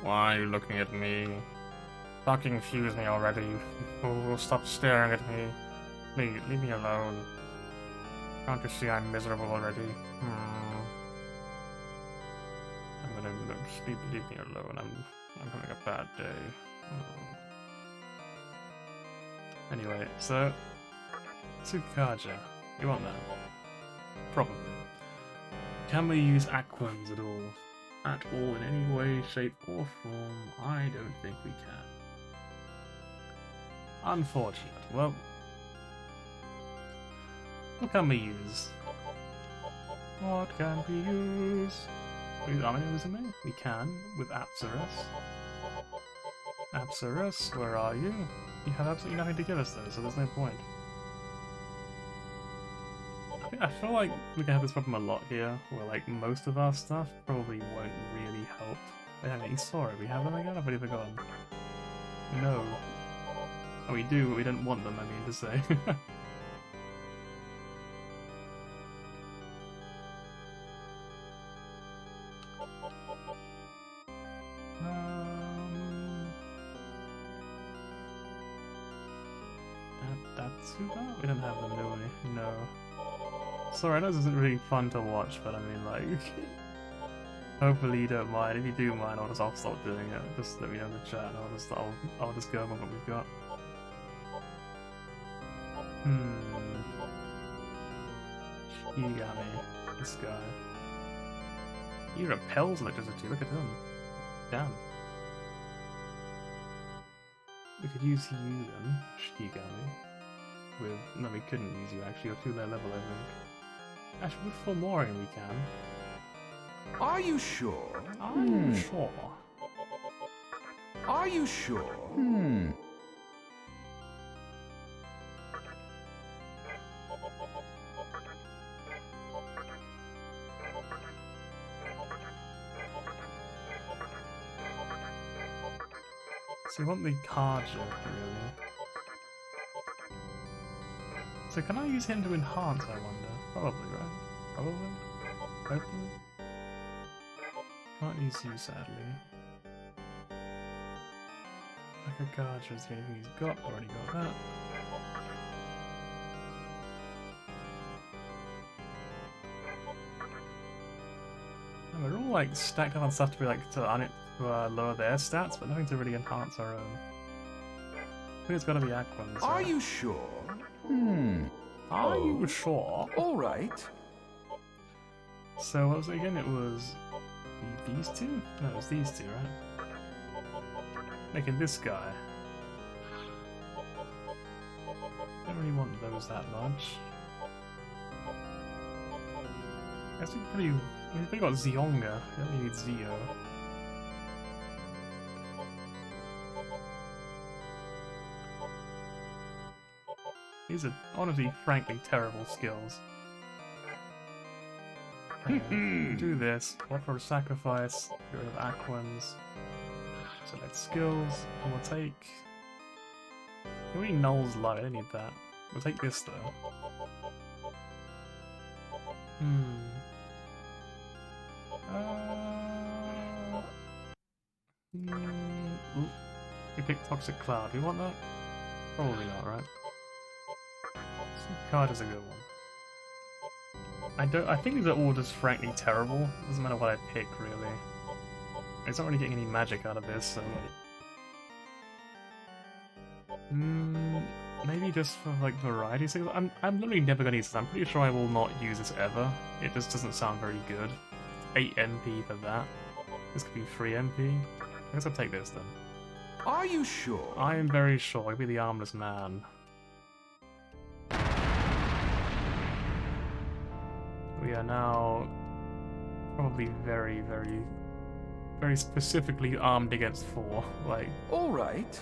Why are you looking at me? Fucking fuse me already. Oh, stop staring at me. Please, leave me alone. Can't you see I'm miserable already? I'm gonna just leave me alone. I'm having a bad day. Anyway, so Tsukaja. You want that? Probably. Can we use Aquans at all? At all in any way, shape, or form? I don't think we can. Unfortunate. Well, what can we use? What can we use? How many Uzume? We can with Apsaras. Apsaras, where are you? You have absolutely nothing to give us though, so there's no point. I feel like we can have this problem a lot here, where like most of our stuff probably won't really help. We have any sorry, we have them again? I've already forgotten. No. Oh, we do, but we don't want them, I mean to say. Datsuga? We don't have them, do we? No. Sorry, I know this isn't really fun to watch, but I mean, like, hopefully you don't mind. If you do mind, I'll stop doing it. Just let me know in the chat, and I'll just go over what we've got. Shigami, this guy. He repels electricity. Look at him. Damn. We could use you then, Shigami. No, we couldn't use you actually. You're too low level, I think. Actually, with Fulmorian we can. Are you sure? I'm sure. Are you sure? So we want the Kaja, really. So can I use him to enhance, I wonder? Probably, right? Probably? Hopefully? Can't use you, sadly. Like a Kaja is the only thing he's got. Already got that. And we're all like stacked up on stuff to be like to lower their stats, but nothing to really enhance our own. I think it's gotta be Aquans. Are you sure? Are you sure? All right. So what was it again? It was these two? No, it was these two, right? Making this guy. Don't really want those that much. I guess we got Zionga. We don't need Zio. These are honestly, frankly, terrible skills. Do this. Offer a sacrifice. Get rid of Aquans. Select skills. And we'll take. We need Null's Light. I don't need that. We'll take this though. We picked Toxic Cloud. Do we want that? Probably not, right? Card is a good one. I think these are all just frankly terrible. Doesn't matter what I pick, really. It's not really getting any magic out of this, so maybe just for like variety sake. I'm literally never gonna use this. I'm pretty sure I will not use this ever. It just doesn't sound very good. 8 MP for that. This could be 3 MP. I guess I'll take this then. Are you sure? I am very sure. I'll be the armless man. We are now probably very, very very specifically armed against 4. All right.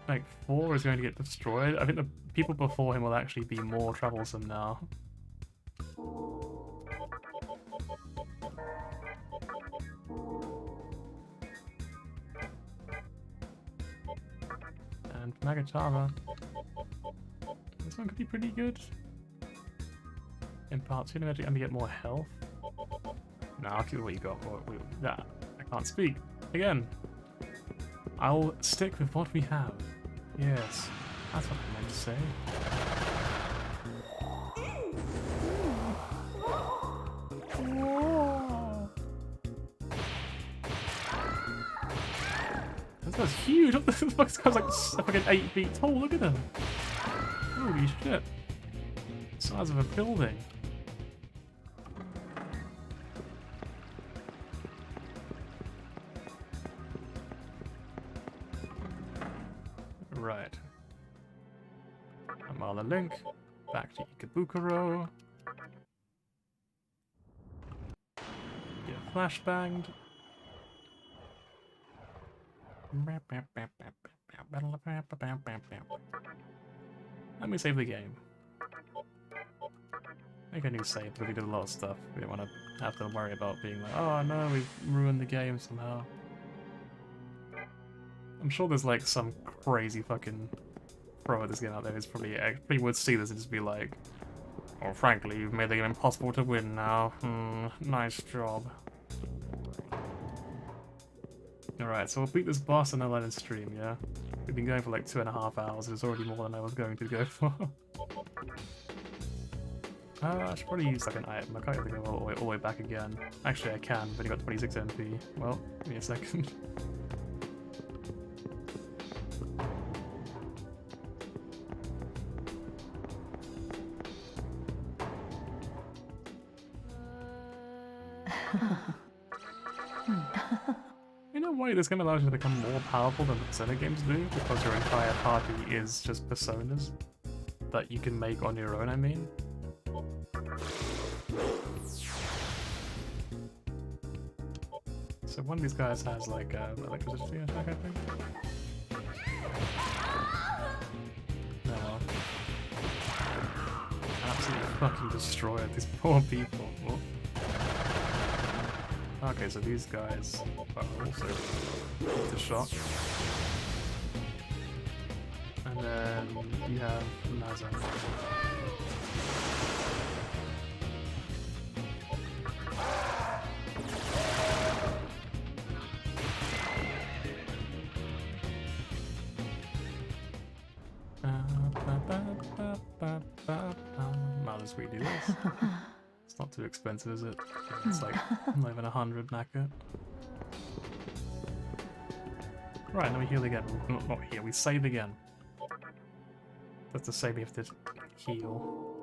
Like 4 is going to get destroyed. I think the people before him will actually be more troublesome now. And Magatama. This one could be pretty good. In part 2, I'm going to get more health. No, I'll keep what you got. I can't speak. Again. I'll stick with what we have. Yes, that's what I meant to say. This guy's huge! What the fuck? This guy's like fucking 8 feet tall, look at him! Holy shit. The size of a building. Right. I'm on the link. Back to Ikebukuro. Get flashbanged. Let me save the game. Make a new save because we did a lot of stuff. We don't want to have to worry about being like, oh no, we've ruined the game somehow. I'm sure there's like some crazy fucking pro of this game out there who's probably would see this and just be like, oh, frankly, you've made the game impossible to win now. Nice job. Alright, so we'll beat this boss and I'll let it stream, yeah? We've been going for like 2.5 hours, it's already more than I was going to go for. I should probably use like an item. I can't even go all the way back again. Actually I can, but I got 26 MP. Well, give me a second. In a way, this game allows you to become more powerful than the Persona games do, because your entire party is just personas that you can make on your own, I mean. So one of these guys has like electricity attack, I think. No. Absolutely fucking destroyed these poor people. Oh. Okay, so these guys are also the shock. And then you have Naza. I'll just redo this. It's not too expensive, is it? It's like not even 100 Naka. Right, now we heal again. Not heal, we save again. That's to say we have to heal.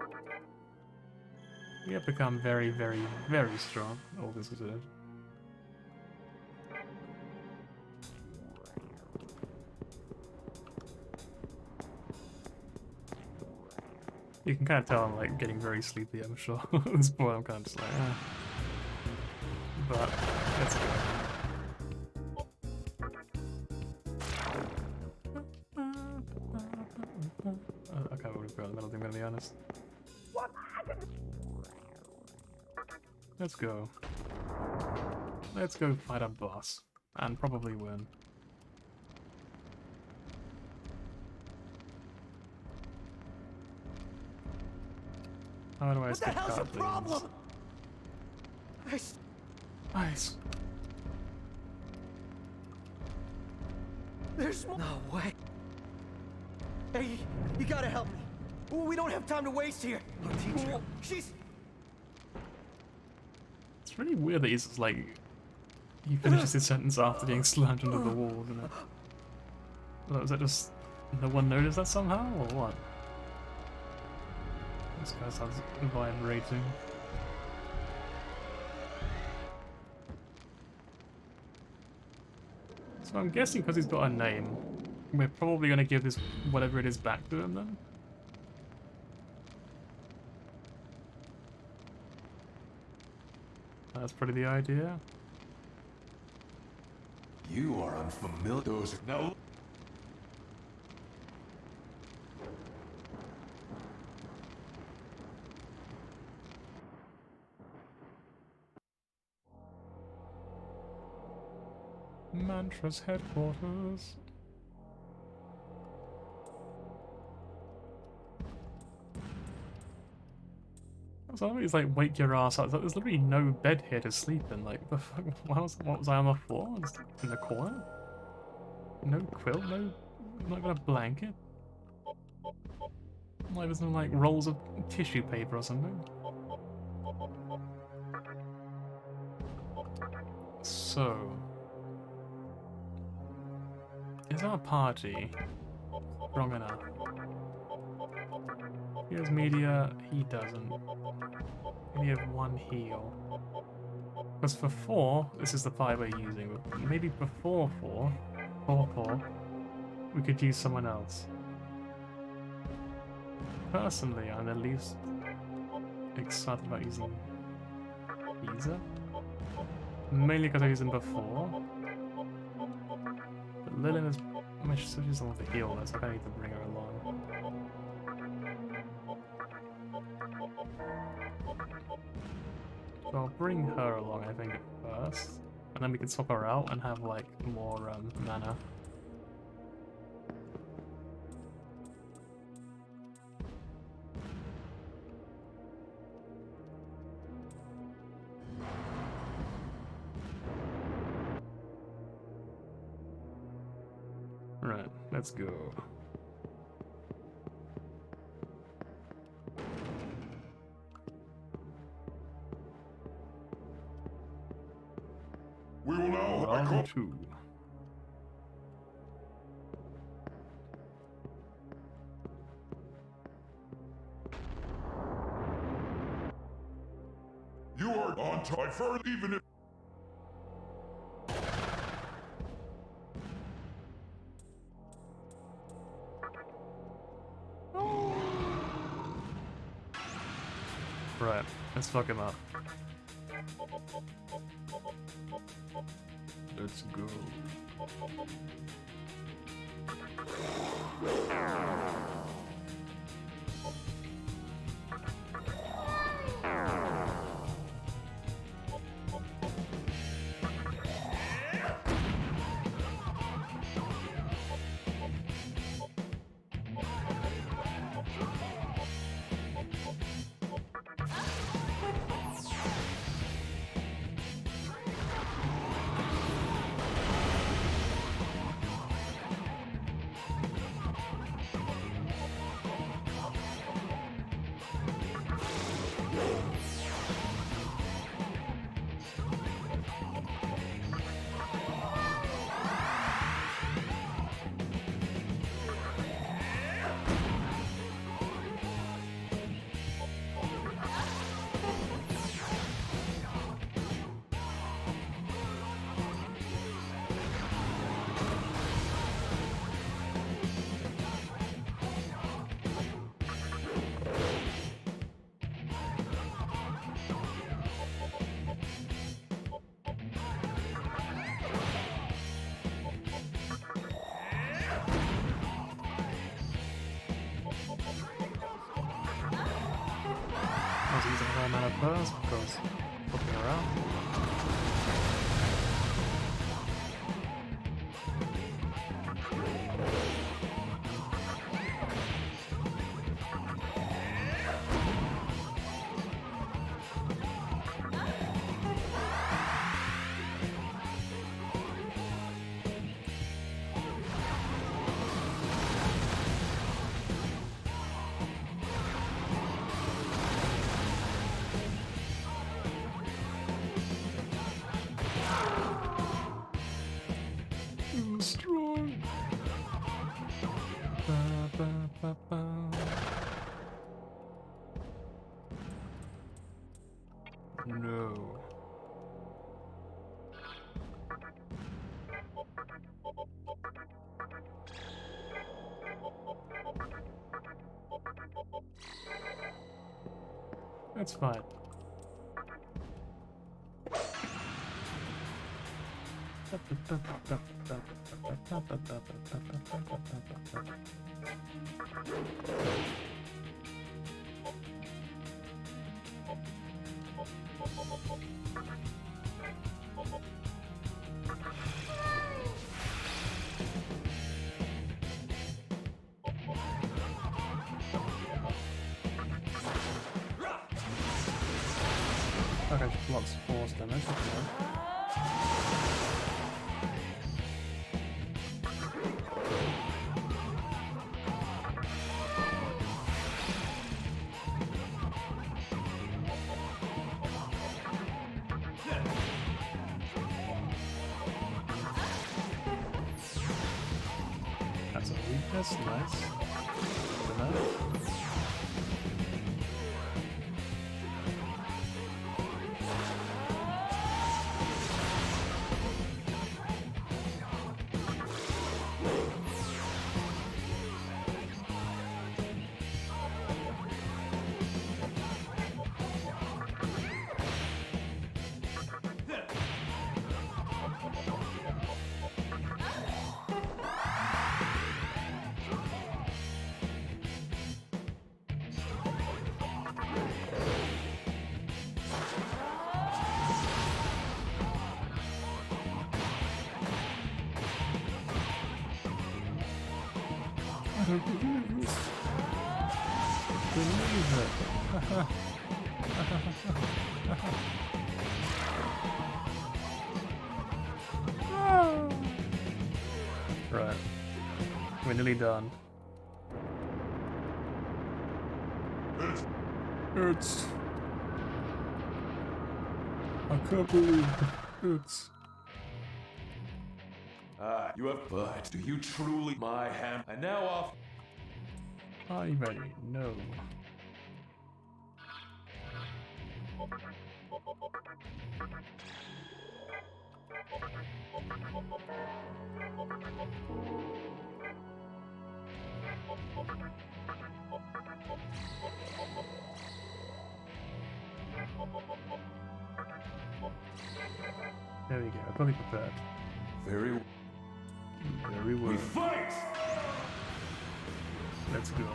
We have become very, very, very strong, all this considered. You can kind of tell I'm like getting very sleepy, I'm sure. At this point I'm kind of just like, But, let's go. I can't really feel the middle, I'm gonna be honest. Let's go. Let's go fight a boss. And probably win. How do I What the hell's your problem? Nice. There's no way. Hey, you gotta help me. We don't have time to waste here. Oh, teacher. She's... It's really weird that he's just like... He finishes his sentence after being slammed into the wall, isn't it? Was that just... No one noticed that somehow, or what? This guy sounds vibrating. So I'm guessing because he's got a name, we're probably going to give this, whatever it is, back to him then? That's probably the idea. You are unfamiliar. Those are no. Mantra's headquarters. So he's like, wake your ass up. There's literally no bed here to sleep in. Like, the fuck? What was I on the floor? Just in the corner? No quilt? No, not got a blanket? Like, there's no like rolls of tissue paper or something. So, is our party strong enough? He has media, he doesn't. We only have one heal. Because for 4, this is the 5 we're using, but maybe before 4, we could use someone else. Personally, I'm at least excited about using Deez. Mainly because I used them before. But Lillian is much switches on the heal, so I need to bring her along. So I'll bring her along, I think, first. And then we can swap her out and have, like, more mana. Right, let's go. We will now Round 2. You are on time for even if. Right, let's fuck him up. Let's go. I was using her mana first because flipping around. Strong. Ba, ba, ba, ba. No. That's fine. Okay, she blocks force damage. Okay. That's a weakness, nice. Good enough. I don't believe this. Believe it. Right. We're nearly done. It's... I can't believe it's... You have, but do you truly, my ham? And now off. Are you ready? No. There we go. I'm fully prepared. Very well. We fight! Let's go.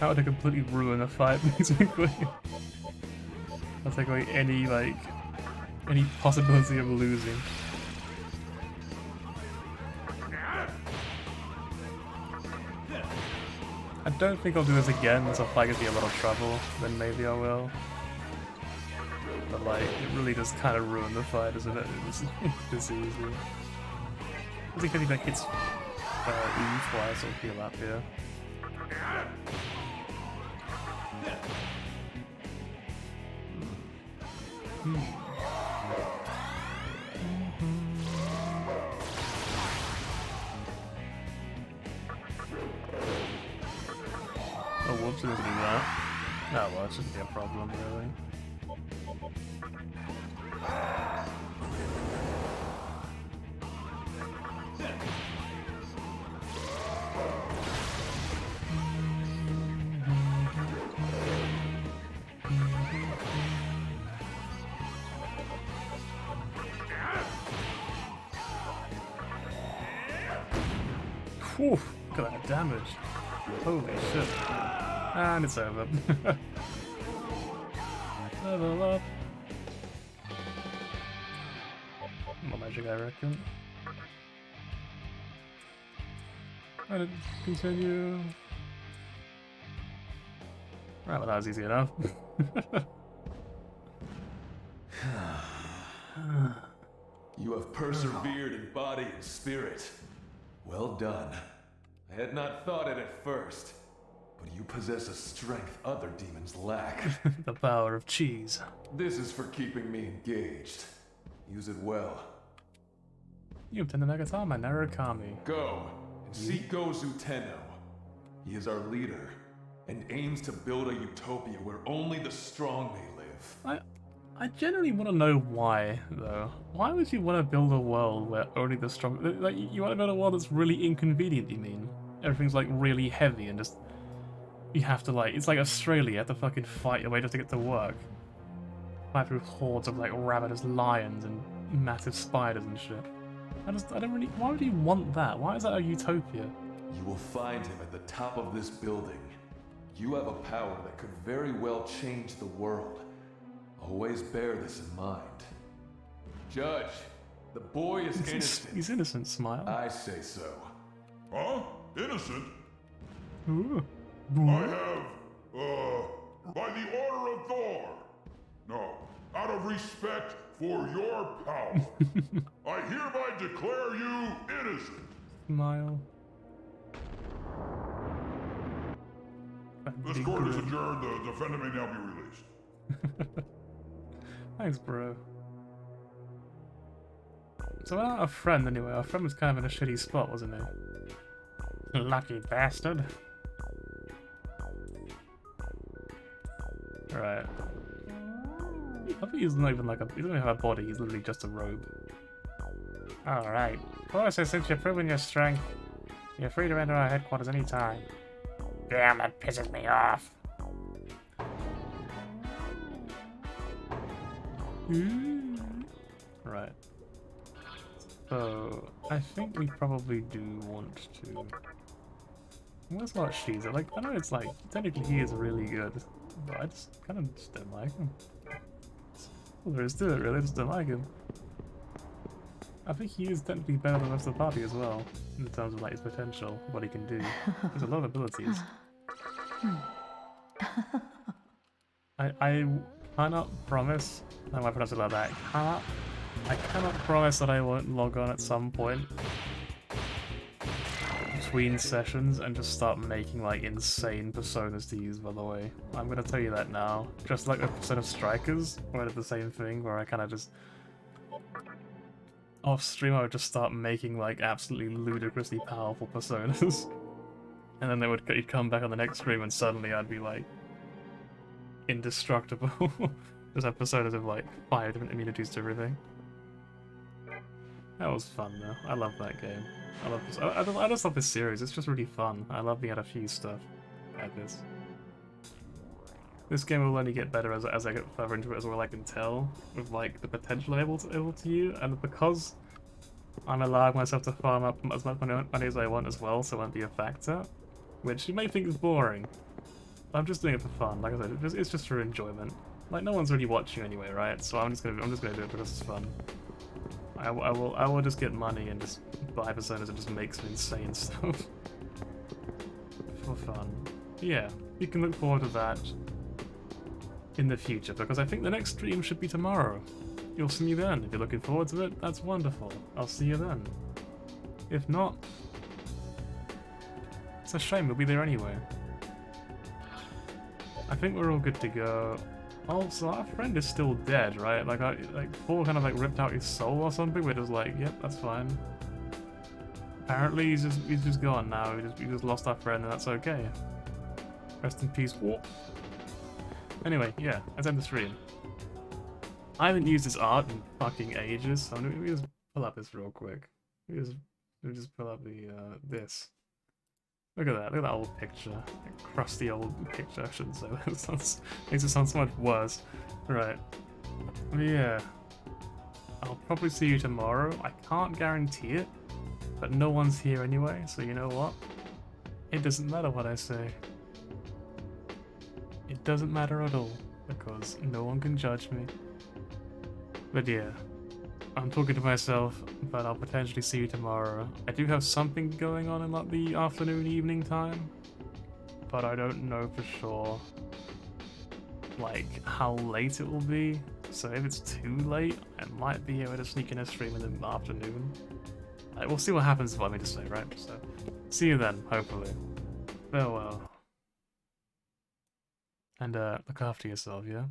How to completely ruin a fight, basically. I'll take away any possibility of losing. I don't think I'll do this again unless I fight gets me a lot of trouble, then maybe I will. But like, it really does kind of ruin the fight, doesn't it? It's like this easy. Because he like hits E twice, I'll heal up here. Oh, whoops, it doesn't do that. Oh, well, it shouldn't be a problem, really. Whew, look at that damage. Holy shit. And it's over. Level up. More magic, I reckon. And continue. Right, well that was easy enough. You have persevered in body and spirit. Well done. I had not thought it at first, but you possess a strength other demons lack. The power of cheese. This is for keeping me engaged. Use it well. You obtained the Nagatama, Narukami. Go and seek Gozu Tenno. He is our leader and aims to build a utopia where only the strong may live. I generally want to know why, though. Why would you want to build a world where only the strong... Like, you want to build a world that's really inconvenient, you mean? Everything's, like, really heavy and just... You have to, like... It's like Australia, you have to fucking fight your way just to get to work. Fight through hordes of, like, ravenous lions and massive spiders and shit. I don't really... Why would you want that? Why is that a utopia? You will find him at the top of this building. You have a power that could very well change the world. Always bear this in mind. Judge, the boy is innocent. He's innocent, smile. I say so. Huh? Innocent? Ooh. I have, by the order of Thor. No, out of respect for your power, I hereby declare you innocent. Smile. This court is adjourned. The defendant may now be released. Thanks, bro. So we're not a friend anyway. Our friend was kind of in a shitty spot, wasn't he? Lucky bastard. Right. I think he's not even like a... He doesn't even have a body, he's literally just a robe. Alright. Of course, since you've proven your strength, you're free to enter our headquarters anytime. Damn, that pisses me off. Right. So, I think we probably do want to... Where's what she's like? I know it's like, technically he is really good, but I just kind of just don't like him. Well, there is to it, really, I just don't like him. I think he is technically better than the rest of the party as well, in terms of like his potential, what he can do. There's a lot of abilities. I cannot promise, I might pronounce it like that, I cannot promise that I won't log on at some point between sessions and just start making like insane personas to use, by the way. I'm gonna tell you that now. Just like the Persona Strikers, where I did the same thing, where I kind of just... Off stream I would just start making like absolutely ludicrously powerful personas. And then you'd come back on the next stream and suddenly I'd be like... indestructible. Just have personas of like 5 different immunities to everything. That was fun though. I love that game. I just love this series. It's just really fun. I love being able to fuse stuff like this. This game will only get better as I get further into it, as well I can tell, with like the potential I'm able to use, and because I'm allowing myself to farm up as much money as I want as well, so it won't be a factor. Which you may think is boring. I'm just doing it for fun. Like I said, it's just for enjoyment. Like no one's really watching anyway, right? So I'm just gonna do it because it's fun. I will just get money and just buy personas and just make some insane stuff for fun. Yeah, you can look forward to that in the future, because I think the next stream should be tomorrow. You'll see me then. If you're looking forward to it, that's wonderful. I'll see you then. If not, it's a shame, we'll be there anyway. I think we're all good to go. Also, our friend is still dead, right? Like Paul kind of like ripped out his soul or something. We're just like, yep, that's fine. Apparently, he's just gone now. We just lost our friend, and that's okay. Rest in peace. Whoa. Anyway, yeah, let's end the stream. I haven't used this art in fucking ages, so let me just pull up this real quick. Let me just pull up the this. Look at that old picture. That crusty old picture, I shouldn't say that. Makes it sound so much worse. Right. Yeah. I'll probably see you tomorrow. I can't guarantee it, But no one's here anyway, so you know what? It doesn't matter what I say. It doesn't matter at all, because no one can judge me. But yeah, I'm talking to myself, but I'll potentially see you tomorrow. I do have something going on in like the afternoon, evening time, but I don't know for sure like how late it will be. So if it's too late, I might be able to sneak in a stream in the afternoon. We'll see what happens if I me to say, right? So see you then, hopefully. Farewell. And look after yourself, yeah?